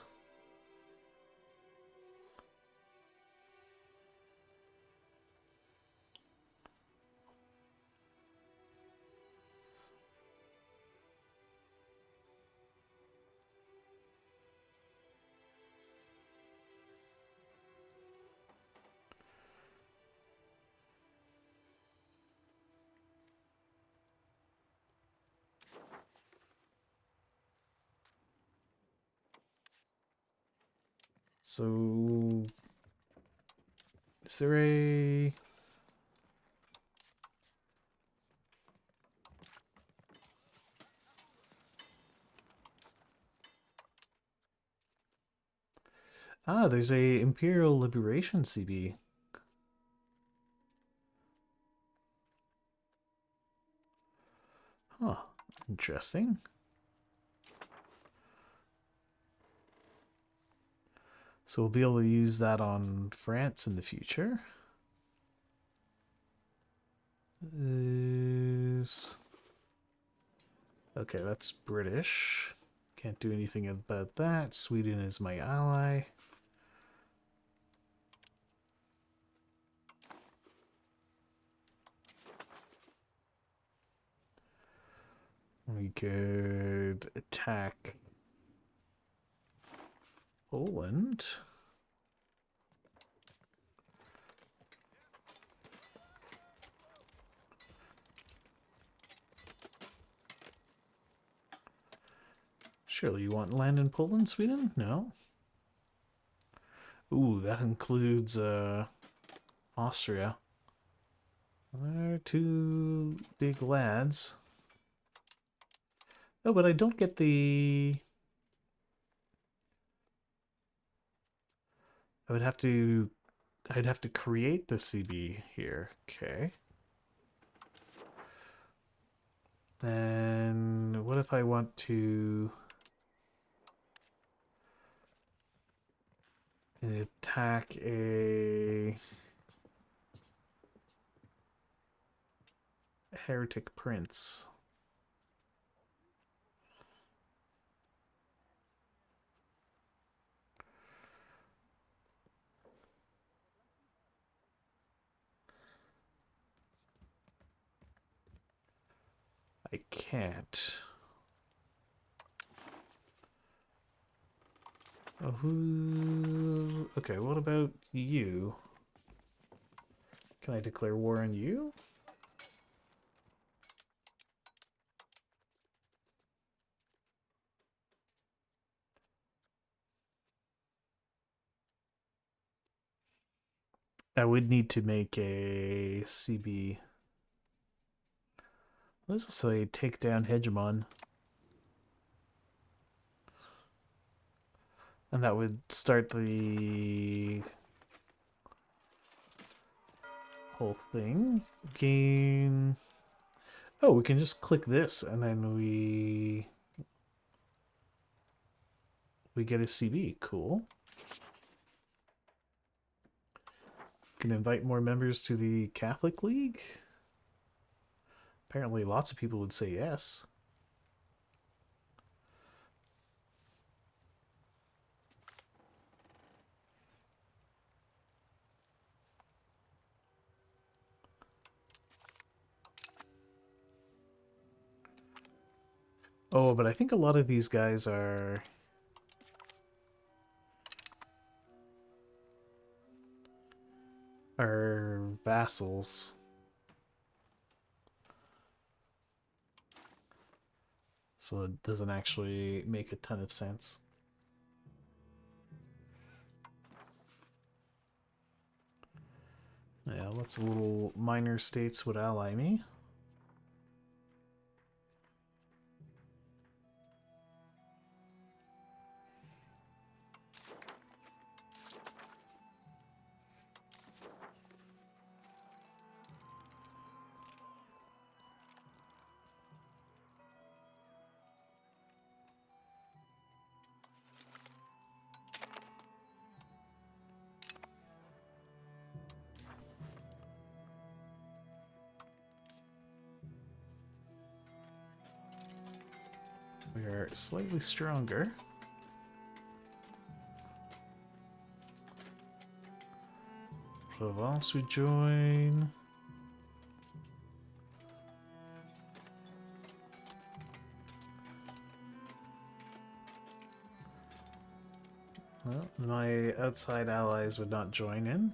So, is there a... Ah, there's a Imperial Liberation CB. Huh, interesting. So we'll be able to use that on France in the future. Okay, that's British. Can't do anything about that. Sweden is my ally. We could attack Poland. Surely you want land in Poland, Sweden? No? Ooh, that includes Austria. They're two big lads. Oh, but I don't get the... I would have to... I'd have to create the CB here. Okay. Then what if I want to attack a heretic prince? I can't. Oh, who... Okay, what about you? Can I declare war on you? I would need to make a CB. What does it say? Take down Hegemon. And that would start the whole thing. Gain. Oh, we can just click this and then we get a CB. Cool. Can invite more members to the Catholic League. Apparently lots of people would say yes. Oh, but I think a lot of these guys are vassals. So it doesn't actually make a ton of sense. Yeah, lots of little minor states would ally me. We are slightly stronger. Provence we join. Well, my outside allies would not join in.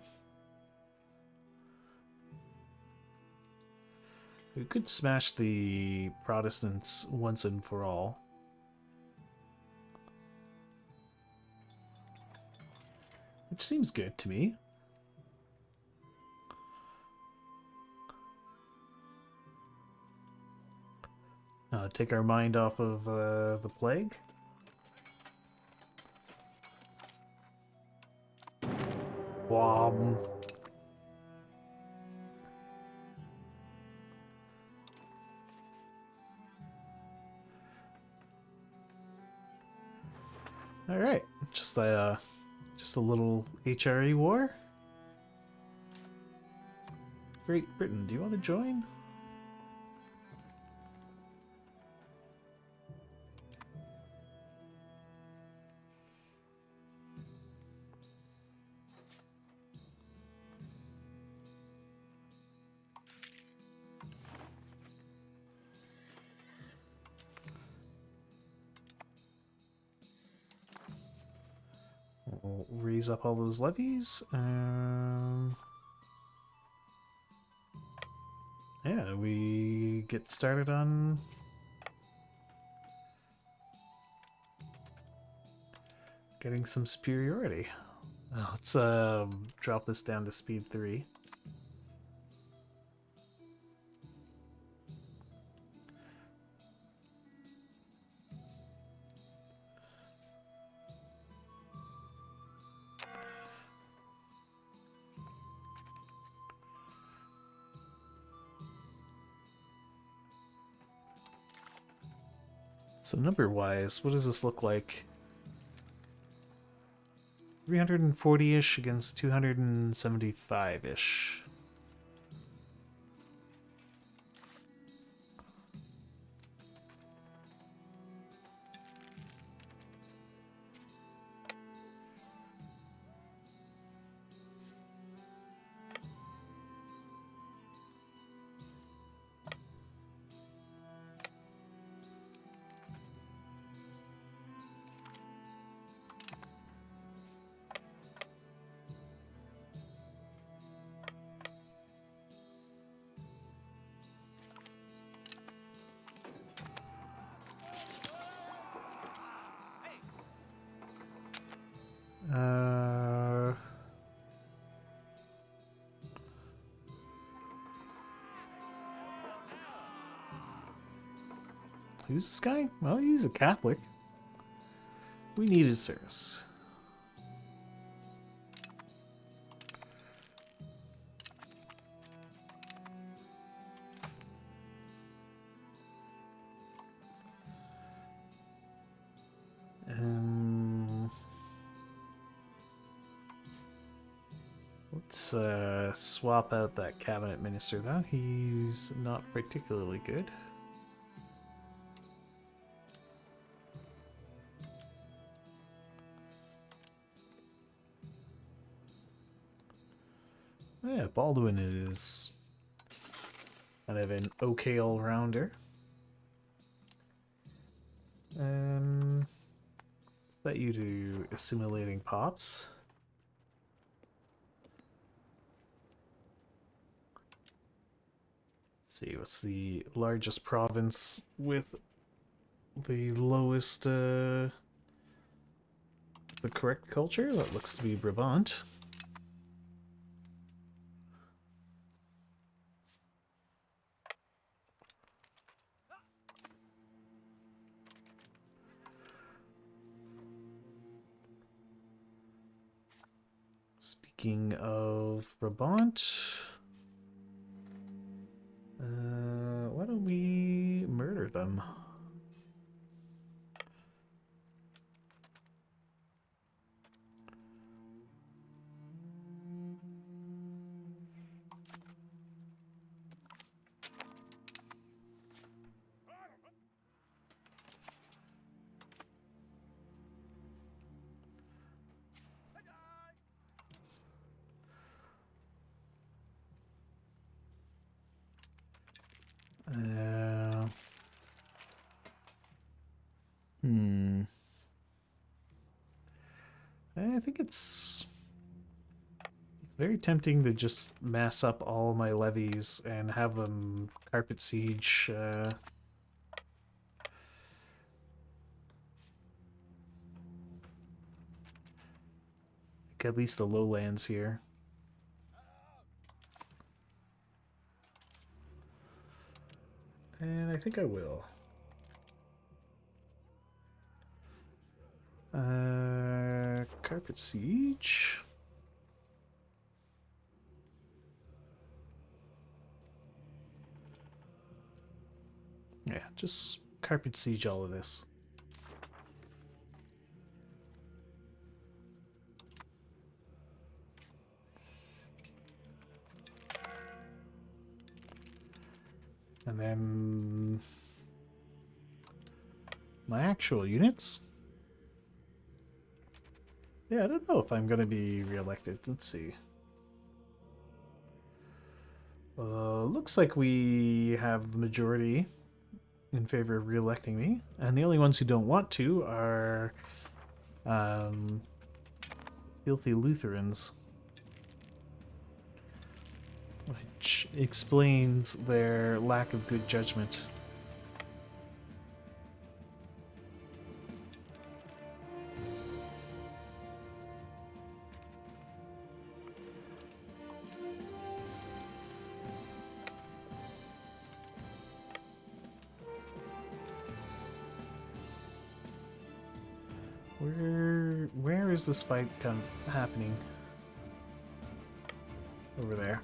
We could smash the Protestants once and for all. Which seems good to me. Take our mind off of the plague. Wom. All right, just a little HRE war. Great Britain, do you want to join? We'll raise up all those levies. Yeah, we get started on getting some superiority. Let's drop this down to speed 3. So number-wise, what does this look like? 340-ish against 275-ish. Who's this guy? Well, he's a Catholic. We need his service. Let's swap out that cabinet minister though. He's not particularly good. Yeah, Baldwin is kind of an okay all-rounder. Let you do assimilating pops. Let's see, what's the largest province with the lowest, the correct culture? That looks to be Brabant. Speaking of Brabant, why don't we murder them? I think it's very tempting to just mass up all my levies and have them carpet siege. Like at least the lowlands here. And I think I will. Carpet siege. Yeah, just carpet siege all of this. And then my actual units. Yeah, I don't know if I'm going to be reelected. Let's see. Looks like we have the majority in favor of re-electing me, and the only ones who don't want to are filthy Lutherans, which explains their lack of good judgment. Where is this fight kind of happening? Over there.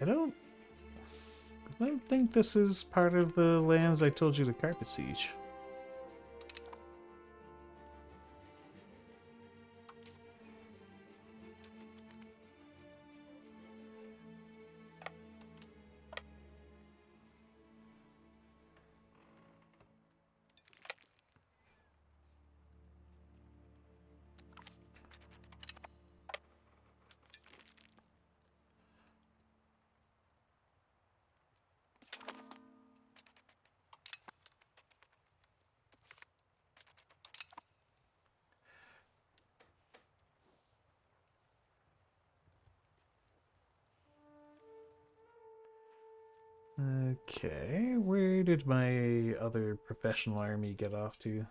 I don't think this is part of the lands I told you to carpet siege. Okay, where did my other professional army get off to?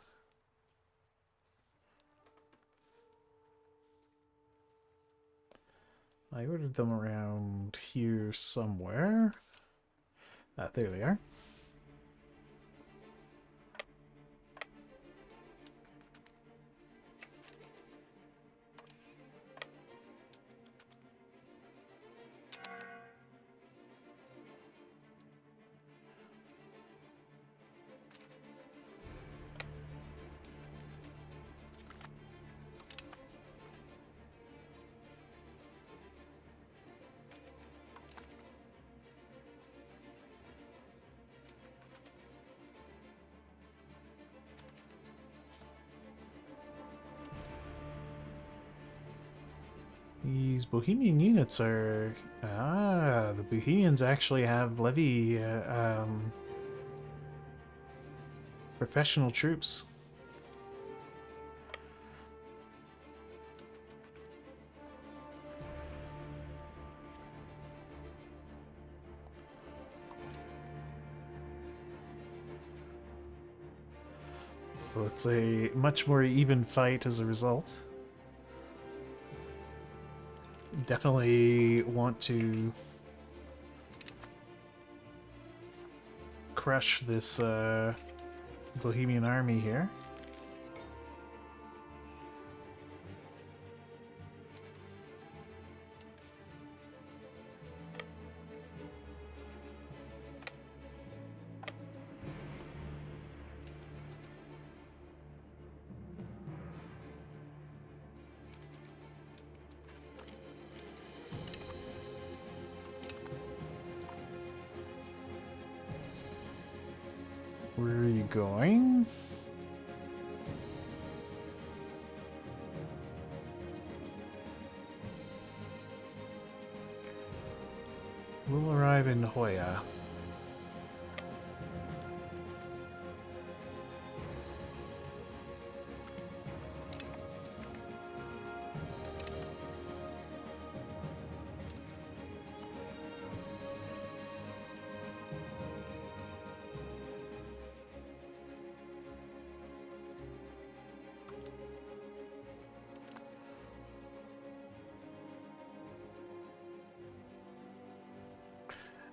I ordered them around here somewhere. Ah, there they are. These Bohemian units are... Ah, the Bohemians actually have levy professional troops. So it's a much more even fight as a result. Definitely want to crush this Bohemian army here. Where are you going? We'll arrive in Hoya.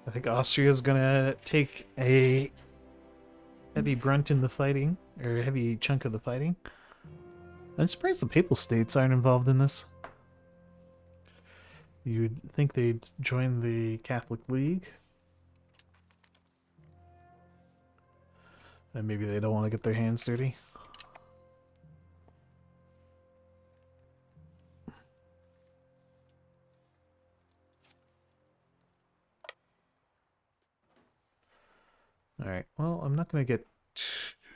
I think Austria's gonna take a heavy brunt in the fighting, or a heavy chunk of the fighting. I'm surprised the Papal States aren't involved in this. You'd think they'd join the Catholic League. And maybe they don't want to get their hands dirty. Alright, well, I'm not going to get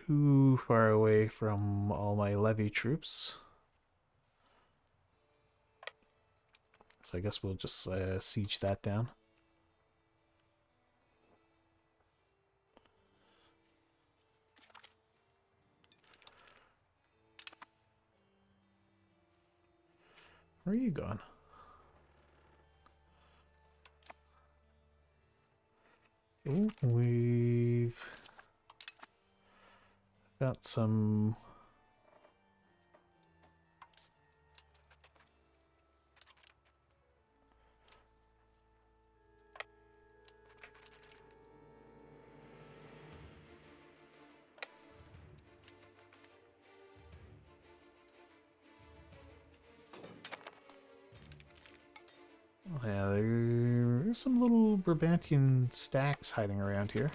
too far away from all my levy troops. So I guess we'll just siege that down. Where are you going? Ooh, we've got some... Yeah, there's some little Brabantian stacks hiding around here.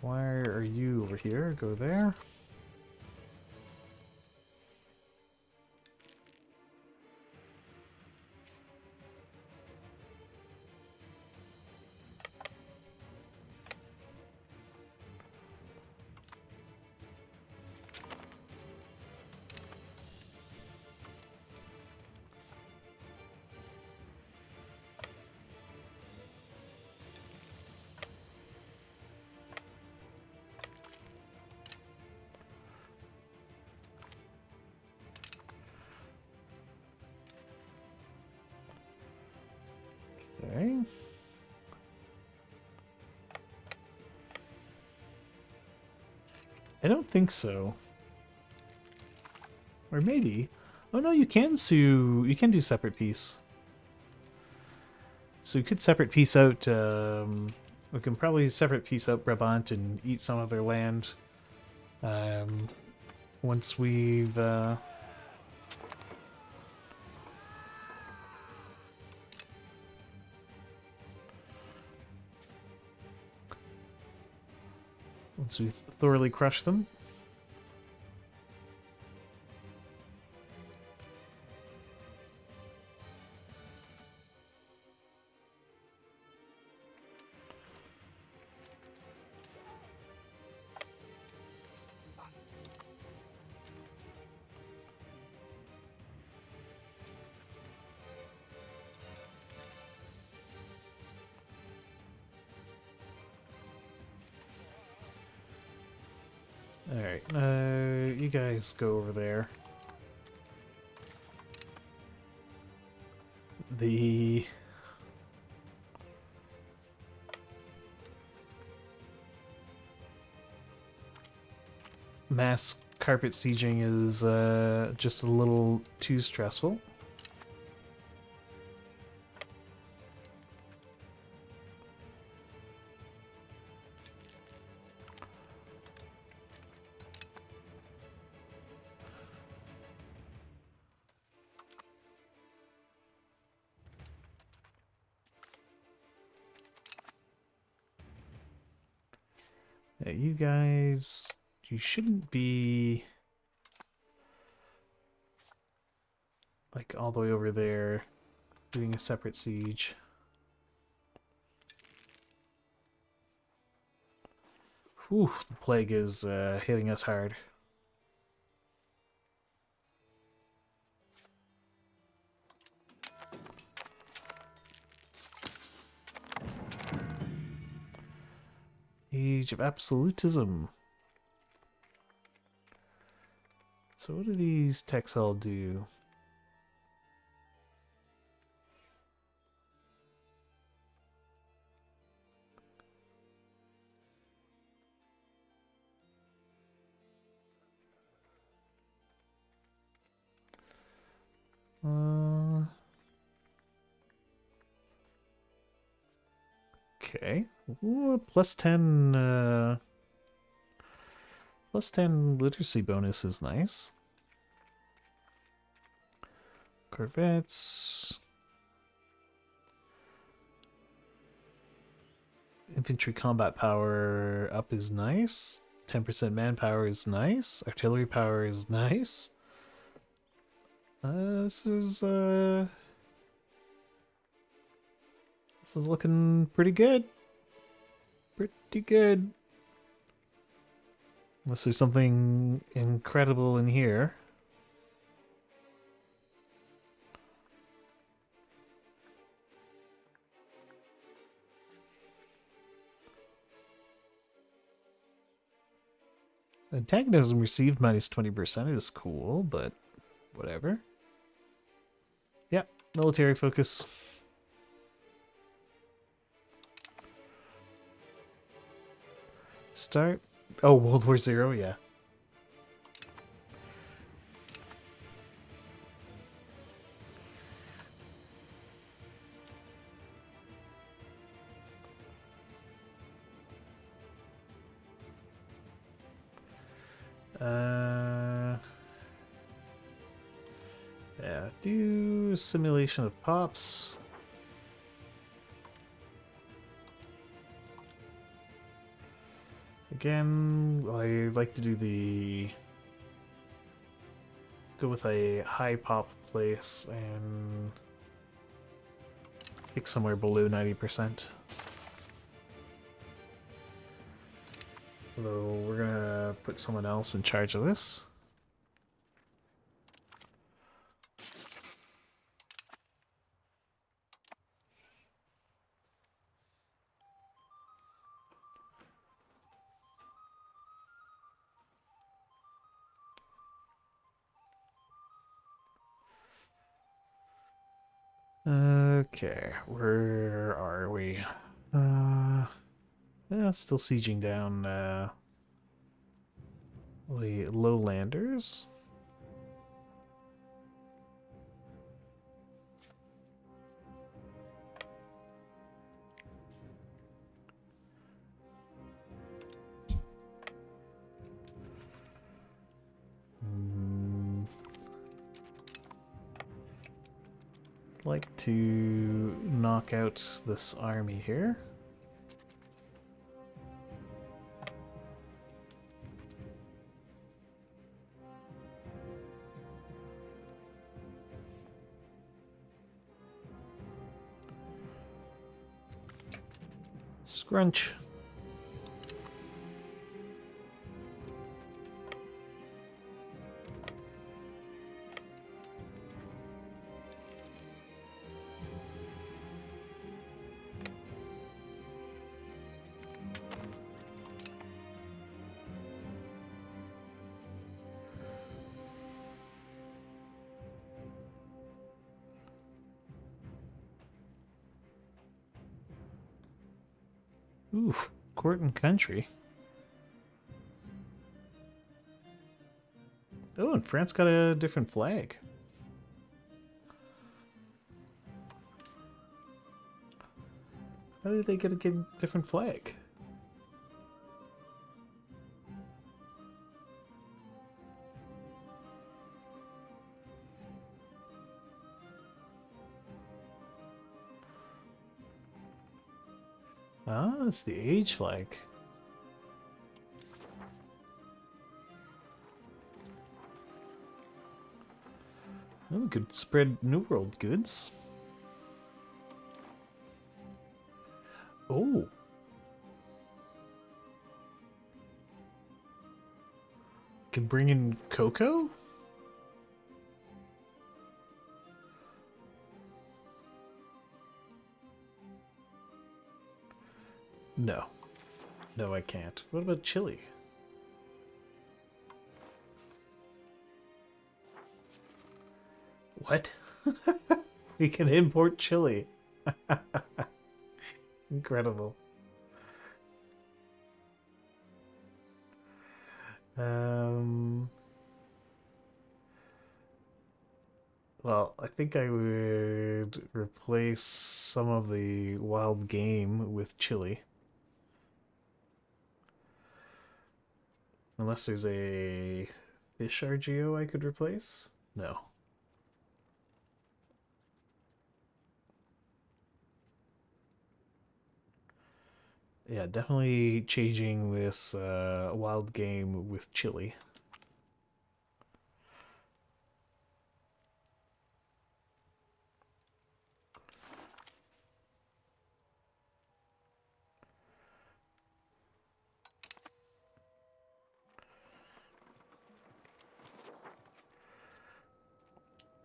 Why are you over here? Go there. I don't think so. Or maybe. Oh no, you can sue. You can do separate peace. So you could separate peace out. We can probably separate peace out Brabant and eat some of their land. Once we've. Once we thoroughly crush them. Alright, you guys go over there. The mass carpet sieging is just a little too stressful. Yeah, you guys, you shouldn't be like all the way over there doing a separate siege. Whew, the plague is hitting us hard. Age of Absolutism. So what do these techs all do? Okay. Ooh, plus 10 literacy bonus is nice. Corvettes. Infantry combat power up is nice. 10% manpower is nice. Artillery power is nice. This is looking pretty good. Pretty good. Unless there's something incredible in here. Antagonism received minus 20% is cool, but whatever. Yeah, military focus. Start. Oh, World War Zero, yeah. Yeah, do simulation of pops. Again, I like to do go with a high pop place and pick somewhere below 90%. Although we're gonna put someone else in charge of this. Okay, where are we? Yeah, still sieging down The lowlanders. Like to knock out this army here. Scrunch. Oof, court and country. Oh, and France got a different flag. How did they get a different flag? Ah, it's the age flag. Oh, we could spread New World goods. Oh. Can bring in cocoa? No. No, I can't. What about chili? What? We can import chili. Incredible. Well, I think I would replace some of the wild game with chili. Unless there's a fish RGO I could replace? No. Yeah, definitely changing this wild game with chili.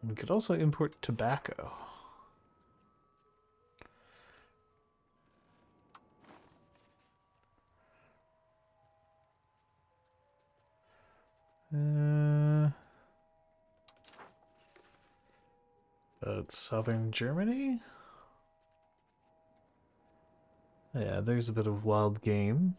We could also import tobacco. Southern Germany? Yeah, there's a bit of wild game.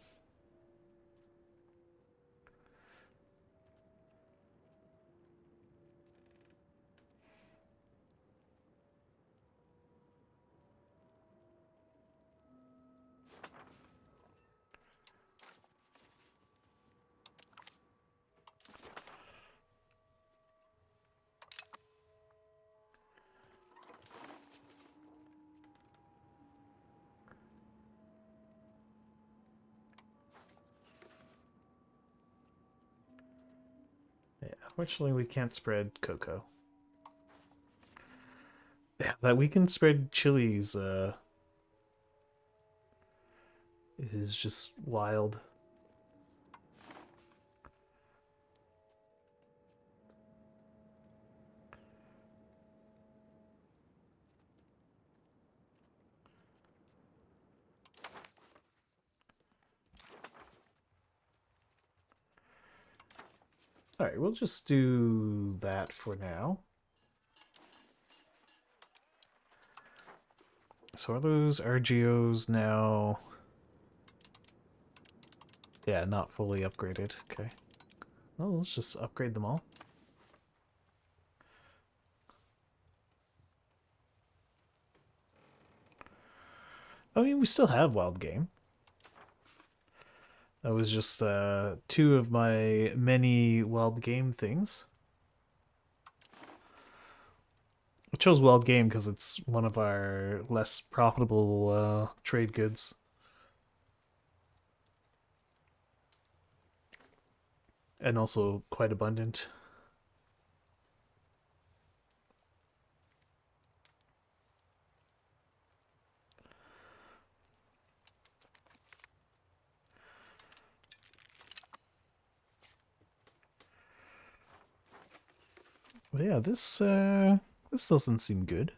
Yeah, unfortunately we can't spread cocoa. Yeah, that we can spread chilies is just wild. Alright, we'll just do that for now. So are those RGOs now... Yeah, not fully upgraded. Okay. Oh, let's just upgrade them all. I mean, we still have wild game. That was just two of my many wild game things. I chose wild game because it's one of our less profitable trade goods. And also quite abundant. But yeah, this doesn't seem good.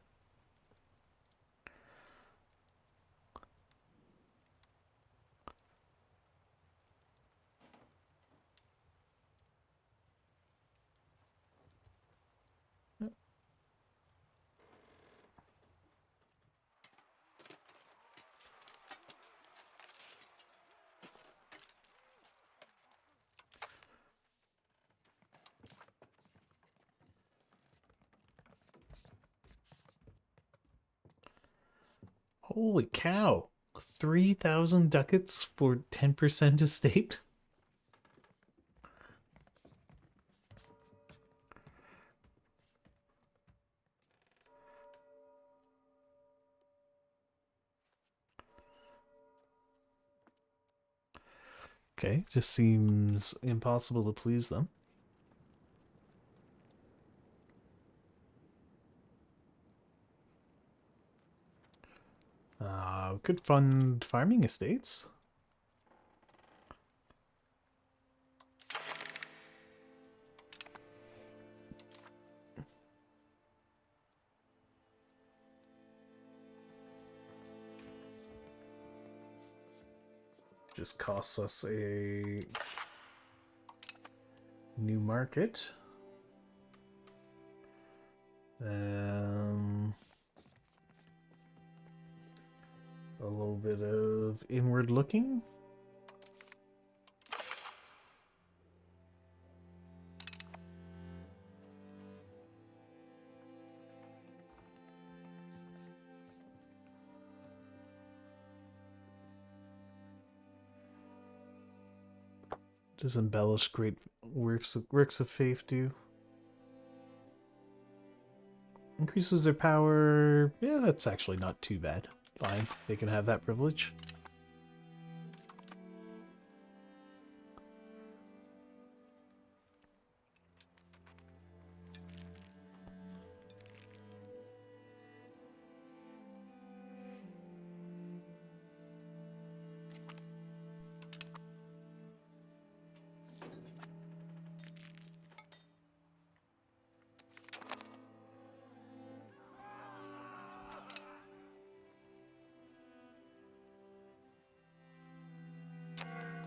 Holy cow. 3,000 ducats for 10% estate? Okay, just seems impossible to please them. Could fund farming estates. Just costs us a new market. A little bit of inward looking. Does embellish great works of faith do? Increases their power. Yeah, that's actually not too bad. Fine, they can have that privilege.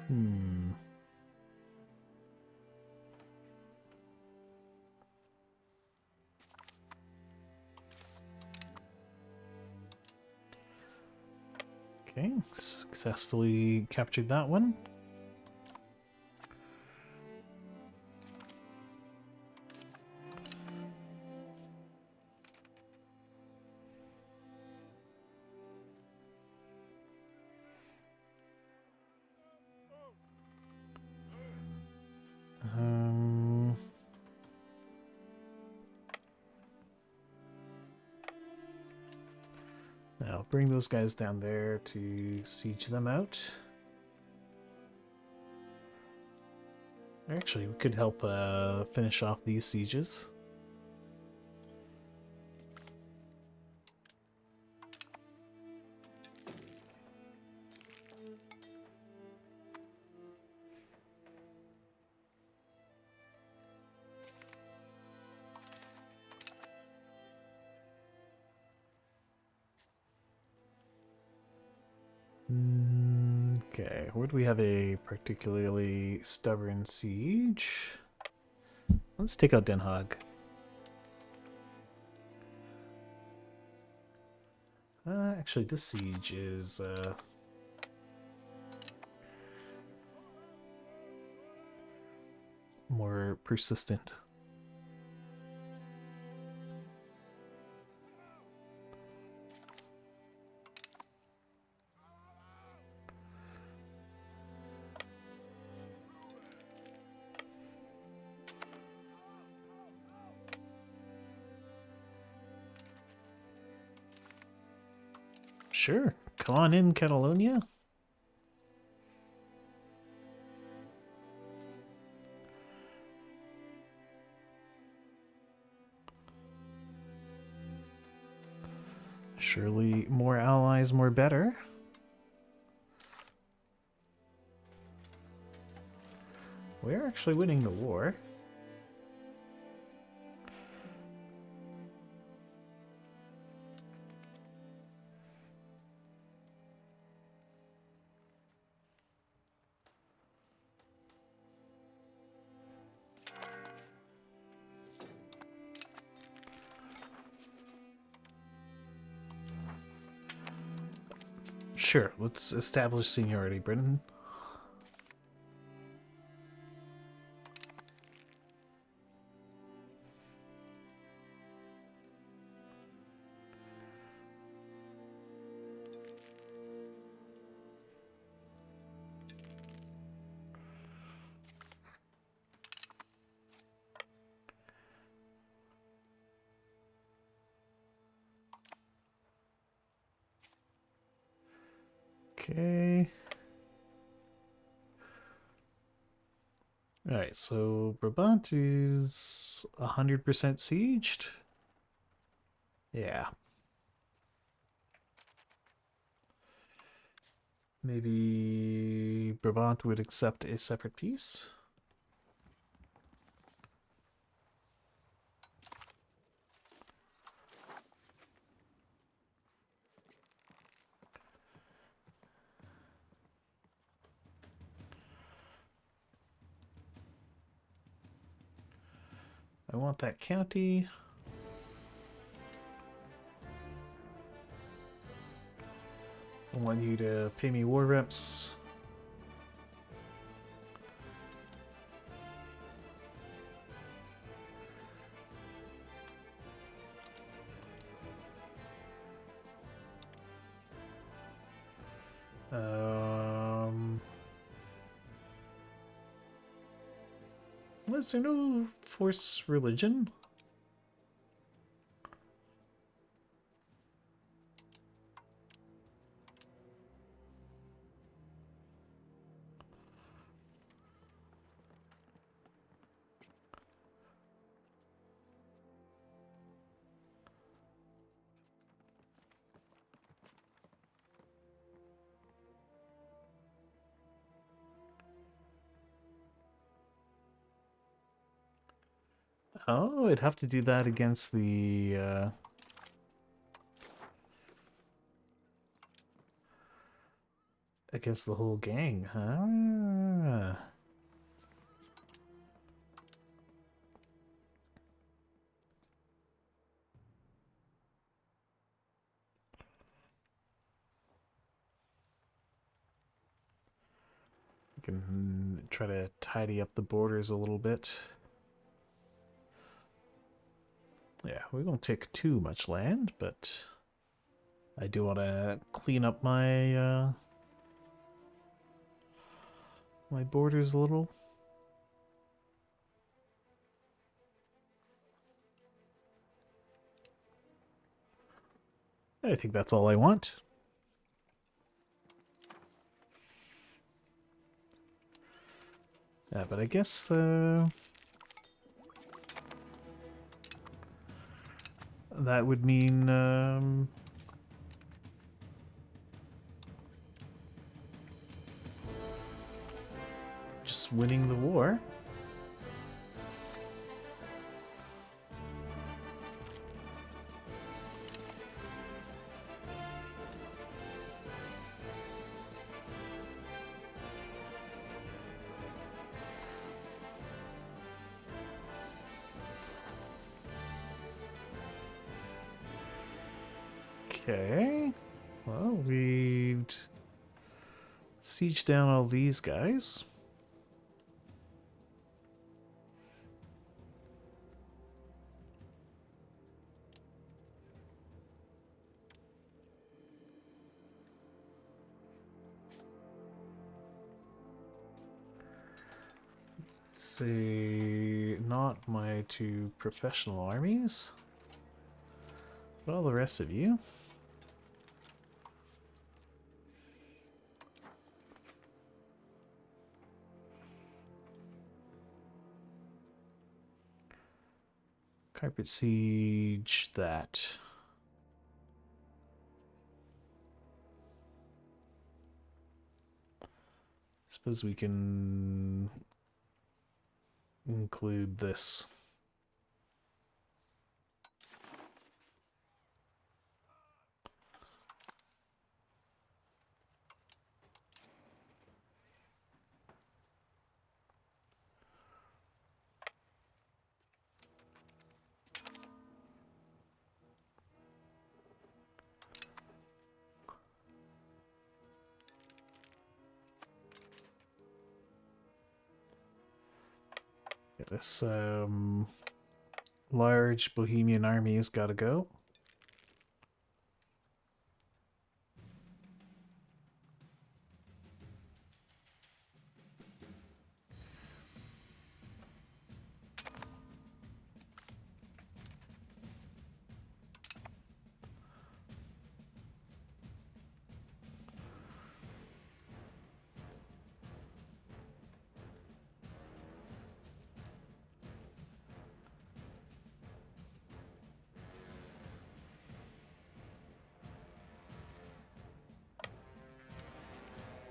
Hmm. Okay, successfully captured that one. Now bring those guys down there to siege them out. Actually, we could help finish off these sieges. Okay, where do we have a particularly stubborn siege? Let's take out Den Haag. Actually, this siege is more persistent. Sure, come on in, Catalonia. Surely more allies, more better. We're actually winning the war. Sure, let's establish seniority, Britain. Okay. Alright, so Brabant is 100% sieged. Yeah. Maybe Brabant would accept a separate peace. I want that county. I want you to pay me war reps. Is there no force religion? Oh, I'd have to do that against the whole gang, huh? We can try to tidy up the borders a little bit. Yeah, we won't take too much land, but I do want to clean up my my borders a little. I think that's all I want. Yeah, but I guess that would mean just winning the war. Okay. Well, we'd siege down all these guys. say not my two professional armies, but all the rest of you. Carpet siege that. Suppose we can include this. This large Bohemian army has got to go.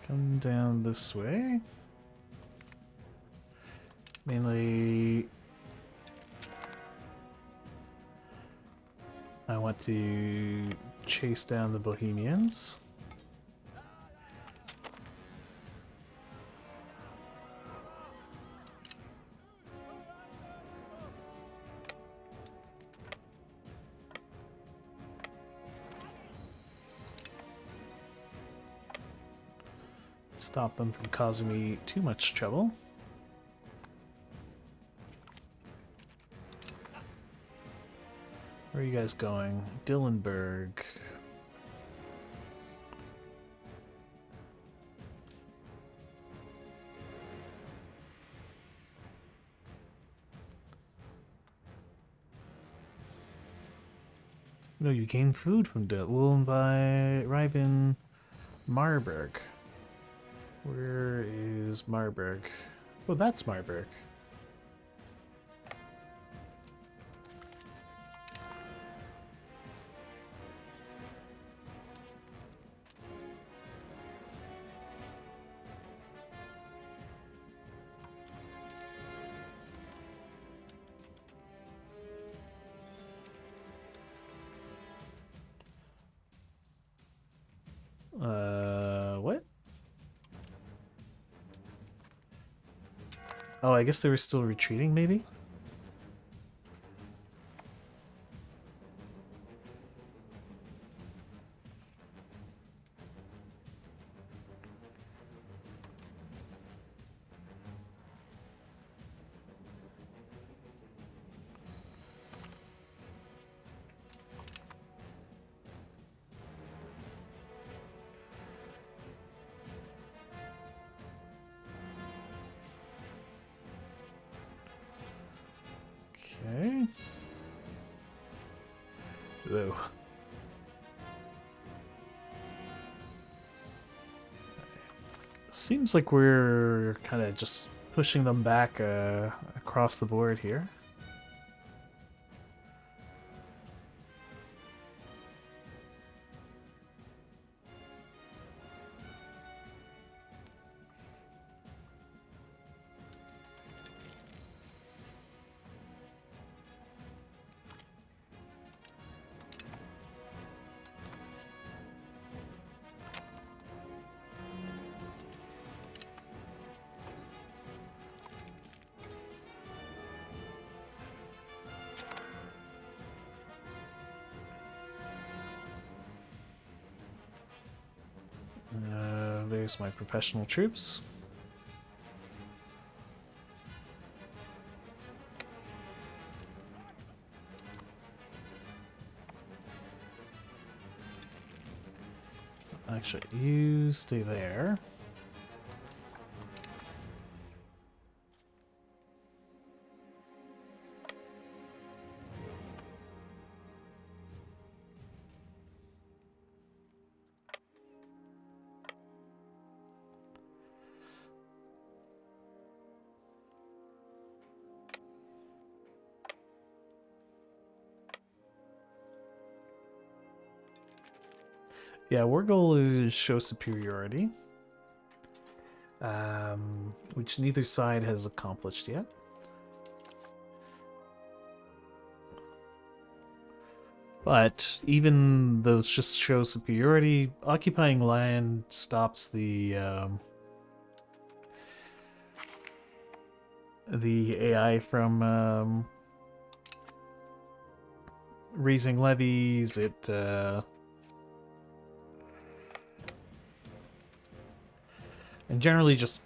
Come down this way. Mainly, I want to chase down the Bohemians. Stop them from causing me too much trouble. Where are you guys going? Dillenburg. No, you gain food from Dillen by arriving Marburg. Where is Marburg? Oh, that's Marburg. What? Oh, I guess they were still retreating, maybe? Okay. Whoa. Seems like we're kind of just pushing them back across the board here. There's my professional troops. Actually, you stay there. Yeah, our goal is show superiority, which neither side has accomplished yet. But even though it's just show superiority, occupying land stops the AI from raising levies. It and generally just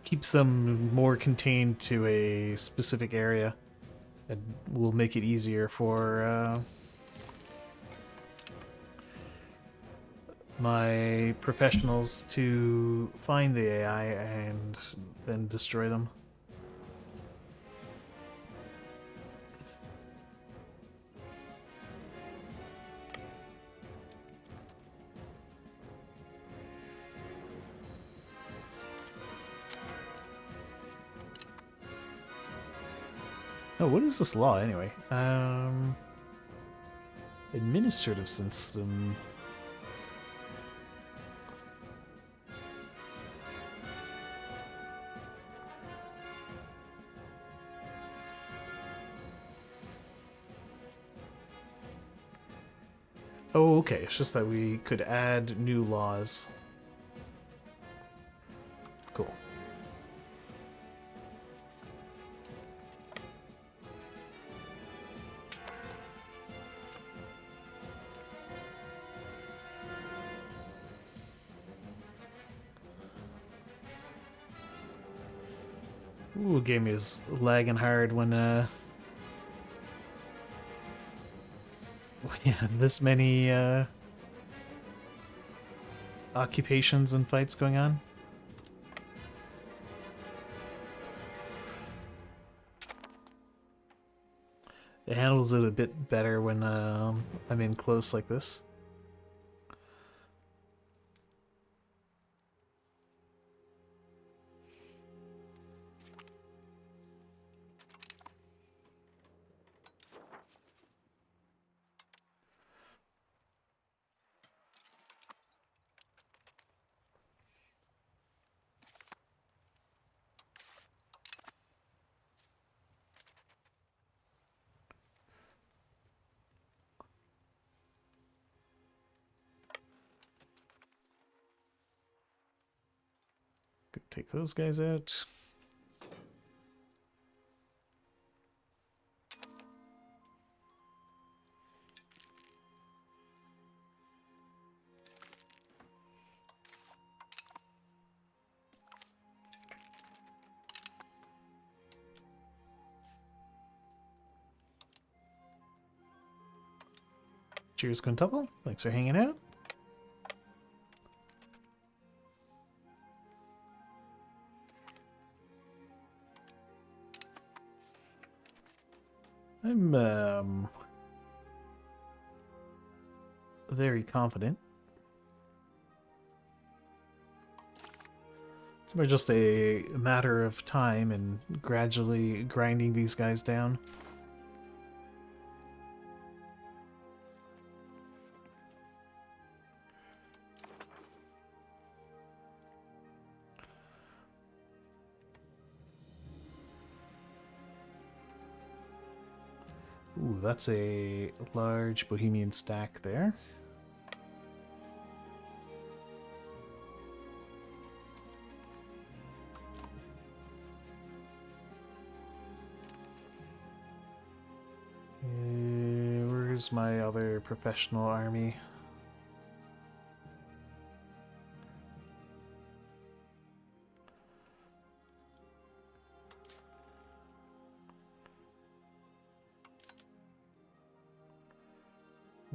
keeps them more contained to a specific area, and will make it easier for my professionals to find the AI and then destroy them. Oh, what is this law anyway? Administrative system. Oh, okay. It's just that we could add new laws. Cool. Ooh, game is lagging hard when we have this many occupations and fights going on. It handles it a bit better when I'm in close like this. Could take those guys out. Cheers, Quintuple. Thanks for hanging out. I'm very confident. It's more just a matter of time and gradually grinding these guys down. Ooh, that's a large Bohemian stack there. Where's my other professional army?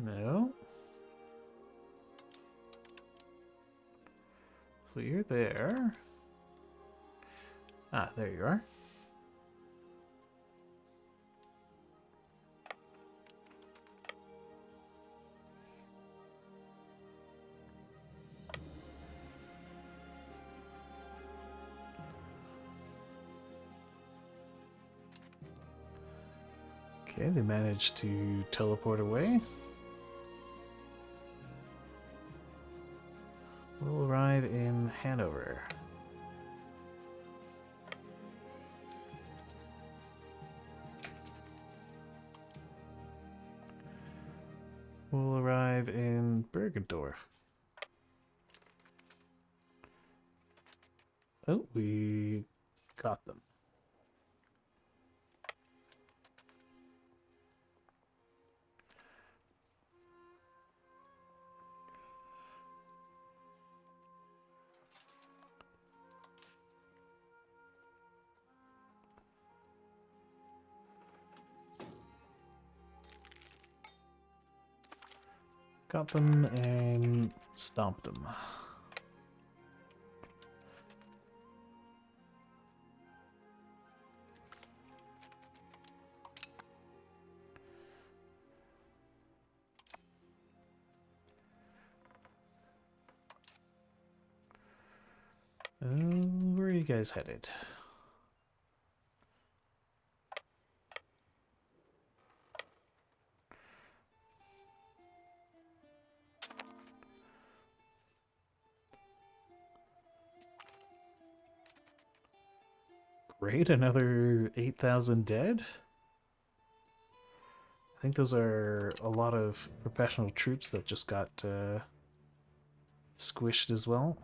No. So you're there. Ah, there you are. Okay, they managed to teleport away. We'll arrive in Hanover. We'll arrive in Bergendorf. Oh, we got them. Got them and stomped them. Where are you guys headed? Great, another 8,000 dead? I think those are a lot of professional troops that just got squished as well.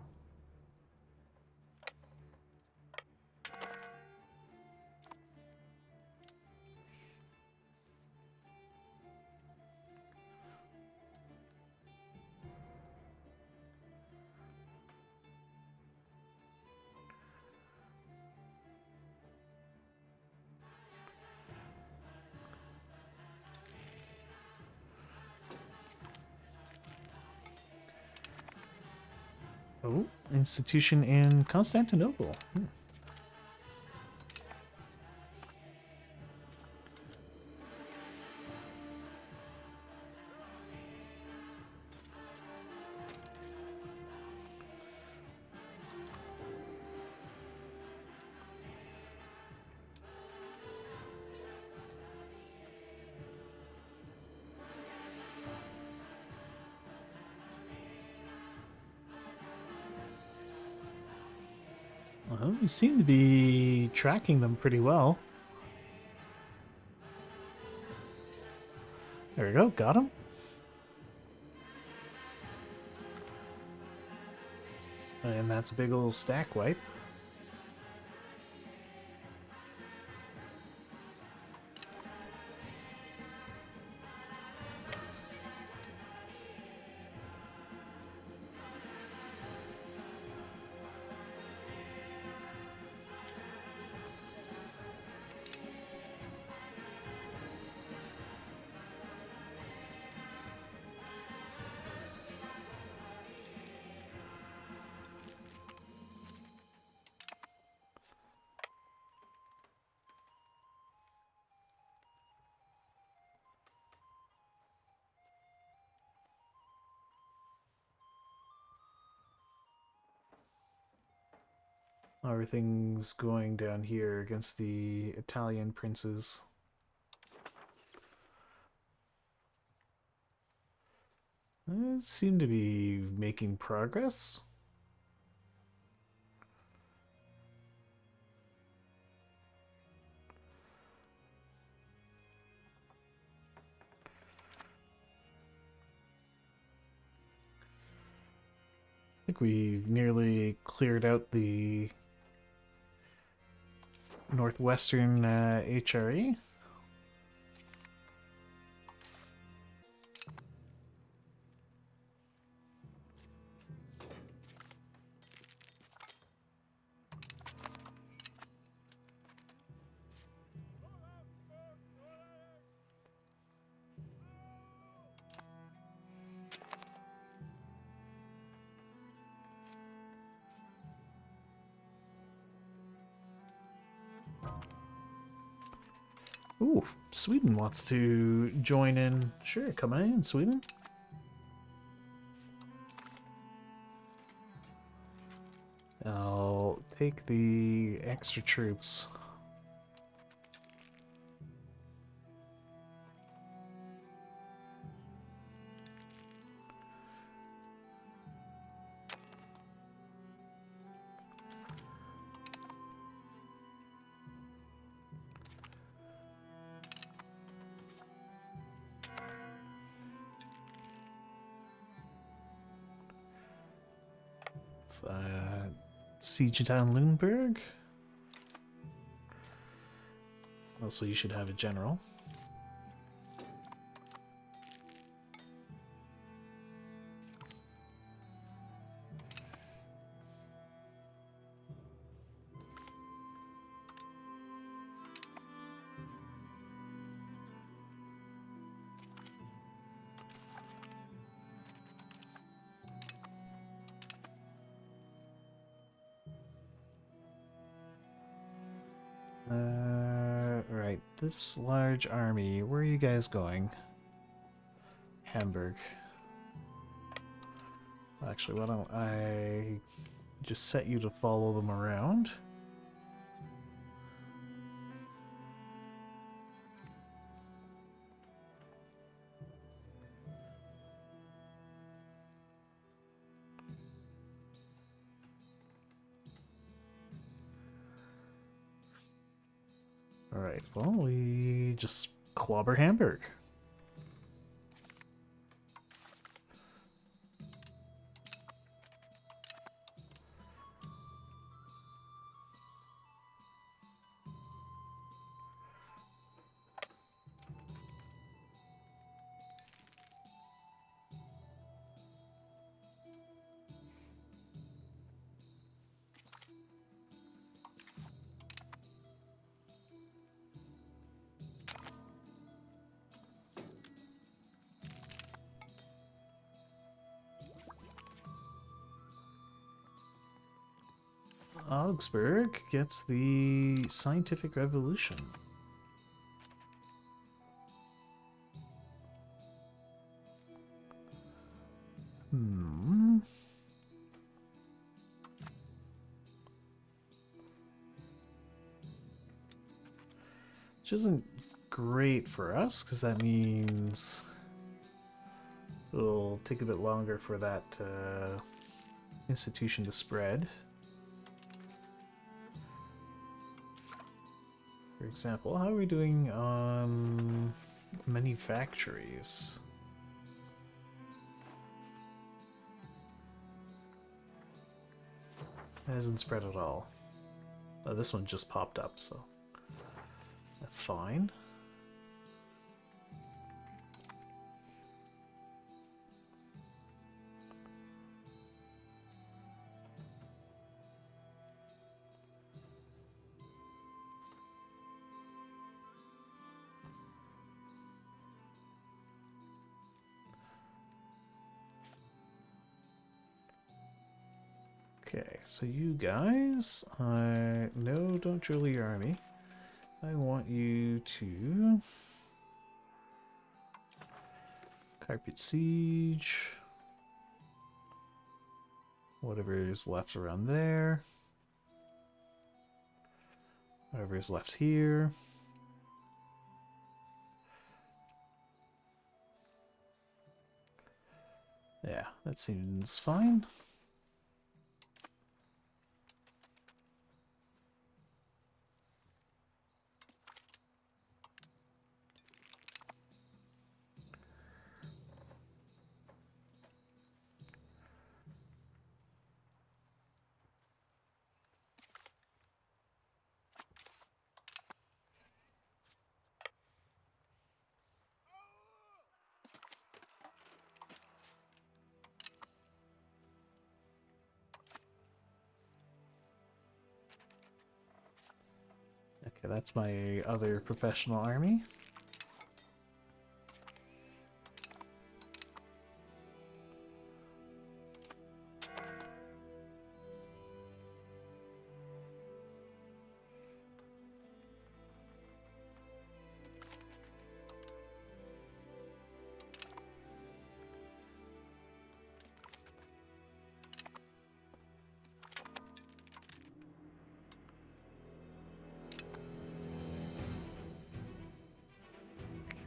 Oh, institution in Constantinople. Well, you seem to be tracking them pretty well. There we go, got him. And that's a big old stack wipe. Everything's going down here against the Italian princes. Seem to be making progress. I think we've nearly cleared out the northwestern HRE. Ooh, Sweden wants to join in. Sure, come on in, Sweden. I'll take the extra troops. Siege down Luneburg. Also, you should have a general. Right, this large army, where are you guys going? Hamburg. Actually, why don't I just set you to follow them around? Alright, well, we just clobber Hamburg. Augsburg gets the scientific revolution. Which isn't great for us, because that means it'll take a bit longer for that institution to spread. For example, how are we doing on manufactories? It hasn't spread at all. This one just popped up, so that's fine. Okay, so you guys, no, don't drill your army. I want you to carpet siege whatever is left around there, whatever is left here. Yeah, that seems fine. Okay, that's my other professional army.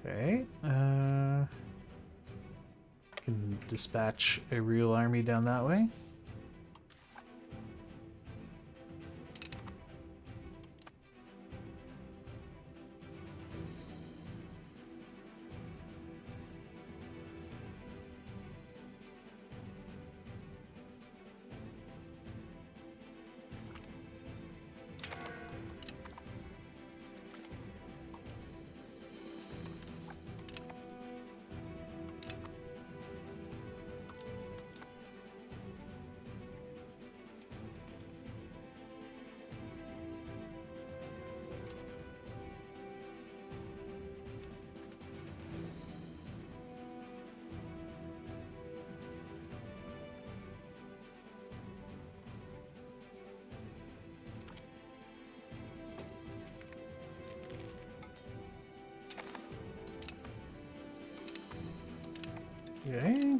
Okay, can dispatch a real army down that way. Okay.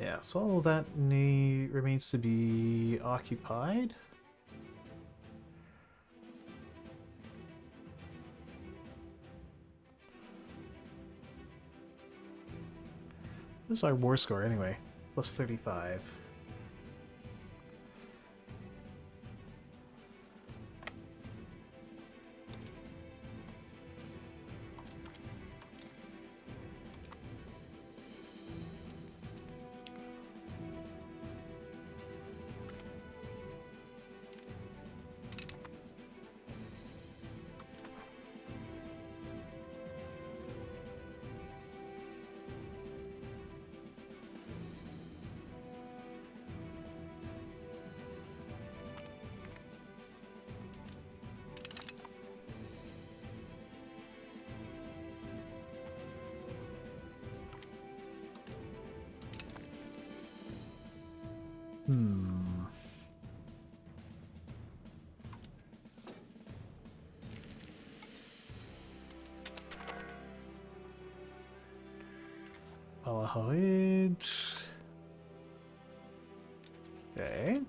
Yeah, so all of that remains to be occupied. What is our war score anyway? Plus 35. Hmm. Alahoid. Okay.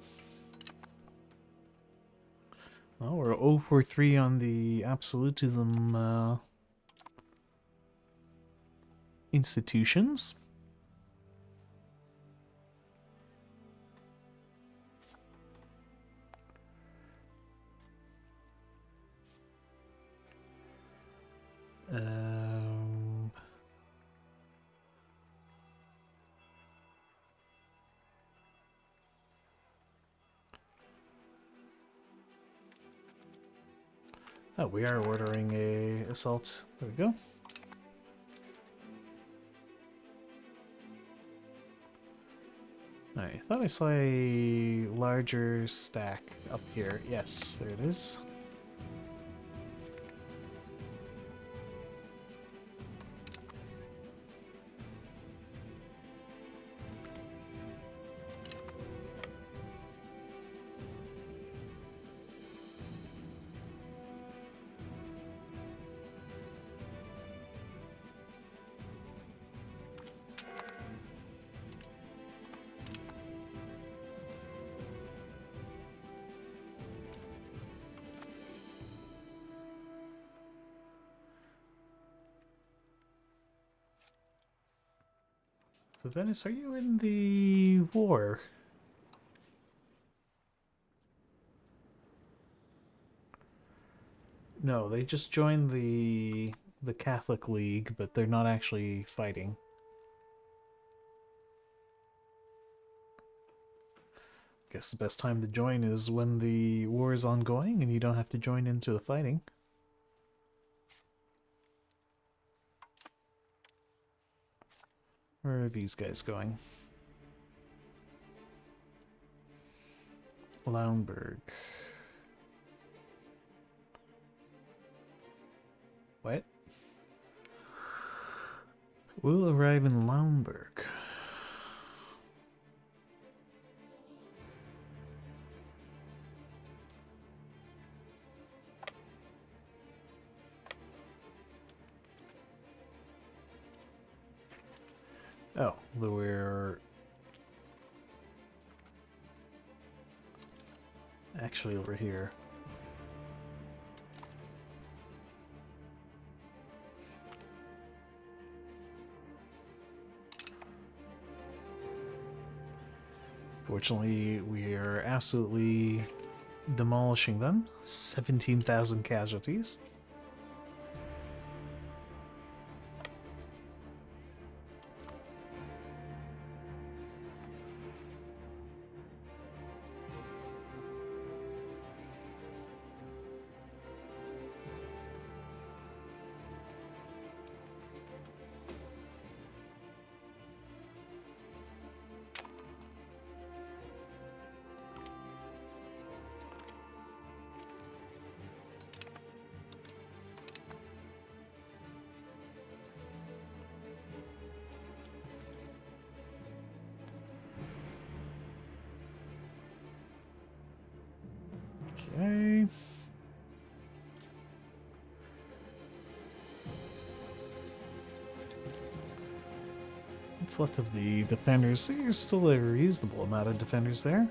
Well, we're 0 for 3 on the absolutism institutions. Um, oh, we are ordering a assault. There we go. I thought I saw a larger stack up here. Yes, there it is. So Venice, are you in the war? No, they just joined the Catholic League, but they're not actually fighting. Guess the best time to join is when the war is ongoing and you don't have to join into the fighting. Where are these guys going? Lauenburg. What? We'll arrive in Lauenburg. Oh, we're actually over here. Fortunately, we are absolutely demolishing them. 17,000 casualties. Okay. What's left of the defenders? There's still a reasonable amount of defenders there.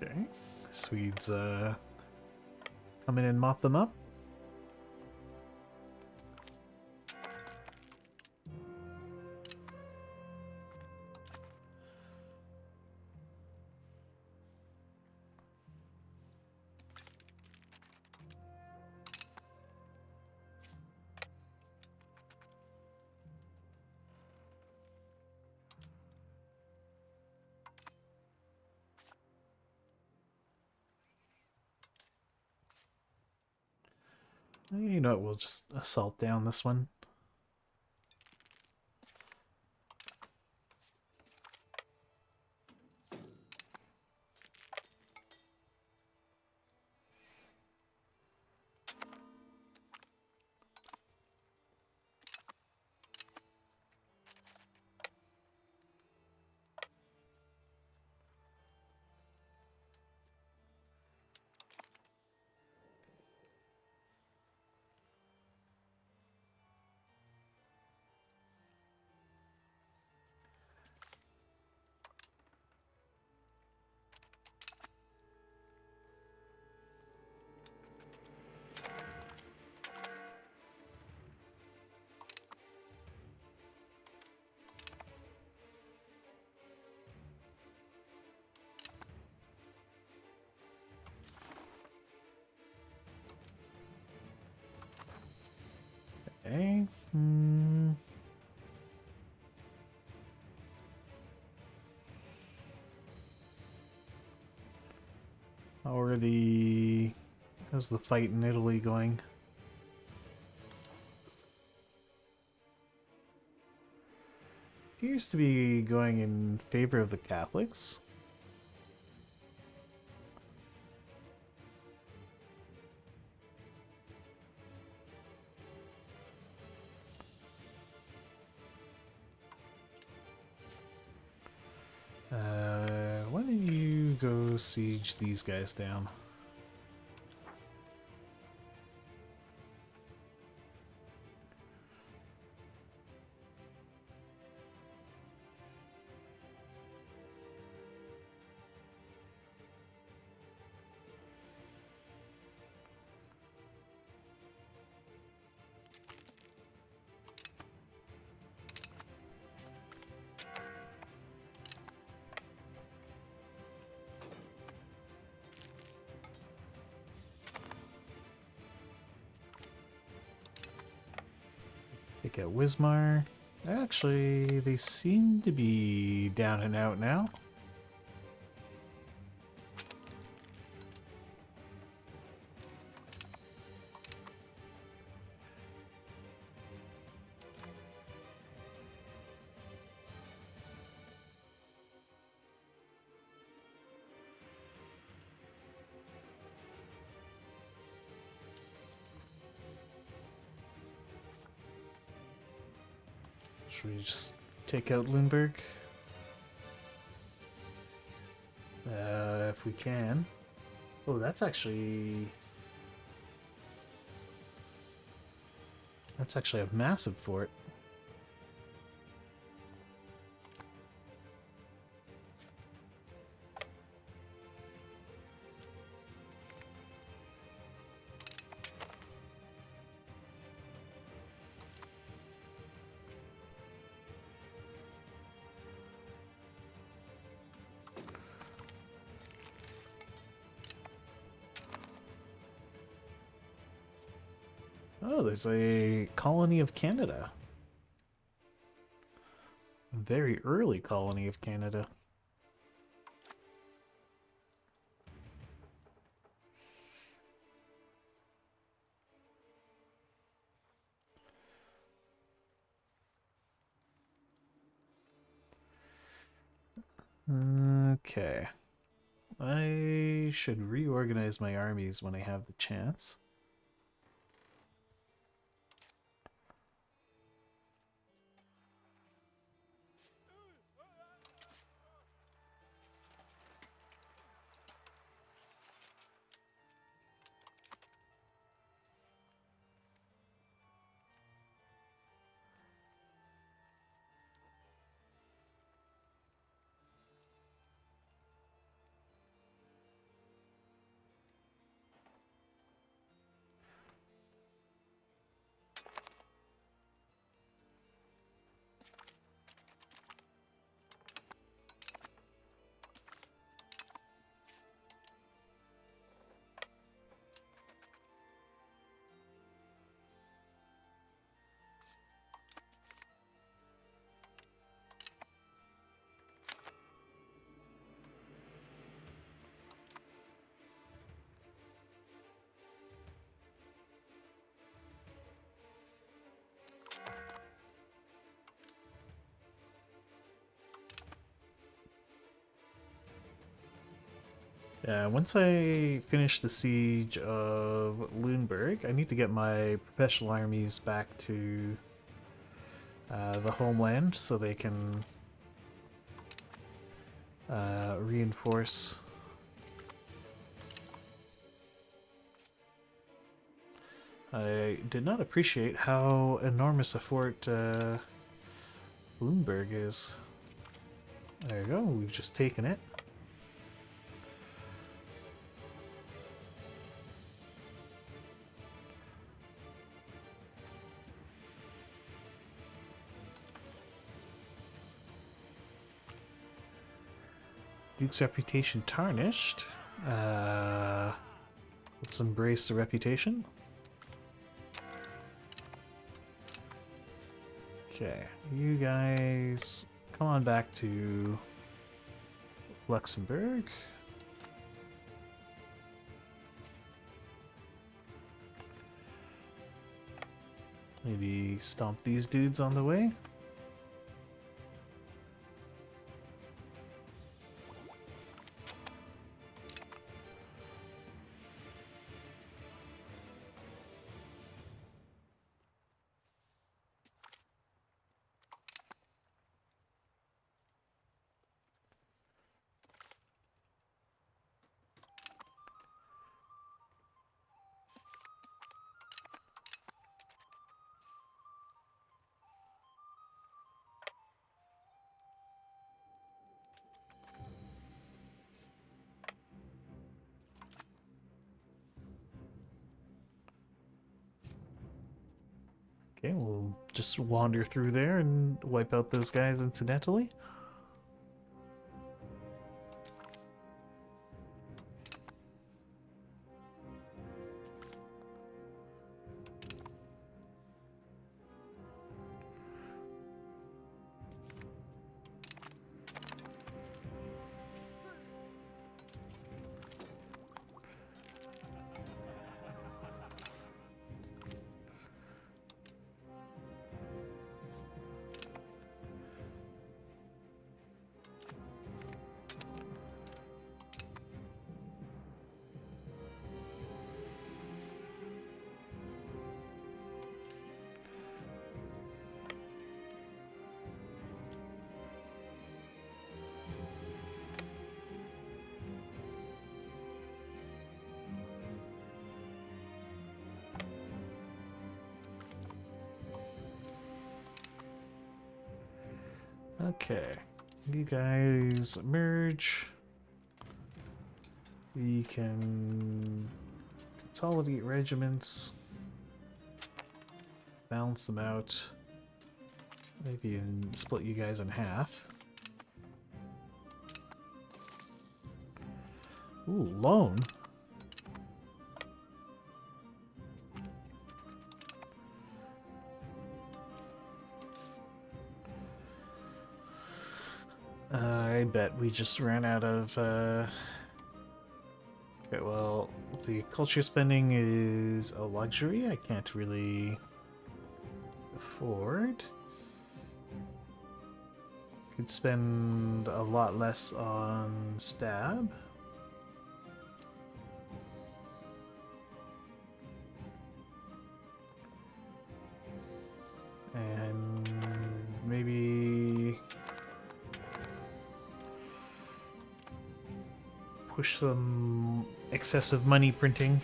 Okay. Swedes come in and mop them up. You know what, we'll just assault down this one. Okay. How's the fight in Italy going? Appears to be going in favor of the Catholics. Why don't you go siege these guys down? Take out Wismar. Actually, they seem to be down and out now. Should we just take out Lundberg? If we can. Oh, that's actually a massive fort. Oh, there's a colony of Canada. very early colony of Canada. Okay. I should reorganize my armies when I have the chance. Yeah, once I finish the siege of Luneburg, I need to get my professional armies back to the homeland so they can reinforce. I did not appreciate how enormous a fort Luneburg is. There you go, we've just taken it. Duke's reputation tarnished. Let's embrace the reputation. Okay, you guys come on back to Luxembourg. Maybe stomp these dudes on the way. Okay, we'll just wander through there and wipe out those guys incidentally. Okay, you guys merge. We can consolidate regiments, balance them out, maybe even split you guys in half. Ooh, loan. bet we just ran out of... Okay, well, the culture spending is a luxury I can't really afford. Could spend a lot less on stab. And maybe push some excessive money printing.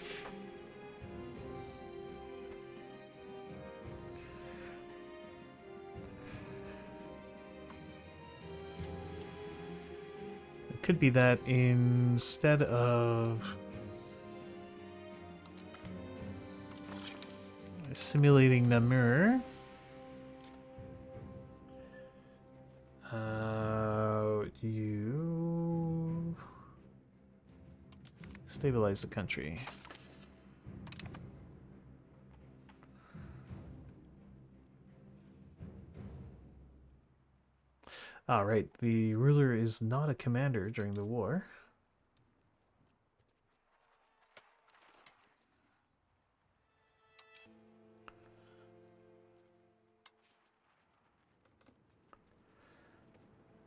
It could be that instead of simulating the mirror, you stabilize the country. Alright, the ruler is not a commander during the war.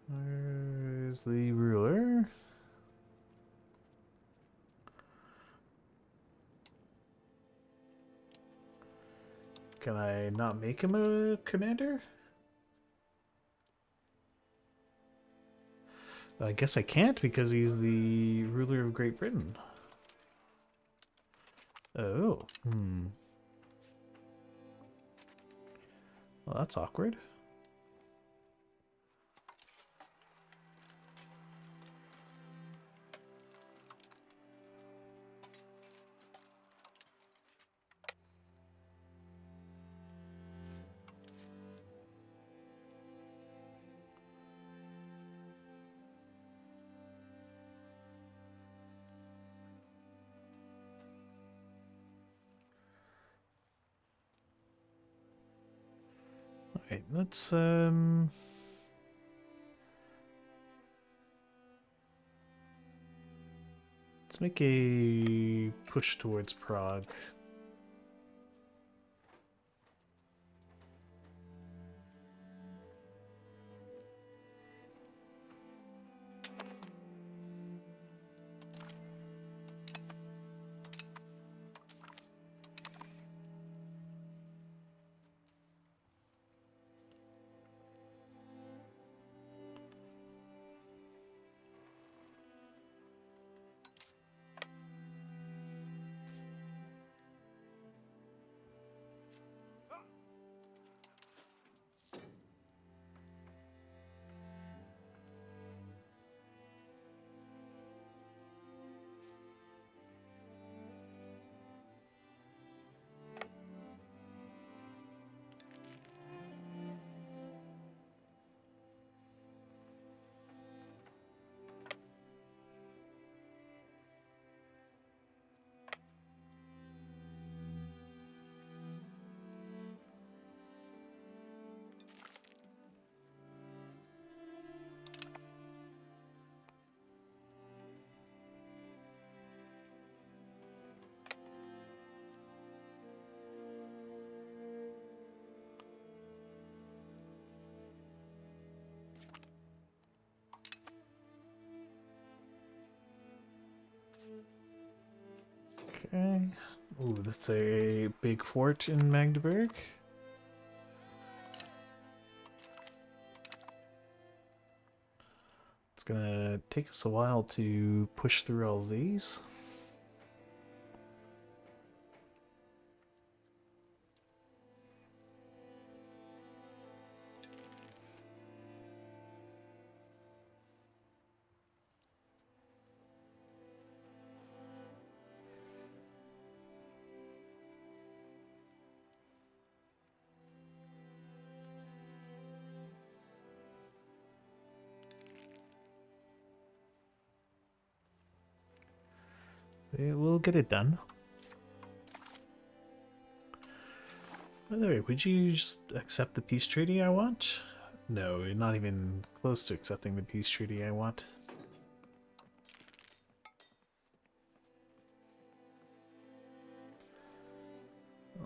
Where's the ruler? Can I not make him a commander? I guess I can't because he's the ruler of Great Britain. Oh, well, that's awkward. Alright, let's make a push towards Prague. Okay. Ooh, that's a big fort in Magdeburg. It's gonna take us a while to push through all these. We'll get it done. By the way, would you just accept the peace treaty I want? No, you're not even close to accepting the peace treaty I want.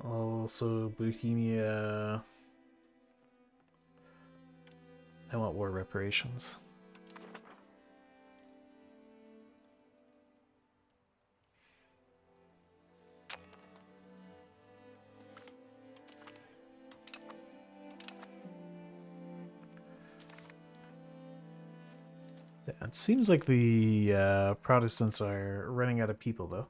Also, Bohemia... I want war reparations. Yeah, it seems like the Protestants are running out of people, though.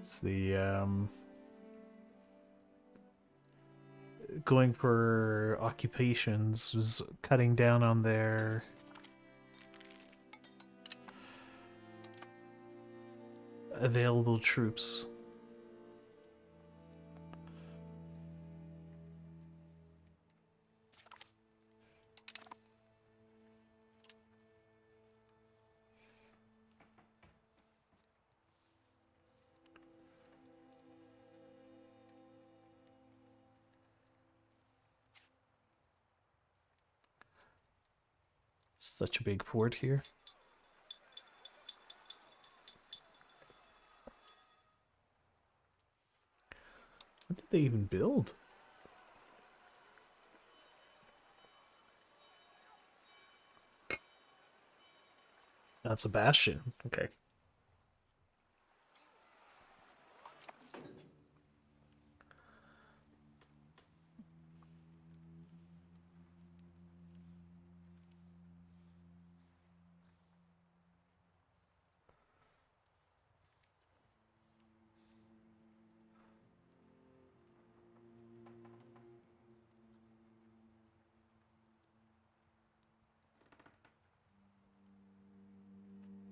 It's the going for occupations was cutting down on their available troops. Such a big fort here. What did they even build? That's a bastion. Okay.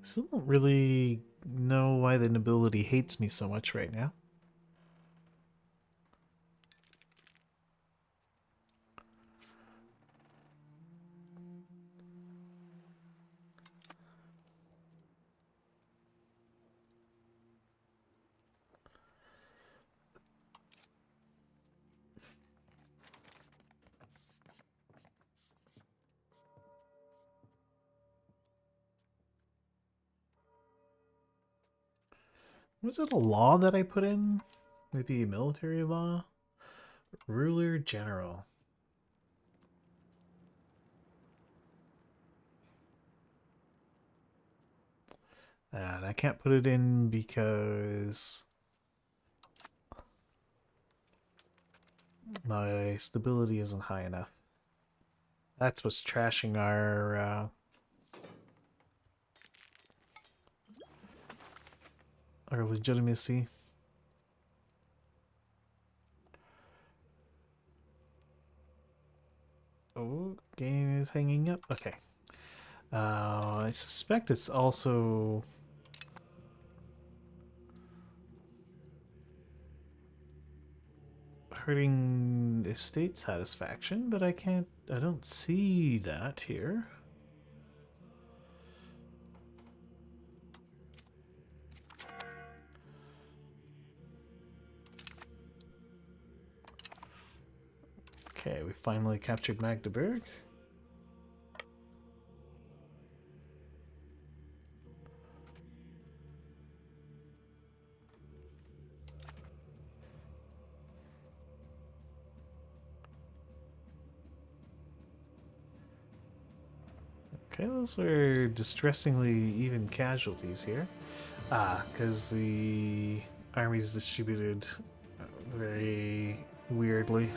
Still don't really know why the nobility hates me so much right now. Was it a law that I put in? Maybe a military law? Ruler General. And I can't put it in because my stability isn't high enough. That's what's trashing our legitimacy. Oh, game is hanging up. Okay. I suspect it's also hurting estate satisfaction, but I don't see that here. Okay, we finally captured Magdeburg. Okay, those are distressingly even casualties here. Ah, because the army's distributed very weirdly.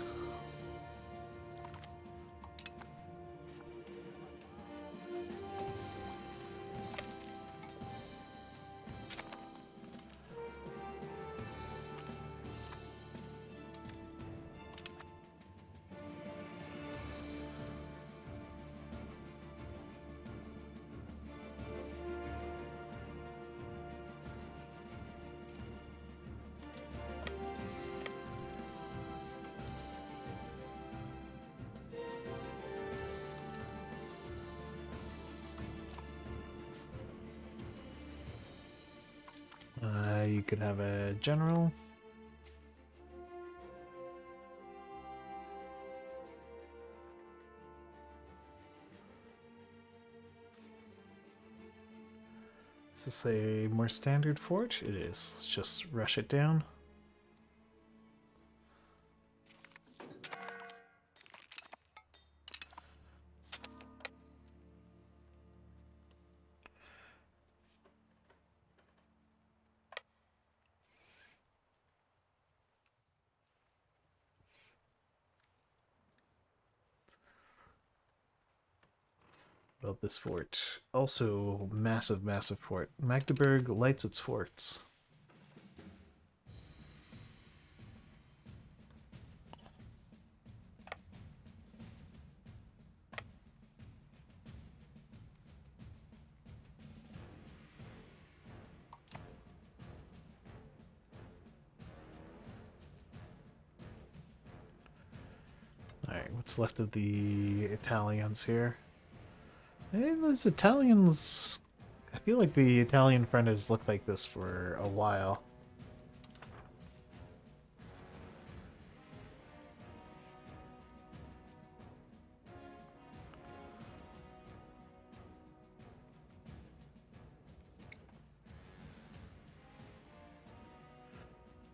you could have a general. Is this a more standard fort? It is. Let's just rush it down. About this fort. Also, massive, massive fort. Magdeburg lights its forts. Alright, what's left of the Italians here? Hey, those Italians... I feel like the Italian front has looked like this for a while.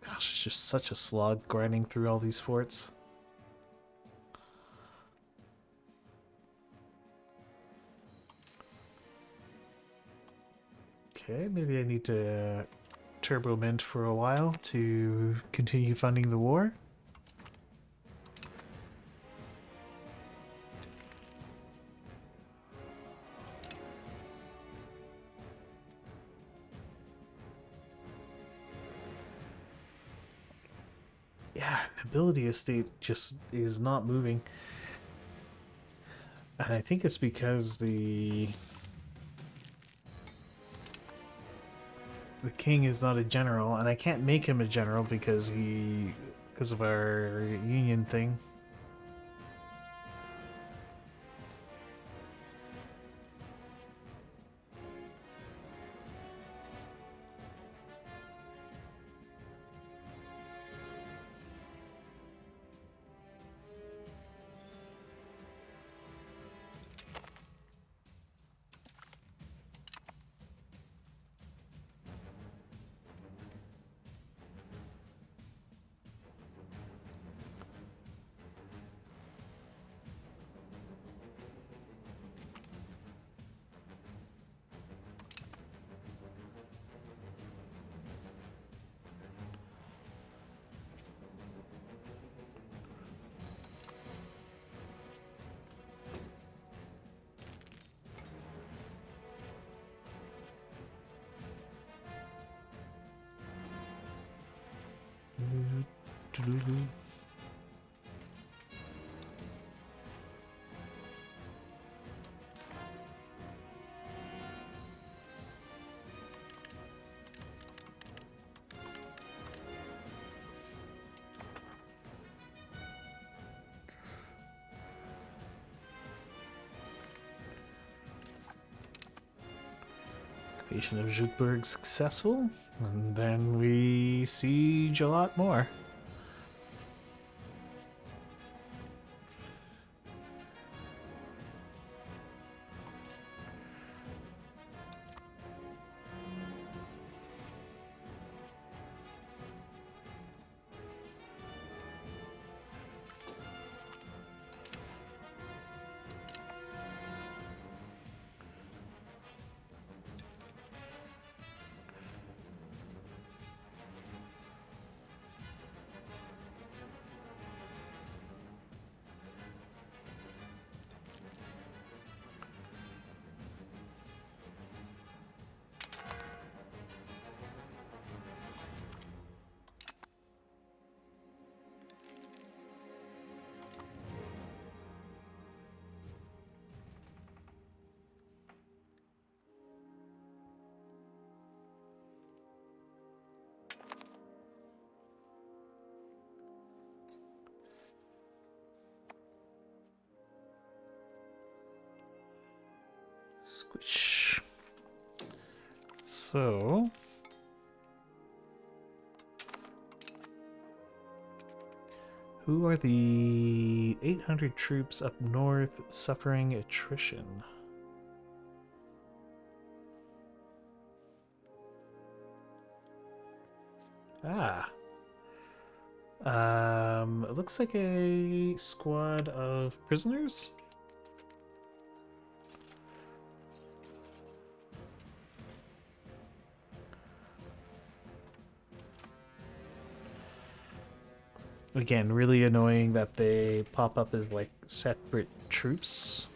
Gosh, it's just such a slog grinding through all these forts. Okay, maybe I need to turbo mint for a while to continue funding the war. Yeah, nobility estate just is not moving. And I think it's because the king is not a general, and I can't make him a general because of our union thing. Occupation of Jutburg successful, and then we siege a lot more. Squish. So Who are the 800 troops up north suffering attrition? Ah. It looks like a squad of prisoners. Again, really annoying that they pop up as like separate troops.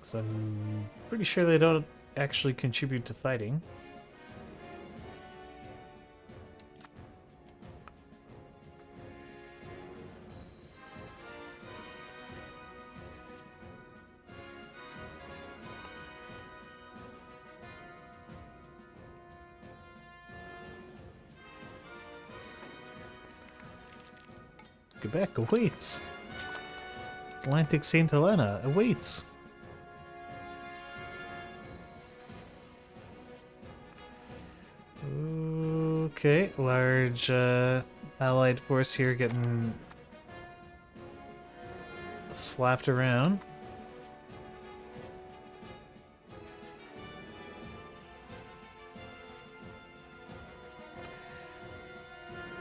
So I'm pretty sure they don't actually contribute to fighting. Quebec awaits. Atlantic St. Helena awaits. Okay, large allied force here getting slapped around.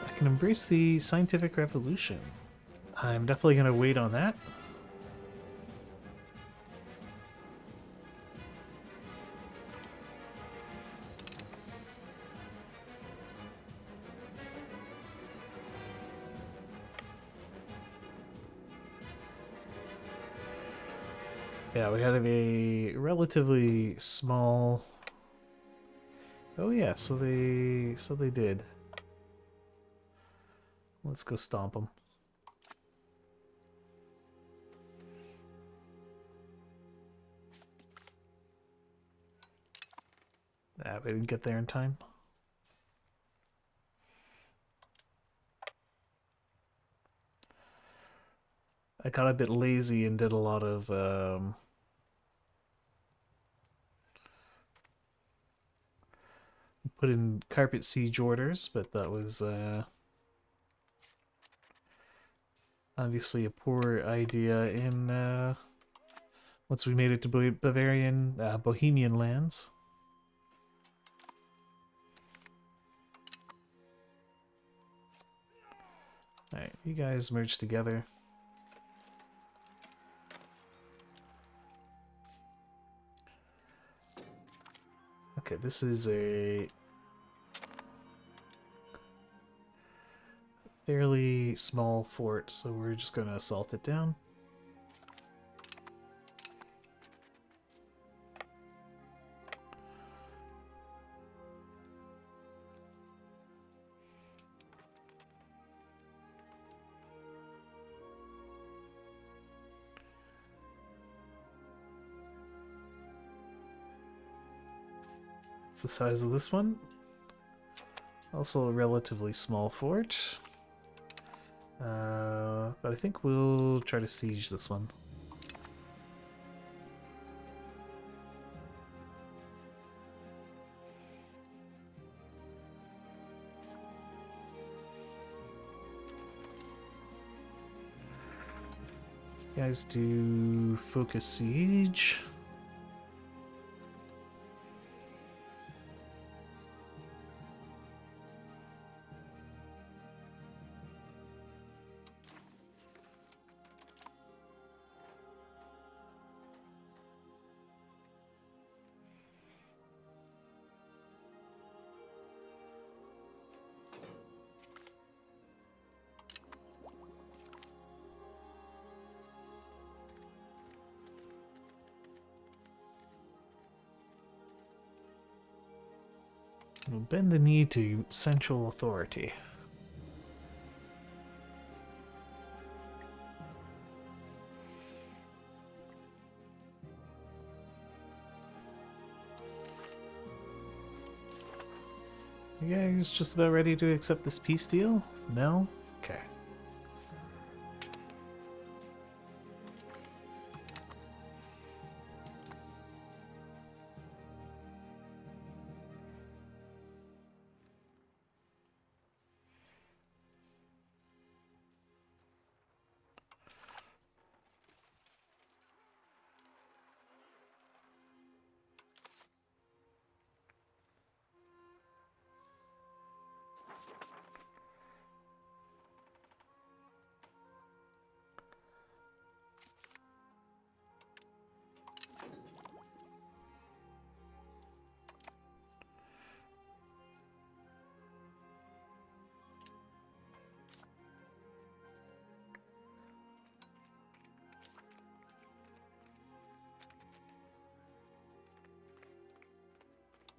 I can embrace the scientific revolution. I'm definitely going to wait on that. Yeah, we have a relatively small... Oh yeah, so they did. Let's go stomp them. Ah, we didn't get there in time. I got a bit lazy and did a lot of put in carpet siege orders, but that was obviously a poor idea in once we made it to Bohemian lands. Alright, you guys merge together. Okay, this is a fairly small fort, so we're just going to assault it down. It's the size of this one. Also a relatively small fort. But I think we'll try to siege this one. You guys do focus siege. We'll bend the knee to central authority. You guys just about ready to accept this peace deal? No? Okay.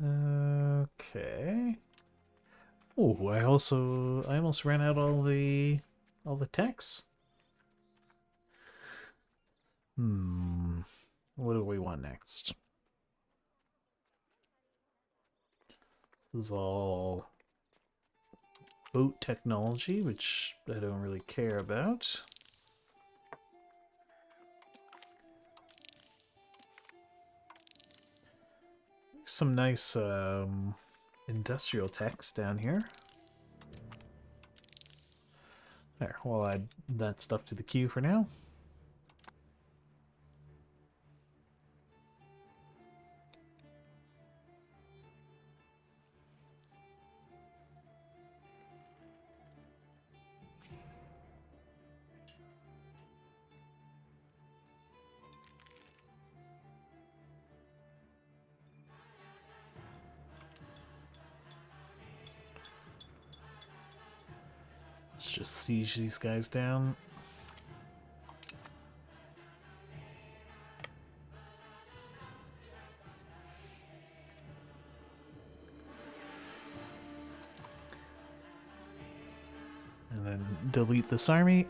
Okay. Oh, I almost ran out all the techs. What do we want next? This is all boat technology, which I don't really care about. Some nice industrial techs down here. There, we'll add that stuff to the queue for now. Let's just siege these guys down. And then delete this army.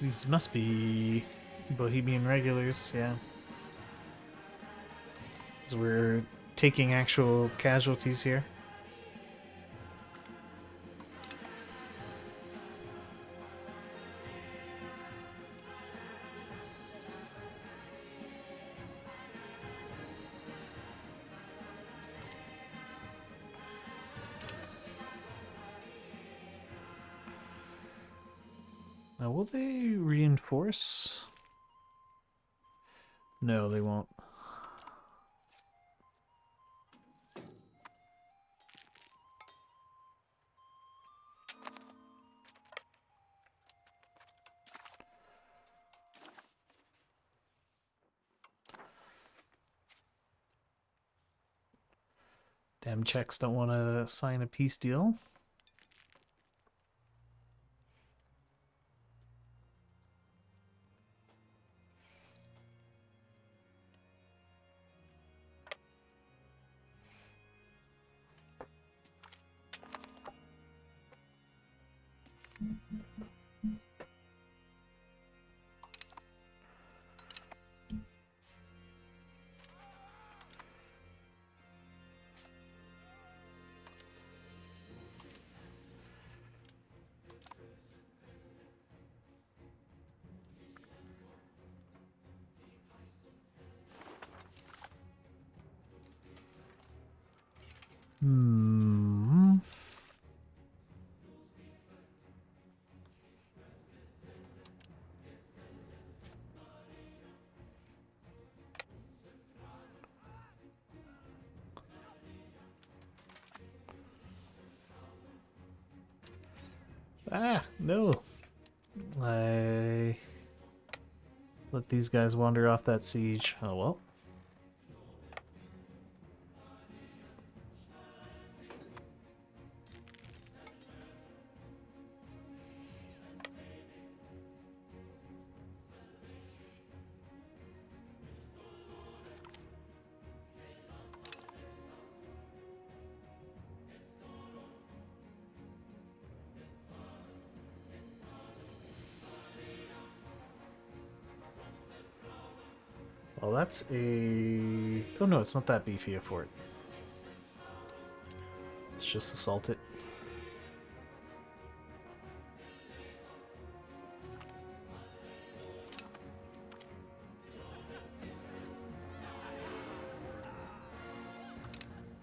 These must be Bohemian regulars, yeah. Because we're taking actual casualties here. Now, will they reinforce? No, they won't. Damn Czechs don't want to sign a peace deal. Ah, no. I let these guys wander off that siege. Oh well. Well, that's a... Oh no, it's not that beefy a fort. Let's just assault it.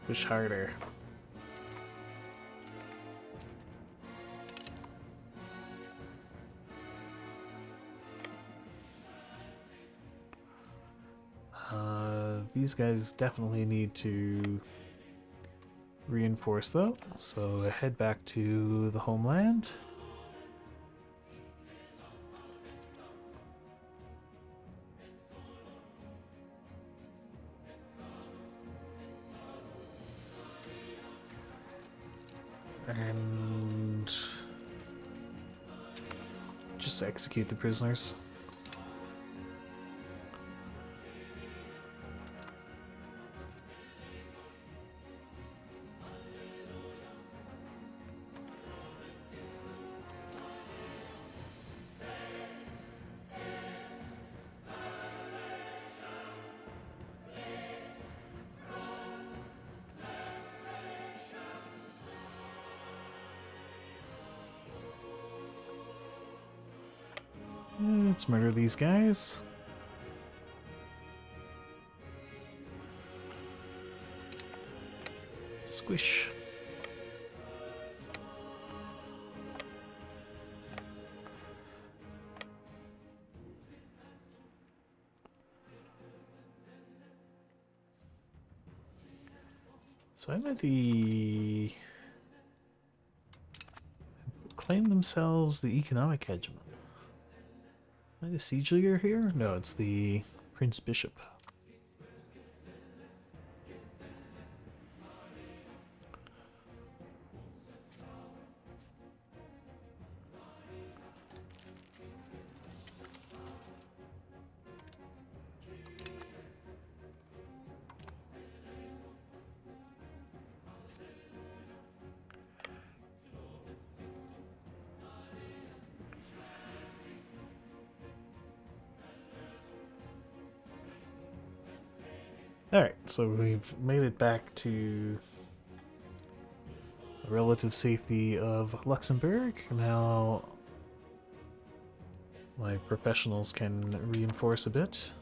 Push harder. These guys definitely need to reinforce though, so head back to the homeland. And just execute the prisoners. Let's murder these guys. Squish. So I bet the claim themselves the economic hegemon. Am I the siege leader here? No, it's the Prince Bishop. Alright, so we've made it back to the relative safety of Luxembourg. Now my professionals can reinforce a bit.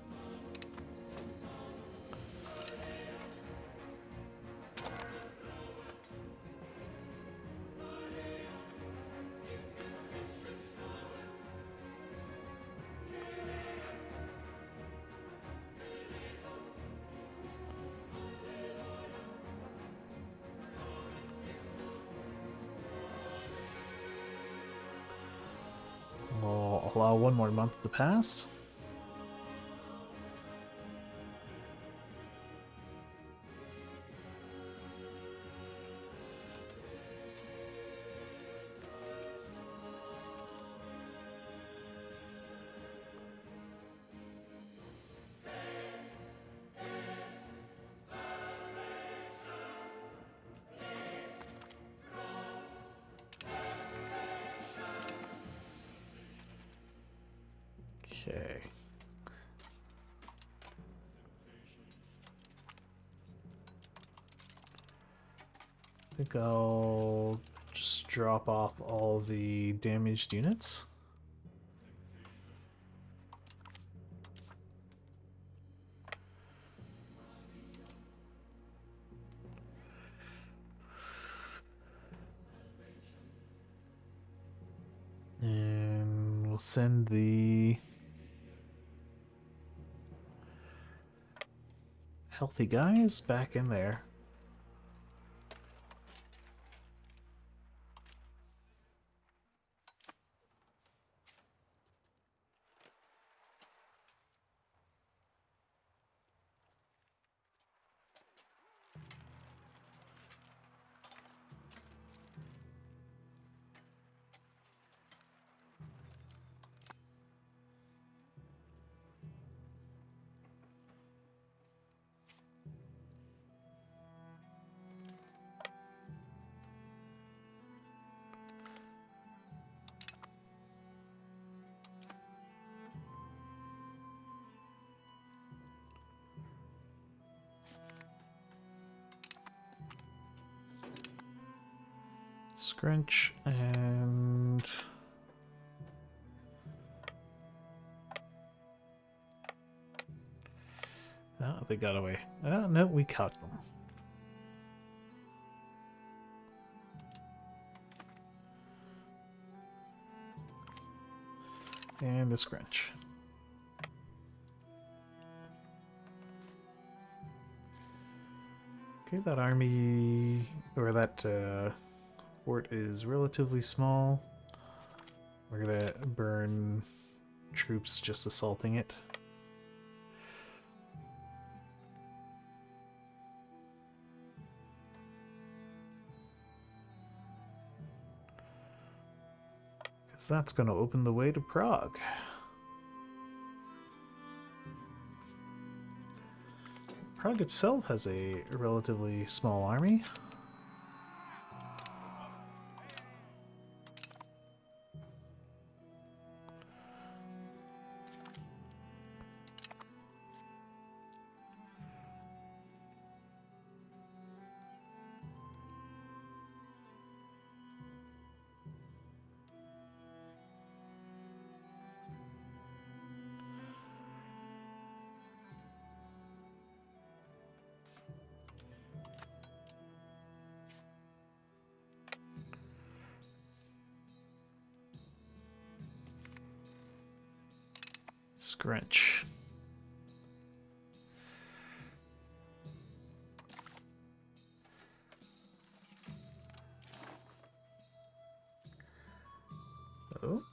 We'll allow one more month to pass. Okay. I think I'll just drop off all the damaged units. And we'll send the healthy guys back in there. Scrunch and oh, they got away. Oh, no, we caught them. And a scrunch. Okay, that army, or that fort is relatively small. We're gonna burn troops just assaulting it. Because that's gonna open the way to Prague. Prague itself has a relatively small army. Scrunch. Oh.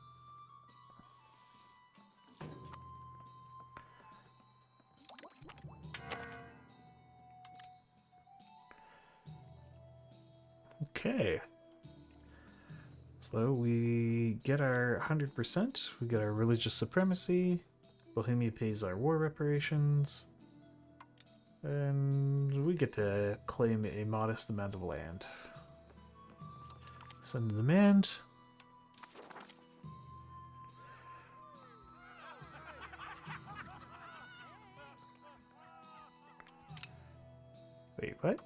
Okay. So we get our 100%, we get our religious supremacy, Bohemia pays our war reparations, and we get to claim a modest amount of land. Send a demand. Wait, what?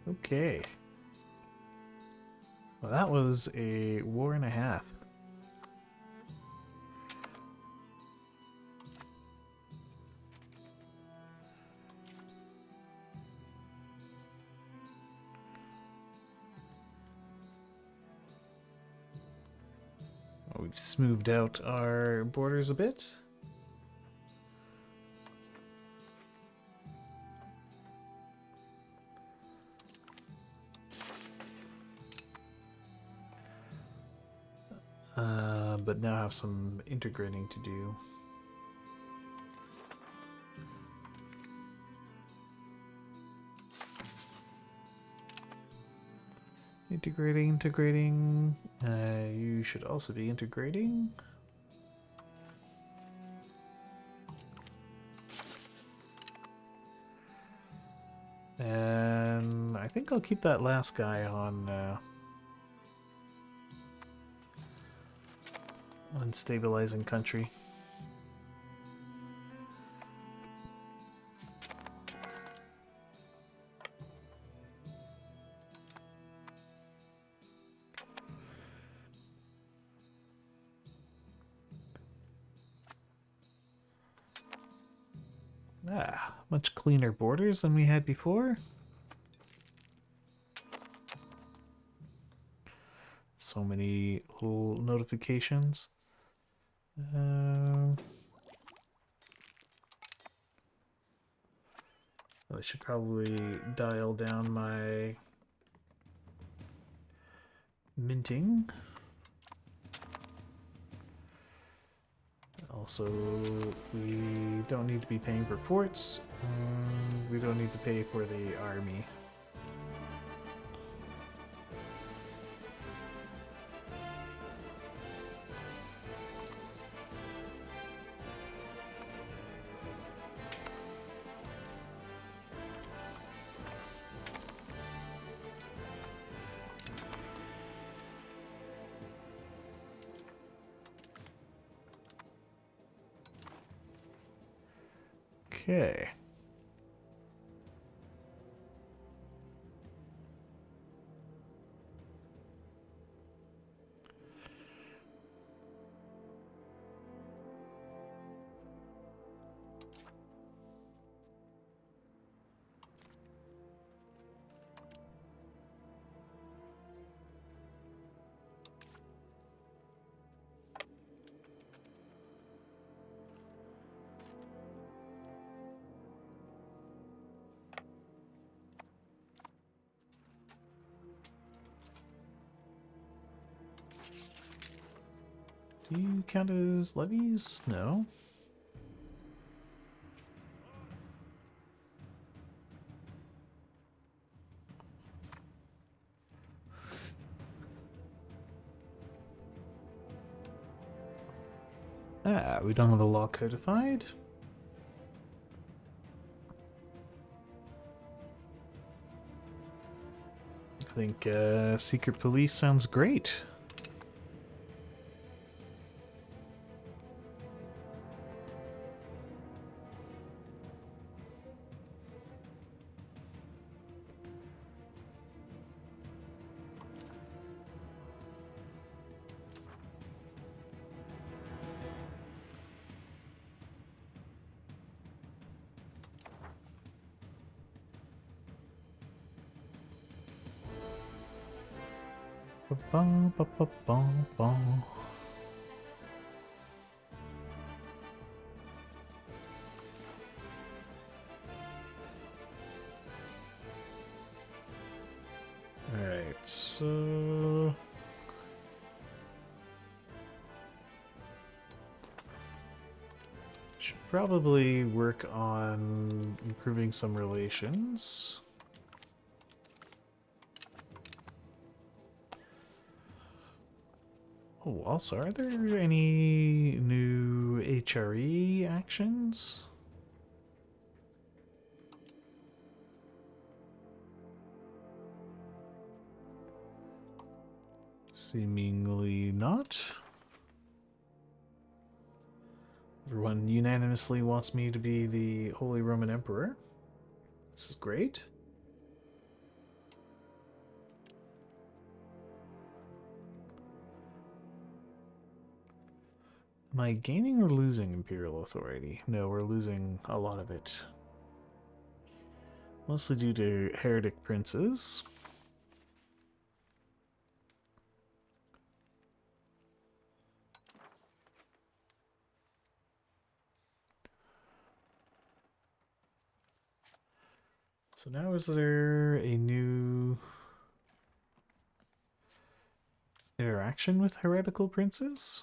Okay. Well, that was a war and a half. We've smoothed out our borders a bit. But now have some integrating to do. Integrating. You should also be integrating. And I think I'll keep that last guy on stabilizing country. Much cleaner borders than we had before. So many little notifications. I should probably dial down my minting. Also, we don't need to be paying for forts. We don't need to pay for the army. Okay. Do you count as levies? No. Ah, we don't have a law codified. I think secret police sounds great. Ba-ba-ba-ba-ba-ba. Alright, so... should probably work on improving some relations. Oh, also, are there any new HRE actions? Seemingly not. Everyone unanimously wants me to be the Holy Roman Emperor. This is great. Am I gaining or losing imperial authority? No, we're losing a lot of it. Mostly due to heretic princes. So now is there a new interaction with heretical princes?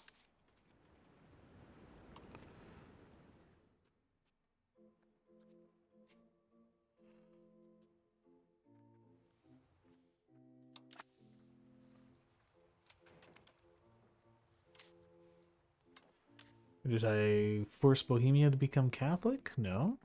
Did I force Bohemia to become Catholic? No.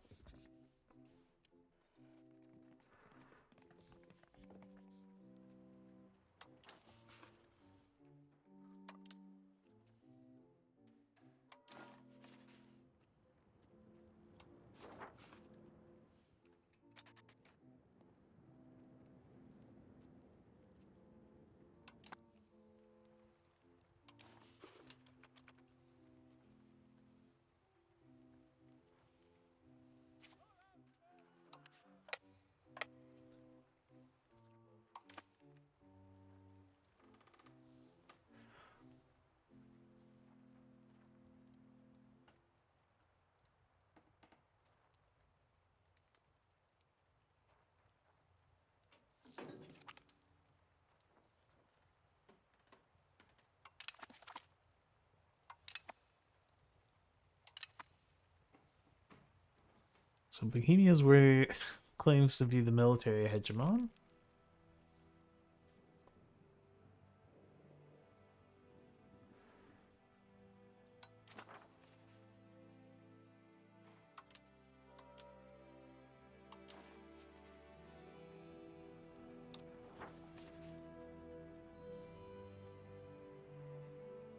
So Bohemia's where claims to be the military hegemon.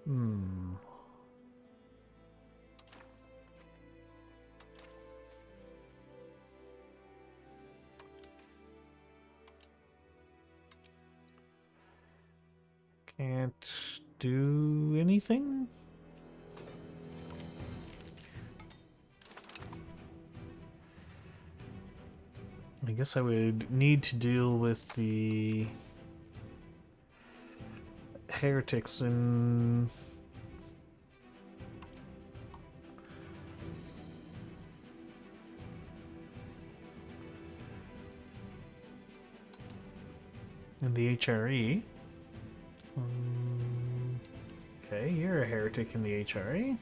Hmm. Can't do anything? I guess I would need to deal with the heretics in the HRE. Okay. you're a heretic in the HRA.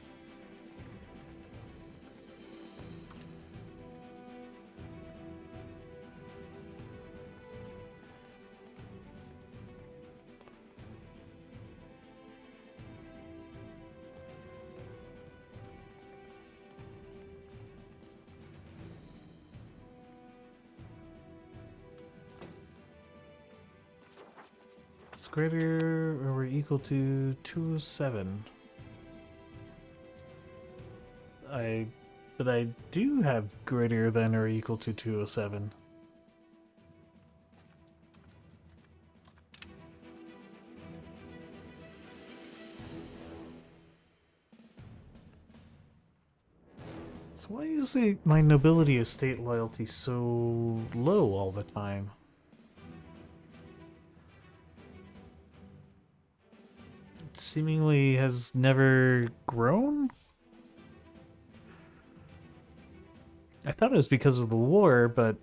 It's greater or equal to 207. But I do have greater than or equal to 207. So why is my nobility estate loyalty so low all the time? It seemingly has never grown? I thought it was because of the war, but...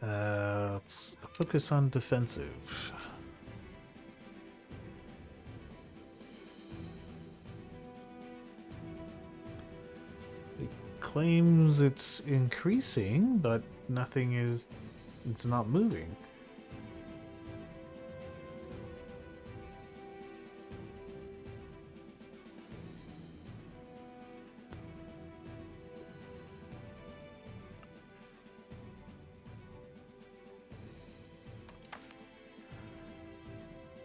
let's focus on defensive. It claims it's increasing, but nothing is... it's not moving.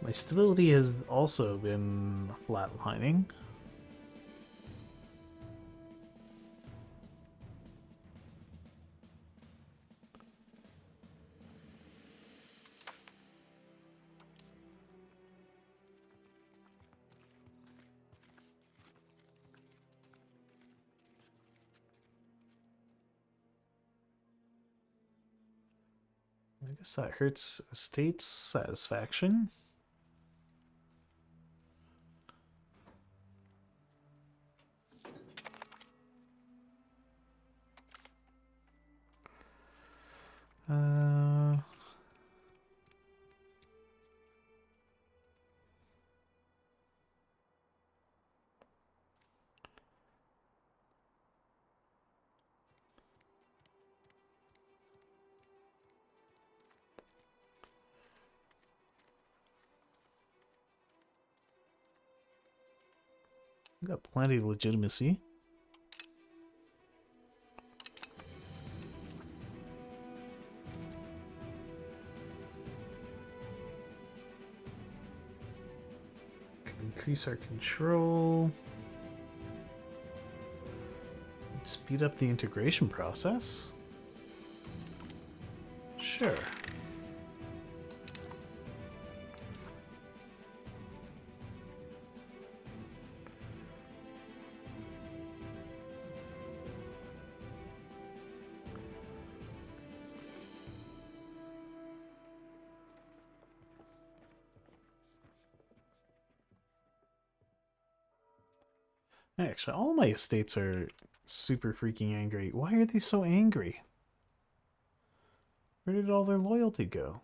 My stability has also been flatlining. I guess that hurts estate's satisfaction. Got plenty of legitimacy. Increase our control. Speed up the integration process. Sure. Actually, all my estates are super freaking angry. Why are they so angry? Where did all their loyalty go?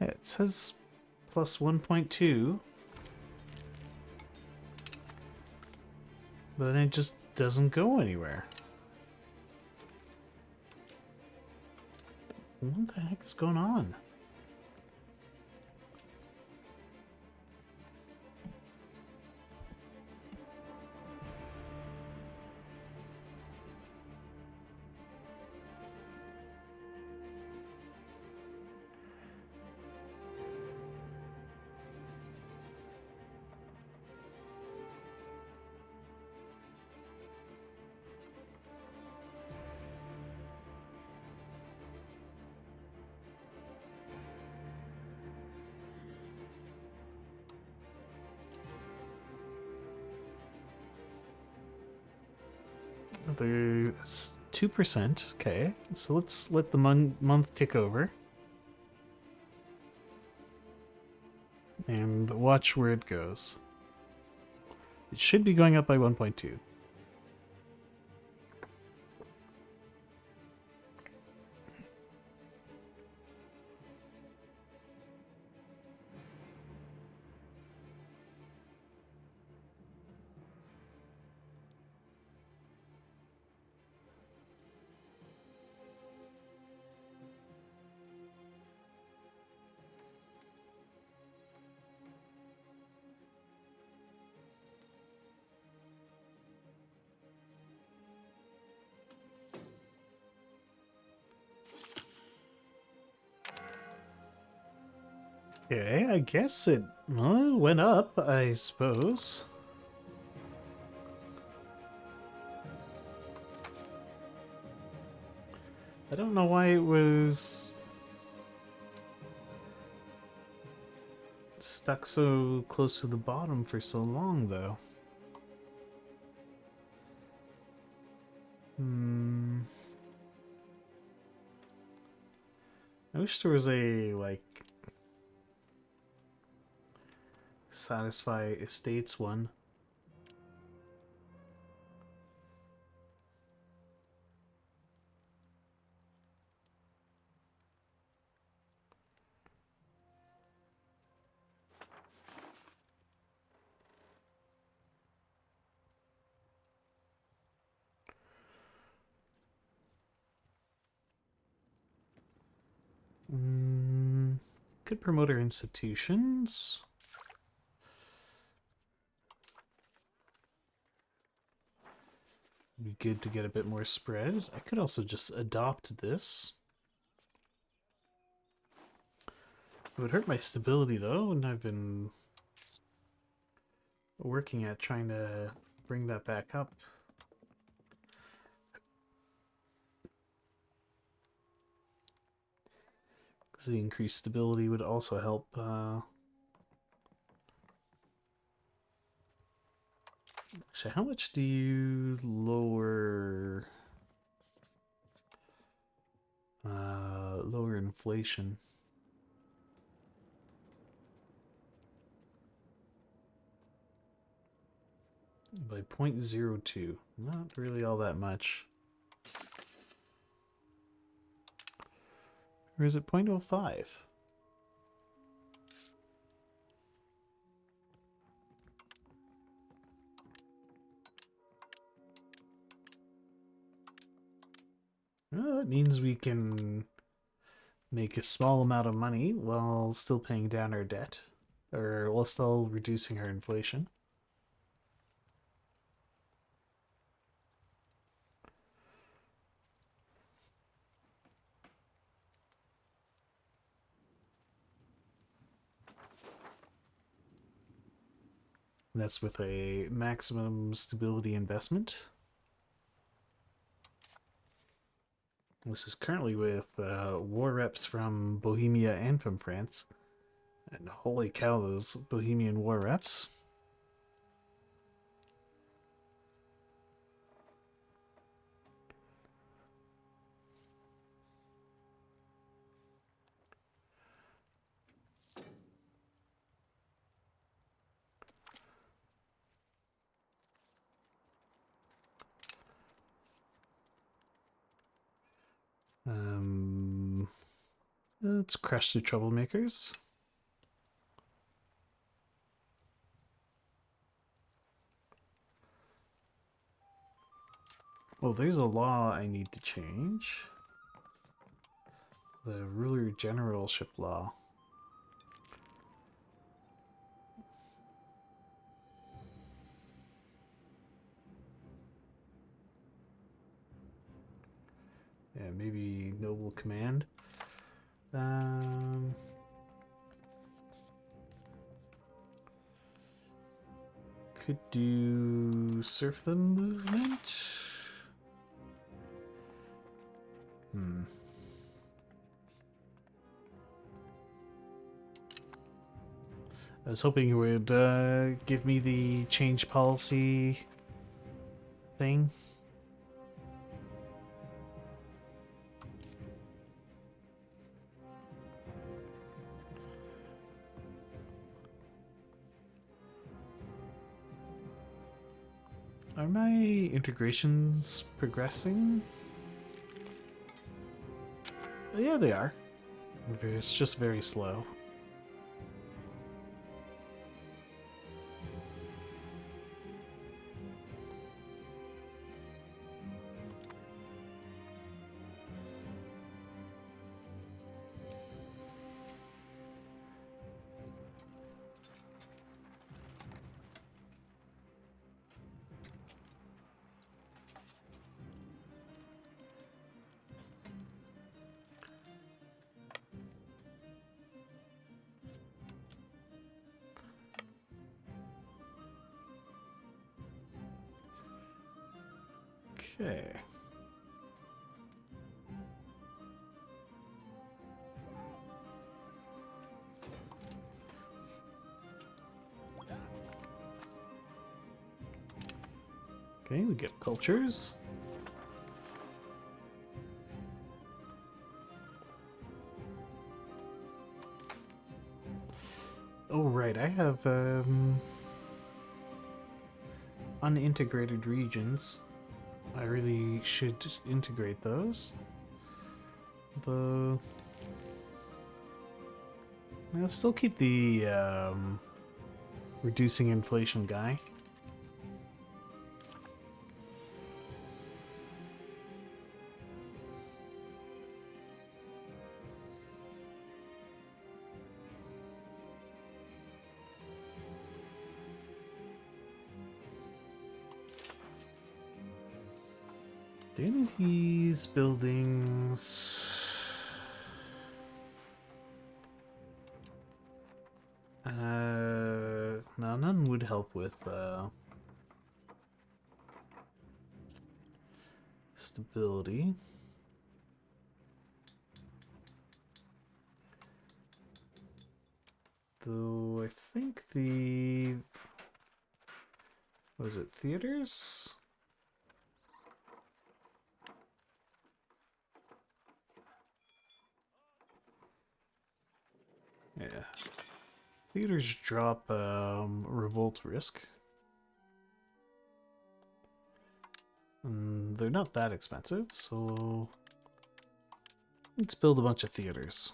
Yeah, it says plus 1.2. But then it just doesn't go anywhere. What the heck is going on? there's 2%. Okay, so let's let the month tick over. And watch where it goes. It should be going up by 1.2. Okay, I guess it, well, it went up, I suppose. I don't know why it was stuck so close to the bottom for so long, though. I wish there was a, like, satisfy estates one. Could promote our institutions. Be good to get a bit more spread. I could also just adopt this. It would hurt my stability though, and I've been working at trying to bring that back up. Because the increased stability would also help. Actually, how much do you lower lower inflation? By 0.02. Not really all that much. Or is it 0.05? Well, that means we can make a small amount of money while still paying down our debt, or while still reducing our inflation. And that's with a maximum stability investment. This is currently with war reps from Bohemia and from France. And holy cow, those Bohemian war reps. Let's crush the troublemakers. Oh, there's a law I need to change. The ruler generalship law. Yeah, maybe noble command. Could do serfdom movement. I was hoping it would give me the change policy thing. Are my integrations progressing? Yeah, they are. It's just very slow. Okay. Okay, we get cultures. Oh, right, I have unintegrated regions. I really should integrate those. Though I'll still keep the reducing inflation guy. Do any of these buildings... no, none would help with stability. Though I think the... what is it, theaters? Yeah. Theaters drop revolt risk. And they're not that expensive, so let's build a bunch of theaters.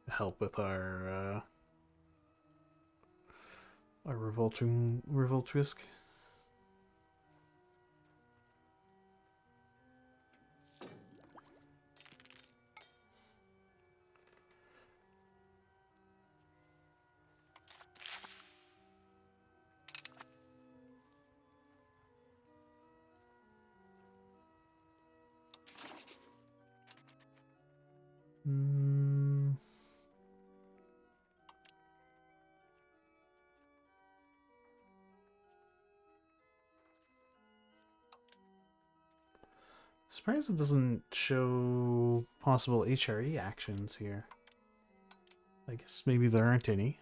Help with our revolt risk. Surprised it doesn't show possible HRE actions here. I guess maybe there aren't any.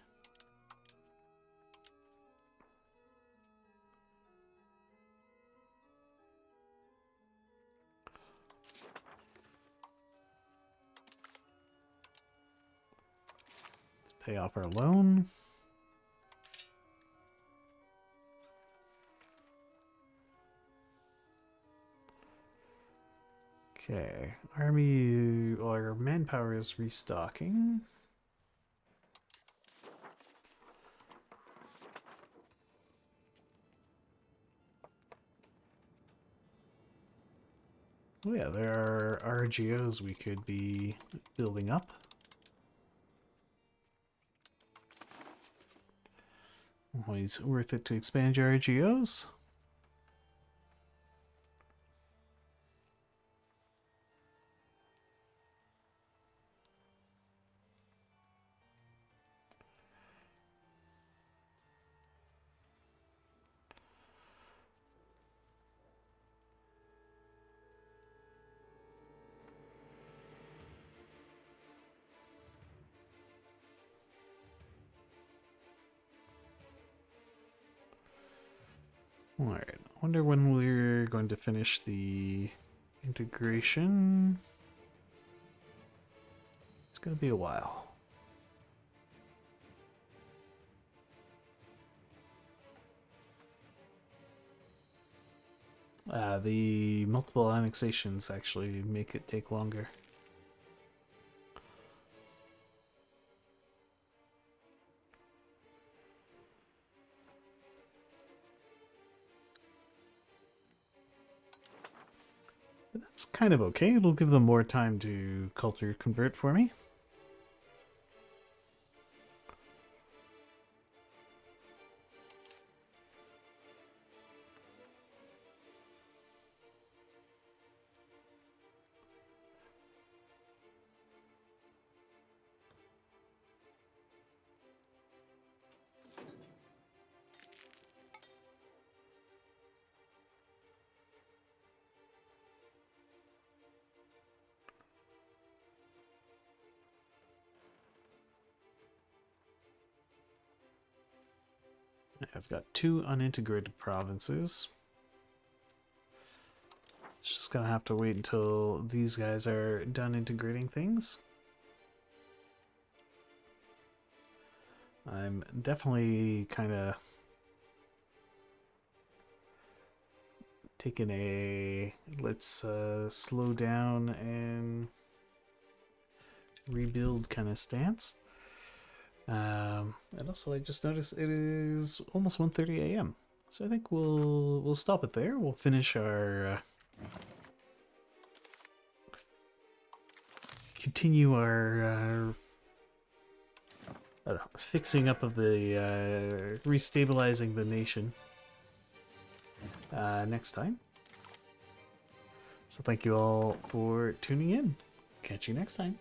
Let's pay off our loan. Okay, army or manpower is restocking. Oh yeah, there are RGOs we could be building up. Always worth it to expand your RGOs. Alright, I wonder when we're going to finish the integration. gonna be a while. The multiple annexations actually make it take longer. But that's kind of okay. It'll give them more time to culture convert for me. I've got 2 unintegrated provinces. Just gonna have to wait until these guys are done integrating things. I'm definitely kind of taking a let's slow down and rebuild kind of stance. And also I just noticed it is almost 1:30 a.m. So I think we'll stop it there. We'll finish our continue our fixing up of the restabilizing the nation next time. So thank you all for tuning in. Catch you next time.